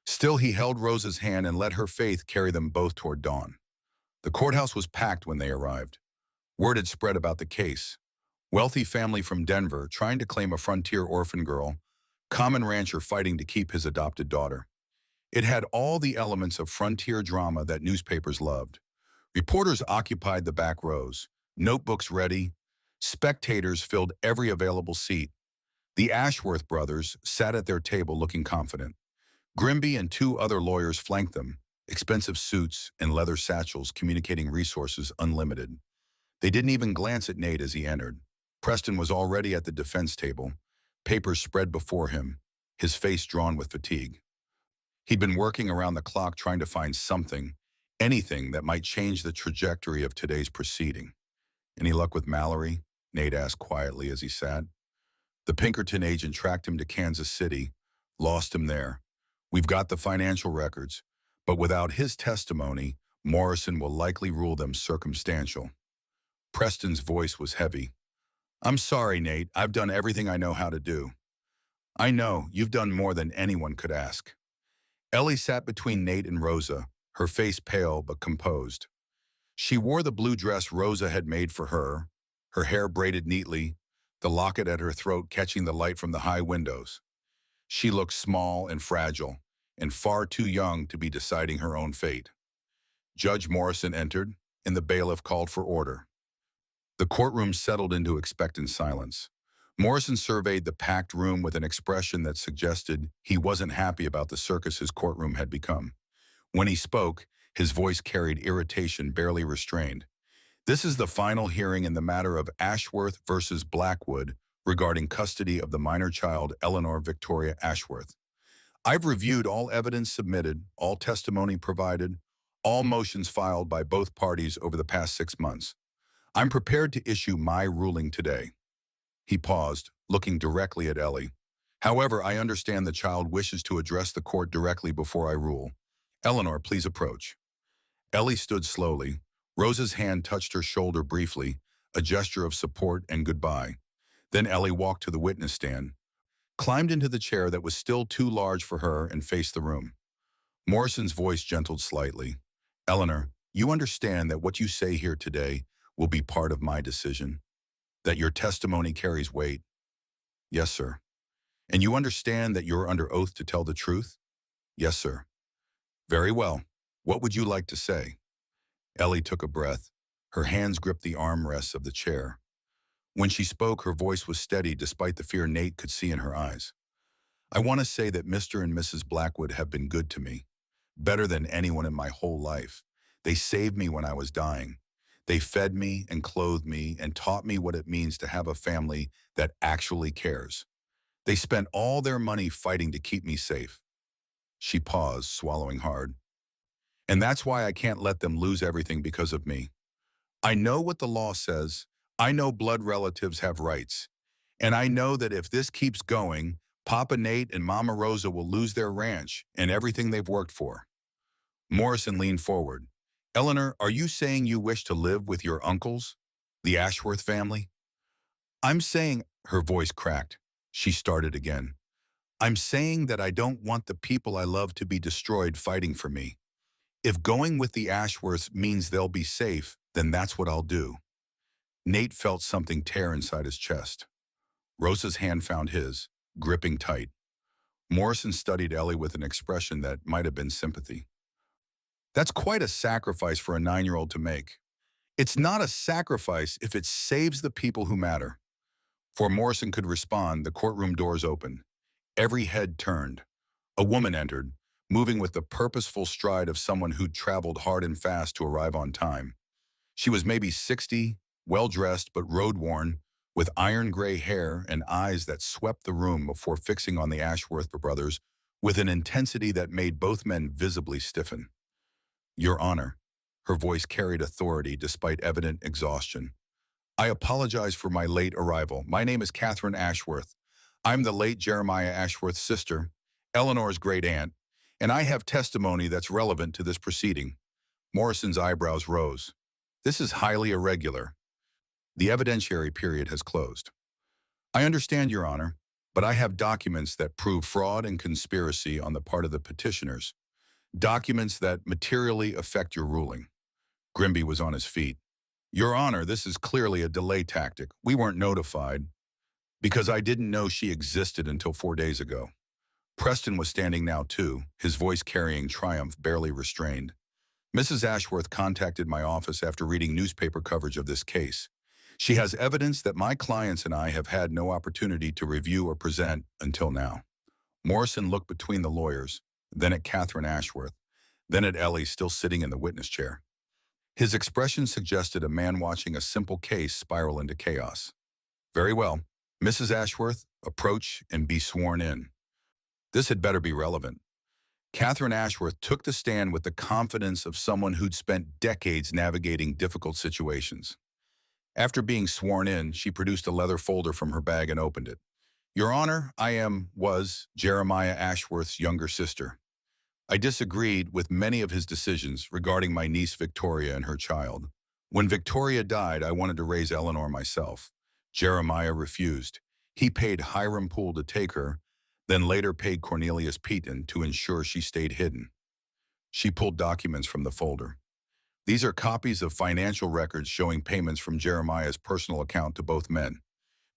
Still, he held Rosa's hand and let her faith carry them both toward dawn. The courthouse was packed when they arrived. Word had spread about the case. Wealthy family from Denver trying to claim a frontier orphan girl, common rancher fighting to keep his adopted daughter. It had all the elements of frontier drama that newspapers loved. Reporters occupied the back rows, notebooks ready. Spectators filled every available seat. The Ashworth brothers sat at their table looking confident. Grimby and 2 other lawyers flanked them, expensive suits and leather satchels communicating resources unlimited. They didn't even glance at Nate as he entered. Preston was already at the defense table, papers spread before him, his face drawn with fatigue. He'd been working around the clock trying to find something, anything that might change the trajectory of today's proceeding. Any luck with Mallory? Nate asked quietly as he sat. The Pinkerton agent tracked him to Kansas City, lost him there. We've got the financial records, but without his testimony, Morrison will likely rule them circumstantial. Preston's voice was heavy. I'm sorry, Nate. I've done everything I know how to do. I know, you've done more than anyone could ask. Ellie sat between Nate and Rosa, her face pale but composed. She wore the blue dress Rosa had made for her hair braided neatly, the locket at her throat catching the light from the high windows. She looked small and fragile, and far too young to be deciding her own fate. Judge Morrison entered, and the bailiff called for order. The courtroom settled into expectant silence. Morrison surveyed the packed room with an expression that suggested he wasn't happy about the circus his courtroom had become. When he spoke, his voice carried irritation barely restrained. This is the final hearing in the matter of Ashworth versus Blackwood regarding custody of the minor child Eleanor Victoria Ashworth. I've reviewed all evidence submitted, all testimony provided, all motions filed by both parties over the past 6 months. I'm prepared to issue my ruling today. He paused, looking directly at Ellie. However, I understand the child wishes to address the court directly before I rule. Eleanor, please approach. Ellie stood slowly. Rosa's hand touched her shoulder briefly, a gesture of support and goodbye. Then Ellie walked to the witness stand, climbed into the chair that was still too large for her, and faced the room. Morrison's voice gentled slightly. Eleanor, you understand that what you say here today will be part of my decision? That your testimony carries weight? Yes, sir. And you understand that you're under oath to tell the truth? Yes, sir. Very well. What would you like to say? Ellie took a breath. Her hands gripped the armrests of the chair. When she spoke, her voice was steady despite the fear Nate could see in her eyes. I want to say that Mr. and Mrs. Blackwood have been good to me, better than anyone in my whole life. They saved me when I was dying. They fed me and clothed me and taught me what it means to have a family that actually cares. They spent all their money fighting to keep me safe. She paused, swallowing hard. And that's why I can't let them lose everything because of me. I know what the law says. I know blood relatives have rights. And I know that if this keeps going, Papa Nate and Mama Rosa will lose their ranch and everything they've worked for. Morrison leaned forward. Eleanor, are you saying you wish to live with your uncles, the Ashworth family? I'm saying, her voice cracked. She started again. I'm saying that I don't want the people I love to be destroyed fighting for me. If going with the Ashworths means they'll be safe, then that's what I'll do. Nate felt something tear inside his chest. Rosa's hand found his, gripping tight. Morrison studied Ellie with an expression that might have been sympathy. That's quite a sacrifice for a 9-year-old to make. It's not a sacrifice if it saves the people who matter. Before Morrison could respond, the courtroom doors opened. Every head turned. A woman entered, moving with the purposeful stride of someone who'd traveled hard and fast to arrive on time. She was maybe 60, well-dressed but road-worn, with iron-gray hair and eyes that swept the room before fixing on the Ashworth brothers with an intensity that made both men visibly stiffen. Your Honor, her voice carried authority despite evident exhaustion. I apologize for my late arrival. My name is Catherine Ashworth. I'm the late Jeremiah Ashworth's sister, Eleanor's great-aunt, and I have testimony that's relevant to this proceeding. Morrison's eyebrows rose. This is highly irregular. The evidentiary period has closed. I understand, Your Honor, but I have documents that prove fraud and conspiracy on the part of the petitioners. Documents that materially affect your ruling. Grimby was on his feet. Your Honor, this is clearly a delay tactic. We weren't notified because I didn't know she existed until 4 days ago. Preston was standing now too, his voice carrying triumph barely restrained. Mrs. Ashworth contacted my office after reading newspaper coverage of this case. She has evidence that my clients and I have had no opportunity to review or present until now. Morrison looked between the lawyers, then at Catherine Ashworth, then at Ellie still sitting in the witness chair. His expression suggested a man watching a simple case spiral into chaos. Very well. Mrs. Ashworth, approach and be sworn in. This had better be relevant. Catherine Ashworth took the stand with the confidence of someone who'd spent decades navigating difficult situations. After being sworn in, she produced a leather folder from her bag and opened it. Your Honor, was Jeremiah Ashworth's younger sister. I disagreed with many of his decisions regarding my niece Victoria and her child. When Victoria died, I wanted to raise Eleanor myself. Jeremiah refused. He paid Hiram Poole to take her, then later paid Cornelius Peaton to ensure she stayed hidden. She pulled documents from the folder. These are copies of financial records showing payments from Jeremiah's personal account to both men.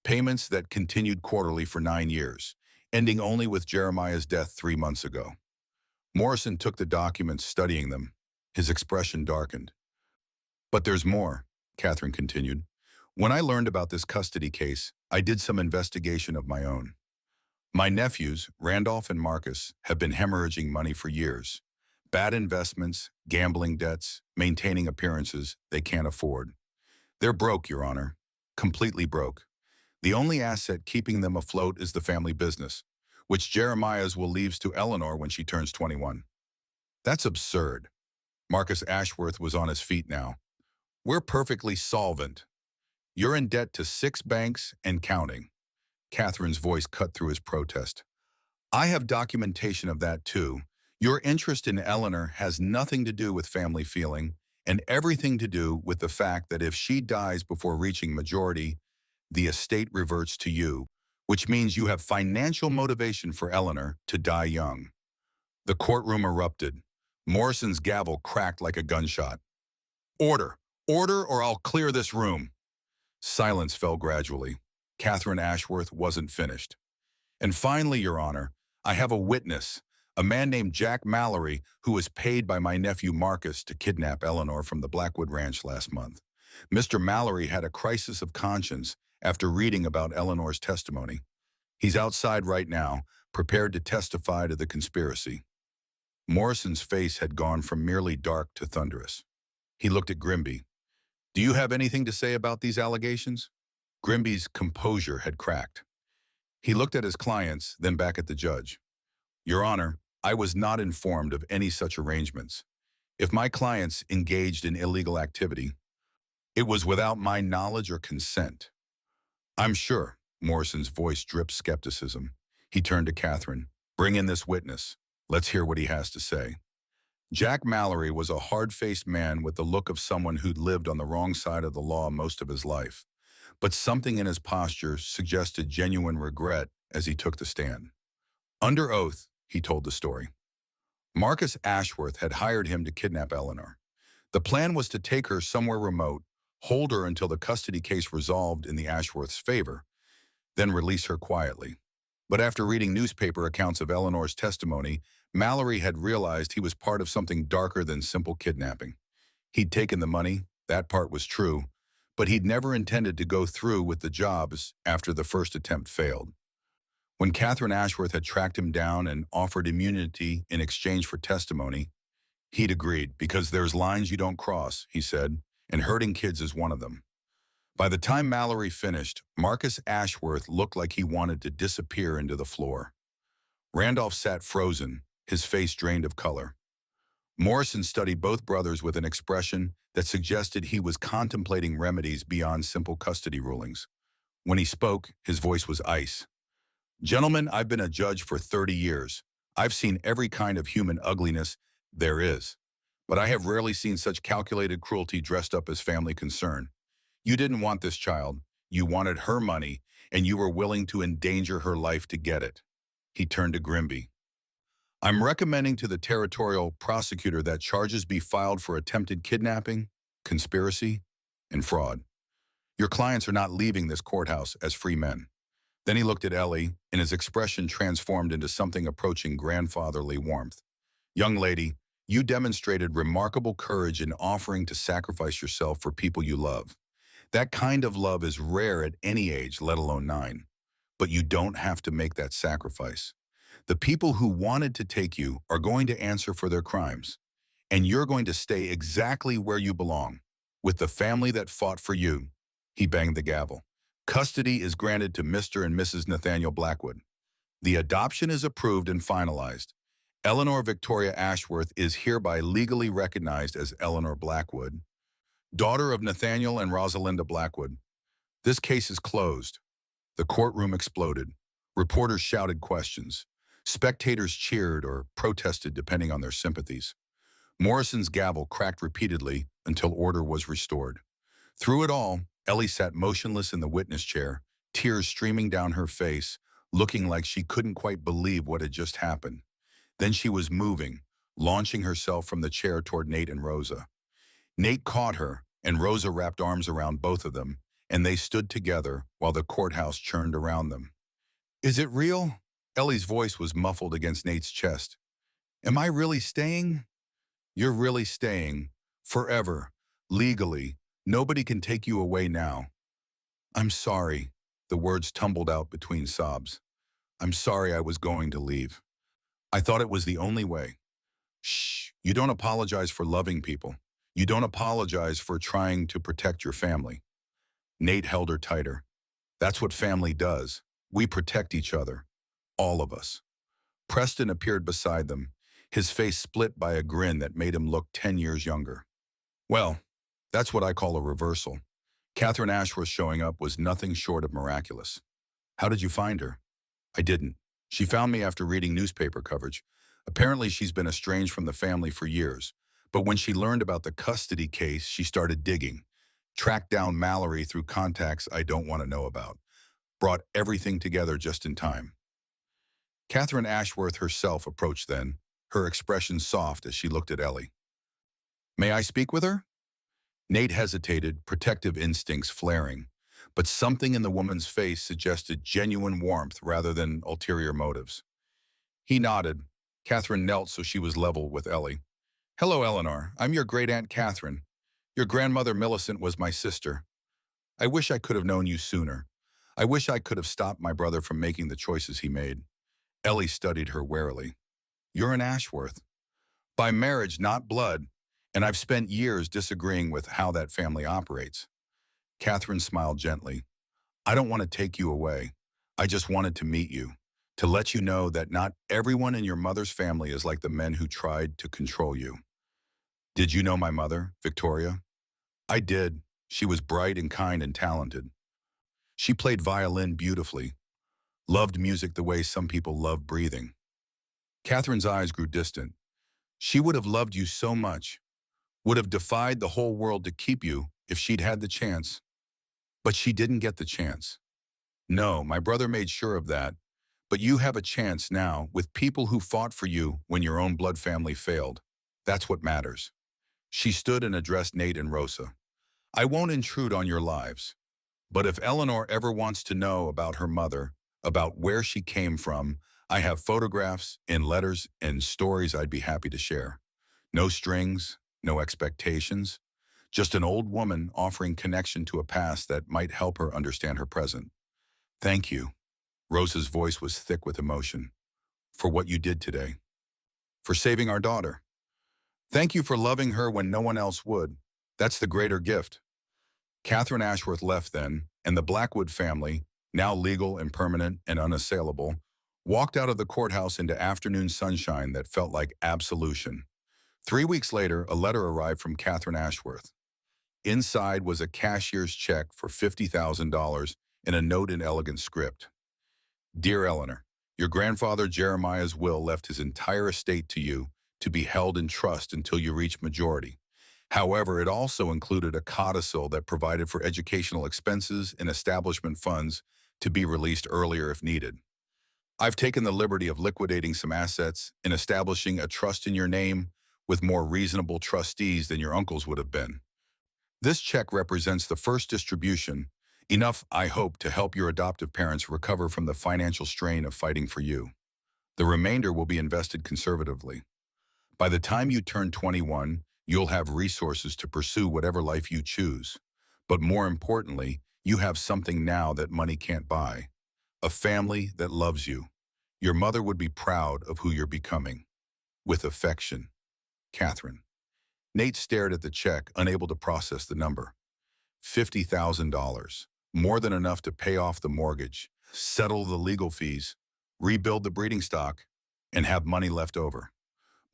Payments that continued quarterly for 9 years, ending only with Jeremiah's death 3 months ago. Morrison took the documents, studying them. His expression darkened. But there's more, Catherine continued. When I learned about this custody case, I did some investigation of my own. My nephews, Randolph and Marcus, have been hemorrhaging money for years. Bad investments, gambling debts, maintaining appearances they can't afford. They're broke, Your Honor. Completely broke. The only asset keeping them afloat is the family business, which Jeremiah's will leave to Eleanor when she turns 21. That's absurd. Marcus Ashworth was on his feet now. We're perfectly solvent. You're in debt to 6 banks and counting. Catherine's voice cut through his protest. I have documentation of that too. Your interest in Eleanor has nothing to do with family feeling and everything to do with the fact that if she dies before reaching majority, the estate reverts to you, which means you have financial motivation for Eleanor to die young. The courtroom erupted. Morrison's gavel cracked like a gunshot. Order! Order, or I'll clear this room. Silence fell gradually. Catherine Ashworth wasn't finished. And finally, Your Honor, I have a witness, a man named Jack Mallory, who was paid by my nephew Marcus to kidnap Eleanor from the Blackwood Ranch last month. Mr. Mallory had a crisis of conscience after reading about Eleanor's testimony. He's outside right now, prepared to testify to the conspiracy. Morrison's face had gone from merely dark to thunderous. He looked at Grimby. Do you have anything to say about these allegations? Grimby's composure had cracked. He looked at his clients, then back at the judge. Your Honor, I was not informed of any such arrangements. If my clients engaged in illegal activity, it was without my knowledge or consent. I'm sure. Morrison's voice dripped skepticism. He turned to Catherine. Bring in this witness. Let's hear what he has to say. Jack Mallory was a hard-faced man with the look of someone who'd lived on the wrong side of the law most of his life. But something in his posture suggested genuine regret as he took the stand. Under oath, he told the story. Marcus Ashworth had hired him to kidnap Eleanor. The plan was to take her somewhere remote, hold her until the custody case resolved in the Ashworths' favor, then release her quietly. But after reading newspaper accounts of Eleanor's testimony, Mallory had realized he was part of something darker than simple kidnapping. He'd taken the money, that part was true, but he'd never intended to go through with the jobs after the first attempt failed. When Catherine Ashworth had tracked him down and offered immunity in exchange for testimony, he'd agreed, because there's lines you don't cross, he said, and hurting kids is one of them. By the time Mallory finished, Marcus Ashworth looked like he wanted to disappear into the floor. Randolph sat frozen, his face drained of color. Morrison studied both brothers with an expression that suggested he was contemplating remedies beyond simple custody rulings. When he spoke, his voice was ice. Gentlemen, I've been a judge for 30 years. I've seen every kind of human ugliness there is, but I have rarely seen such calculated cruelty dressed up as family concern. You didn't want this child, you wanted her money, and you were willing to endanger her life to get it. He turned to Grimby. I'm recommending to the territorial prosecutor that charges be filed for attempted kidnapping, conspiracy, and fraud. Your clients are not leaving this courthouse as free men. Then he looked at Ellie, and his expression transformed into something approaching grandfatherly warmth. Young lady, you demonstrated remarkable courage in offering to sacrifice yourself for people you love. That kind of love is rare at any age, let alone 9. But you don't have to make that sacrifice. The people who wanted to take you are going to answer for their crimes, and you're going to stay exactly where you belong, with the family that fought for you. He banged the gavel. Custody is granted to Mr. and Mrs. Nathaniel Blackwood. The adoption is approved and finalized. Eleanor Victoria Ashworth is hereby legally recognized as Eleanor Blackwood, daughter of Nathaniel and Rosalinda Blackwood. This case is closed. The courtroom exploded. Reporters shouted questions. Spectators cheered or protested depending on their sympathies. Morrison's gavel cracked repeatedly until order was restored. Through it all, Ellie sat motionless in the witness chair, tears streaming down her face, looking like she couldn't quite believe what had just happened. Then she was moving, launching herself from the chair toward Nate and Rosa. Nate caught her, and Rosa wrapped arms around both of them, and they stood together while the courthouse churned around them. Is it real? Ellie's voice was muffled against Nate's chest. Am I really staying? You're really staying. Forever. Legally. Nobody can take you away now. I'm sorry. The words tumbled out between sobs. I'm sorry I was going to leave. I thought it was the only way. Shh. You don't apologize for loving people. You don't apologize for trying to protect your family. Nate held her tighter. That's what family does. We protect each other. All of us. Preston appeared beside them, his face split by a grin that made him look 10 years younger. Well, that's what I call a reversal. Catherine Ashworth showing up was nothing short of miraculous. How did you find her? I didn't. She found me after reading newspaper coverage. Apparently she's been estranged from the family for years. But when she learned about the custody case, she started digging. Tracked down Mallory through contacts I don't want to know about. Brought everything together just in time. Catherine Ashworth herself approached then, her expression soft as she looked at Ellie. May I speak with her? Nate hesitated, protective instincts flaring, but something in the woman's face suggested genuine warmth rather than ulterior motives. He nodded. Catherine knelt so she was level with Ellie. Hello, Eleanor. I'm your great-aunt Catherine. Your grandmother Millicent was my sister. I wish I could have known you sooner. I wish I could have stopped my brother from making the choices he made. Ellie studied her warily. You're an Ashworth. By marriage, not blood, and I've spent years disagreeing with how that family operates. Catherine smiled gently. I don't want to take you away. I just wanted to meet you, to let you know that not everyone in your mother's family is like the men who tried to control you. Did you know my mother, Victoria? I did. She was bright and kind and talented. She played violin beautifully, loved music the way some people love breathing. Catherine's eyes grew distant. She would have loved you so much, would have defied the whole world to keep you if she'd had the chance. But she didn't get the chance. No, my brother made sure of that. But you have a chance now with people who fought for you when your own blood family failed. That's what matters. She stood and addressed Nate and Rosa. I won't intrude on your lives. But if Eleanor ever wants to know about her mother, about where she came from, I have photographs and letters and stories I'd be happy to share. No strings, no expectations, just an old woman offering connection to a past that might help her understand her present. Thank you. Rosa's voice was thick with emotion. For what you did today. For saving our daughter. Thank you for loving her when no one else would. That's the greater gift. Catherine Ashworth left then, and the Blackwood family, now legal and permanent and unassailable, walked out of the courthouse into afternoon sunshine that felt like absolution. 3 weeks later, a letter arrived from Catherine Ashworth. Inside was a cashier's check for $50,000 and a note in elegant script. Dear Eleanor, your grandfather Jeremiah's will left his entire estate to you to be held in trust until you reach majority. However, it also included a codicil that provided for educational expenses and establishment funds to be released earlier if needed. I've taken the liberty of liquidating some assets and establishing a trust in your name with more reasonable trustees than your uncles would have been. This check represents the first distribution, enough, I hope, to help your adoptive parents recover from the financial strain of fighting for you. The remainder will be invested conservatively. By the time you turn 21, you'll have resources to pursue whatever life you choose. But more importantly, you have something now that money can't buy. A family that loves you. Your mother would be proud of who you're becoming. With affection, Catherine. Nate stared at the check, unable to process the number. $50,000. More than enough to pay off the mortgage, settle the legal fees, rebuild the breeding stock, and have money left over.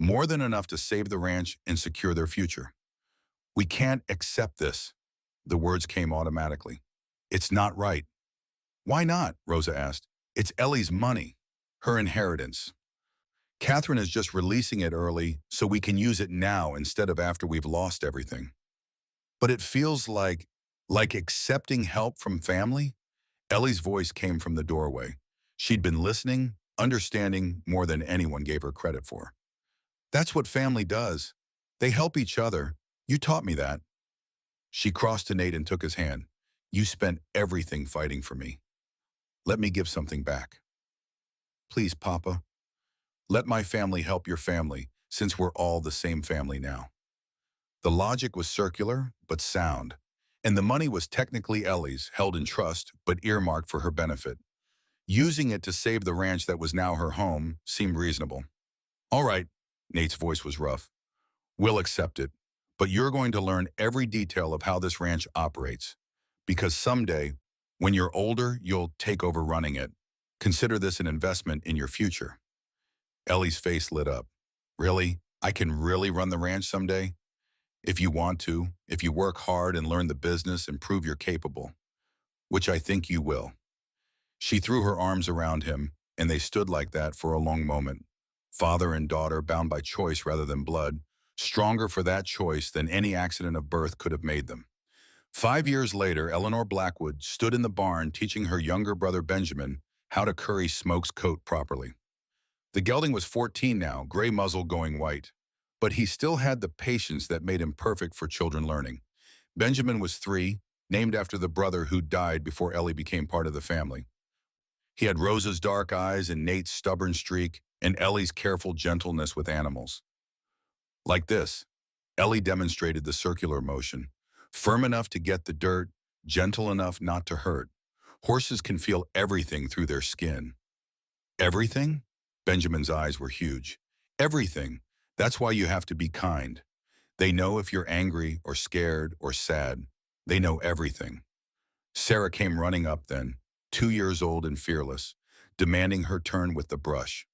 More than enough to save the ranch and secure their future. We can't accept this. The words came automatically. It's not right. Why not? Rosa asked. It's Ellie's money, her inheritance. Catherine is just releasing it early so we can use it now instead of after we've lost everything. But it feels like accepting help from family? Ellie's voice came from the doorway. She'd been listening, understanding more than anyone gave her credit for. That's what family does. They help each other. You taught me that. She crossed to Nate and took his hand. You spent everything fighting for me. Let me give something back. Please, Papa. Let my family help your family, since we're all the same family now. The logic was circular, but sound. And the money was technically Ellie's, held in trust, but earmarked for her benefit. Using it to save the ranch that was now her home seemed reasonable. All right, Nate's voice was rough. We'll accept it, but you're going to learn every detail of how this ranch operates. Because someday, when you're older, you'll take over running it. Consider this an investment in your future. Ellie's face lit up. Really? I can really run the ranch someday? If you want to, if you work hard and learn the business and prove you're capable, which I think you will. She threw her arms around him, and they stood like that for a long moment. Father and daughter bound by choice rather than blood, stronger for that choice than any accident of birth could have made them. 5 years later, Eleanor Blackwood stood in the barn teaching her younger brother Benjamin how to curry Smoke's coat properly. The gelding was 14 now, gray muzzle going white. But he still had the patience that made him perfect for children learning. Benjamin was 3, named after the brother who died before Ellie became part of the family. He had Rosa's dark eyes and Nate's stubborn streak and Ellie's careful gentleness with animals. Like this, Ellie demonstrated the circular motion, firm enough to get the dirt, gentle enough not to hurt. Horses can feel everything through their skin. Everything? Benjamin's eyes were huge. Everything. That's why you have to be kind. They know if you're angry or scared or sad. They know everything. Sarah came running up then, 2 years old and fearless, demanding her turn with the brush.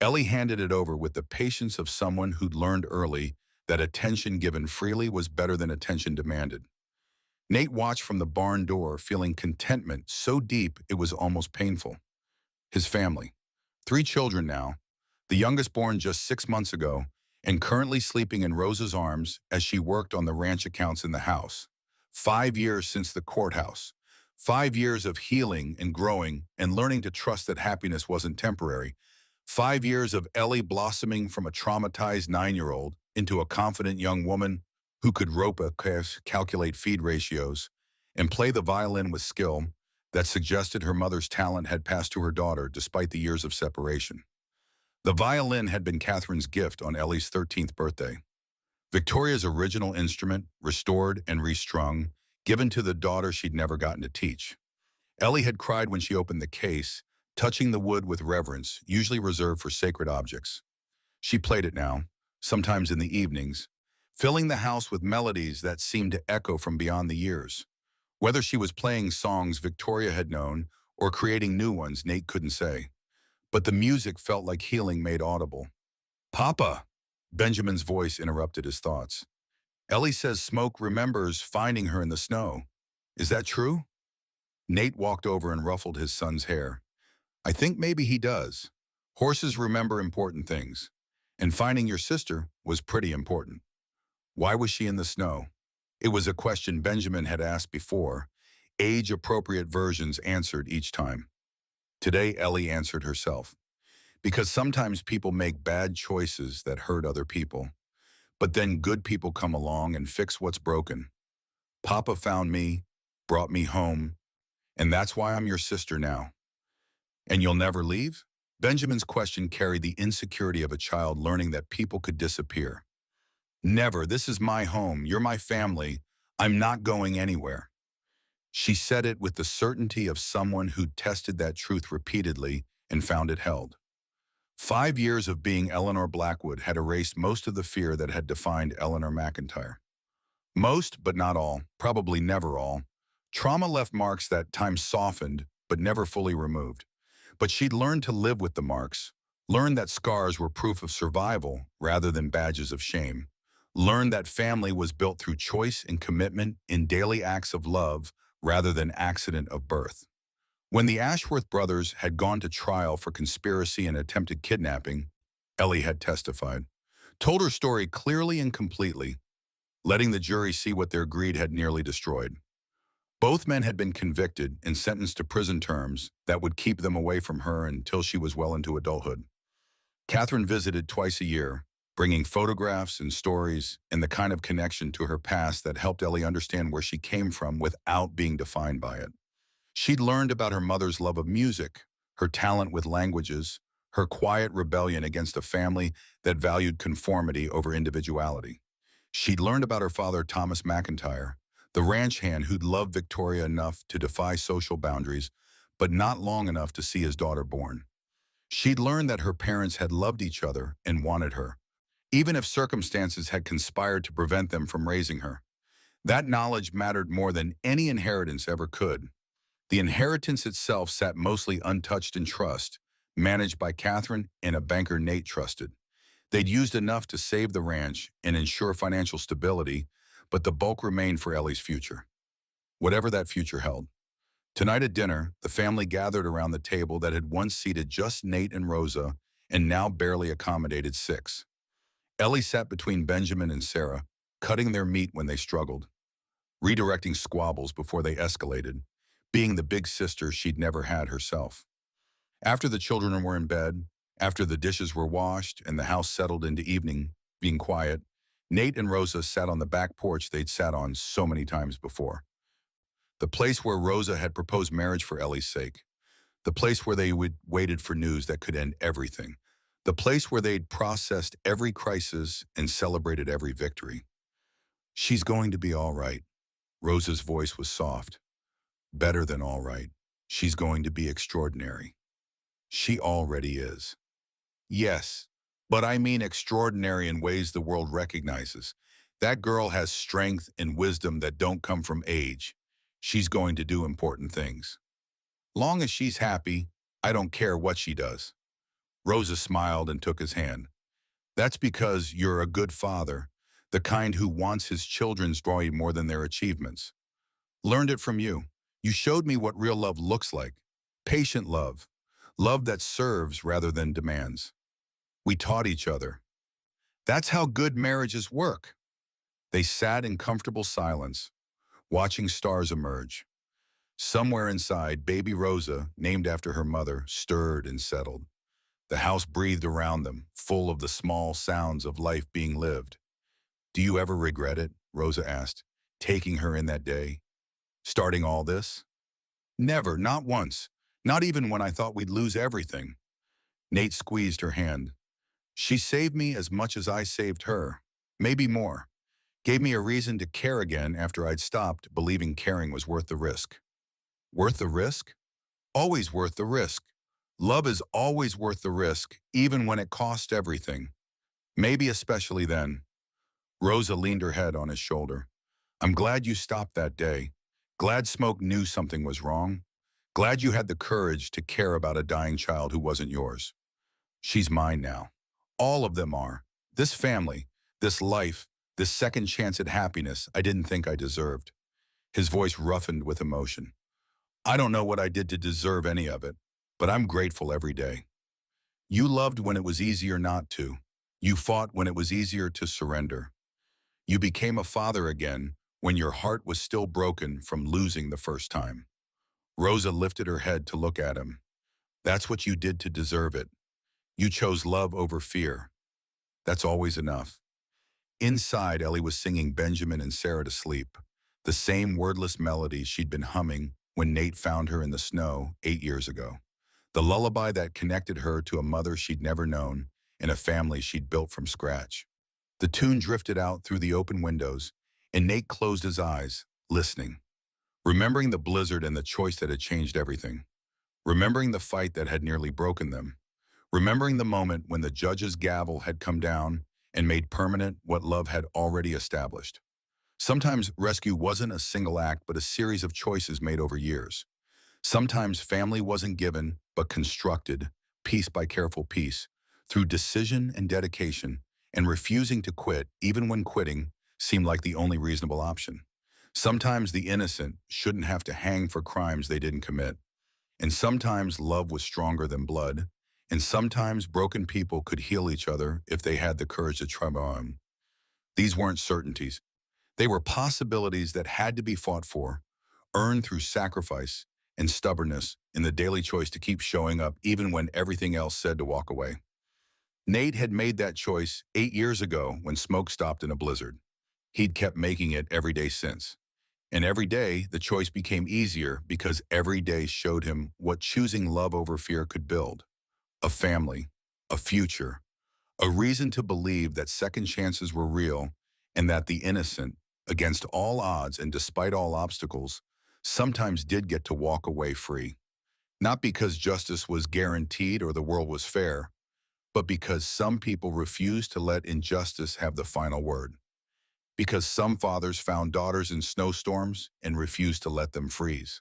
Ellie handed it over with the patience of someone who'd learned early that attention given freely was better than attention demanded. Nate watched from the barn door, feeling contentment so deep it was almost painful. His family. 3 children now, the youngest born just 6 months ago, and currently sleeping in Rosa's arms as she worked on the ranch accounts in the house. 5 years since the courthouse. 5 years of healing and growing and learning to trust that happiness wasn't temporary. 5 years of Ellie blossoming from a traumatized 9-year-old into a confident young woman who could rope a calf, calculate feed ratios, and play the violin with skill that suggested her mother's talent had passed to her daughter despite the years of separation. The violin had been Catherine's gift on Ellie's 13th birthday. Victoria's original instrument, restored and restrung, given to the daughter she'd never gotten to teach. Ellie had cried when she opened the case, touching the wood with reverence, usually reserved for sacred objects. She played it now, sometimes in the evenings, filling the house with melodies that seemed to echo from beyond the years. Whether she was playing songs Victoria had known or creating new ones Nate couldn't say. But the music felt like healing made audible. Papa! Benjamin's voice interrupted his thoughts. Ellie says Smoke remembers finding her in the snow. Is that true? Nate walked over and ruffled his son's hair. I think maybe he does. Horses remember important things. And finding your sister was pretty important. Why was she in the snow? It was a question Benjamin had asked before. Age-appropriate versions answered each time. Today, Ellie answered herself. Because sometimes people make bad choices that hurt other people. But then good people come along and fix what's broken. Papa found me, brought me home, and that's why I'm your sister now. And you'll never leave? Benjamin's question carried the insecurity of a child learning that people could disappear. Never. This is my home. You're my family. I'm not going anywhere. She said it with the certainty of someone who'd tested that truth repeatedly and found it held. 5 years of being Eleanor Blackwood had erased most of the fear that had defined Eleanor McIntyre. Most, but not all, probably never all. Trauma left marks that time softened, but never fully removed. But she'd learned to live with the marks, learned that scars were proof of survival rather than badges of shame, learned that family was built through choice and commitment in daily acts of love rather than accident of birth. When the Ashworth brothers had gone to trial for conspiracy and attempted kidnapping, Ellie had testified, told her story clearly and completely, letting the jury see what their greed had nearly destroyed. Both men had been convicted and sentenced to prison terms that would keep them away from her until she was well into adulthood. Catherine visited twice a year, bringing photographs and stories and the kind of connection to her past that helped Ellie understand where she came from without being defined by it. She'd learned about her mother's love of music, her talent with languages, her quiet rebellion against a family that valued conformity over individuality. She'd learned about her father, Thomas McIntyre, the ranch hand who'd loved Victoria enough to defy social boundaries, but not long enough to see his daughter born. She'd learned that her parents had loved each other and wanted her, even if circumstances had conspired to prevent them from raising her. That knowledge mattered more than any inheritance ever could. The inheritance itself sat mostly untouched in trust, managed by Catherine and a banker Nate trusted. They'd used enough to save the ranch and ensure financial stability, but the bulk remained for Ellie's future, whatever that future held. Tonight at dinner, the family gathered around the table that had once seated just Nate and Rosa and now barely accommodated six. Ellie sat between Benjamin and Sarah, cutting their meat when they struggled, redirecting squabbles before they escalated, being the big sister she'd never had herself. After the children were in bed, after the dishes were washed and the house settled into evening, being quiet, Nate and Rosa sat on the back porch they'd sat on so many times before. The place where Rosa had proposed marriage for Ellie's sake. The place where they would waited for news that could end everything. The place where they'd processed every crisis and celebrated every victory. She's going to be all right. Rosa's voice was soft. Better than all right. She's going to be extraordinary. She already is. Yes, but I mean extraordinary in ways the world recognizes. That girl has strength and wisdom that don't come from age. She's going to do important things. Long as she's happy, I don't care what she does. Rosa smiled and took his hand. That's because you're a good father, the kind who wants his children's joy more than their achievements. Learned it from you. You showed me what real love looks like. Patient love. Love that serves rather than demands. We taught each other. That's how good marriages work. They sat in comfortable silence, watching stars emerge. Somewhere inside, baby Rosa, named after her mother, stirred and settled. The house breathed around them, full of the small sounds of life being lived. Do you ever regret it? Rosa asked, taking her in that day. Starting all this? Never, not once. Not even when I thought we'd lose everything. Nate squeezed her hand. She saved me as much as I saved her. Maybe more. Gave me a reason to care again after I'd stopped believing caring was worth the risk. Worth the risk? Always worth the risk. Love is always worth the risk, even when it costs everything. Maybe especially then. Rosa leaned her head on his shoulder. I'm glad you stopped that day. Glad Smoke knew something was wrong. Glad you had the courage to care about a dying child who wasn't yours. She's mine now. All of them are. This family, this life, this second chance at happiness I didn't think I deserved. His voice roughened with emotion. I don't know what I did to deserve any of it, but I'm grateful every day. You loved when it was easier not to. You fought when it was easier to surrender. You became a father again when your heart was still broken from losing the first time. Rosa lifted her head to look at him. That's what you did to deserve it. You chose love over fear. That's always enough. Inside, Ellie was singing Benjamin and Sarah to sleep, the same wordless melody she'd been humming when Nate found her in the snow 8 years ago. The lullaby that connected her to a mother she'd never known and a family she'd built from scratch. The tune drifted out through the open windows, and Nate closed his eyes, listening, remembering the blizzard and the choice that had changed everything, remembering the fight that had nearly broken them, remembering the moment when the judge's gavel had come down and made permanent what love had already established. Sometimes rescue wasn't a single act, but a series of choices made over years. Sometimes family wasn't given, but constructed, piece by careful piece, through decision and dedication, and refusing to quit, even when quitting seemed like the only reasonable option. Sometimes the innocent shouldn't have to hang for crimes they didn't commit. And sometimes love was stronger than blood, And sometimes broken people could heal each other if they had the courage to try on. These weren't certainties. They were possibilities that had to be fought for, earned through sacrifice and stubbornness in the daily choice to keep showing up even when everything else said to walk away. Nate had made that choice 8 years ago when smoke stopped in a blizzard. He'd kept making it every day since. And every day, the choice became easier because every day showed him what choosing love over fear could build. A family, a future, a reason to believe that second chances were real and that the innocent, against all odds and despite all obstacles, sometimes did get to walk away free. Not because justice was guaranteed or the world was fair, but because some people refused to let injustice have the final word. Because some fathers found daughters in snowstorms and refused to let them freeze.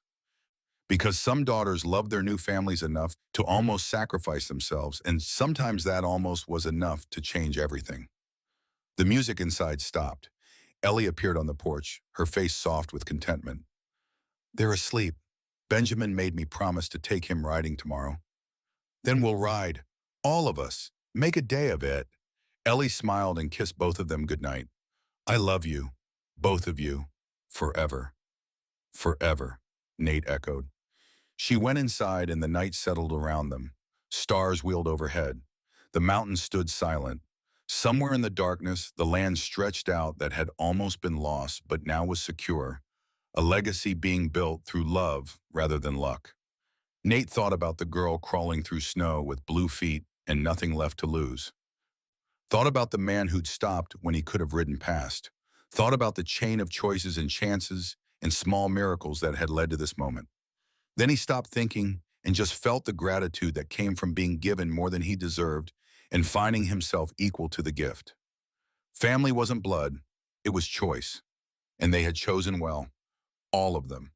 Because some daughters loved their new families enough to almost sacrifice themselves, and sometimes that almost was enough to change everything. The music inside stopped. Ellie appeared on the porch, her face soft with contentment. "They're asleep. Benjamin made me promise to take him riding tomorrow. Then we'll ride. All of us. Make a day of it." Ellie smiled and kissed both of them goodnight. "I love you. Both of you. Forever." "Forever," Nate echoed. She went inside and the night settled around them. Stars wheeled overhead. The mountains stood silent. Somewhere in the darkness, the land stretched out that had almost been lost but now was secure, a legacy being built through love rather than luck. Nate thought about the girl crawling through snow with blue feet and nothing left to lose. Thought about the man who'd stopped when he could have ridden past. Thought about the chain of choices and chances and small miracles that had led to this moment. Then he stopped thinking and just felt the gratitude that came from being given more than he deserved and finding himself equal to the gift. Family wasn't blood, it was choice. And they had chosen well, all of them.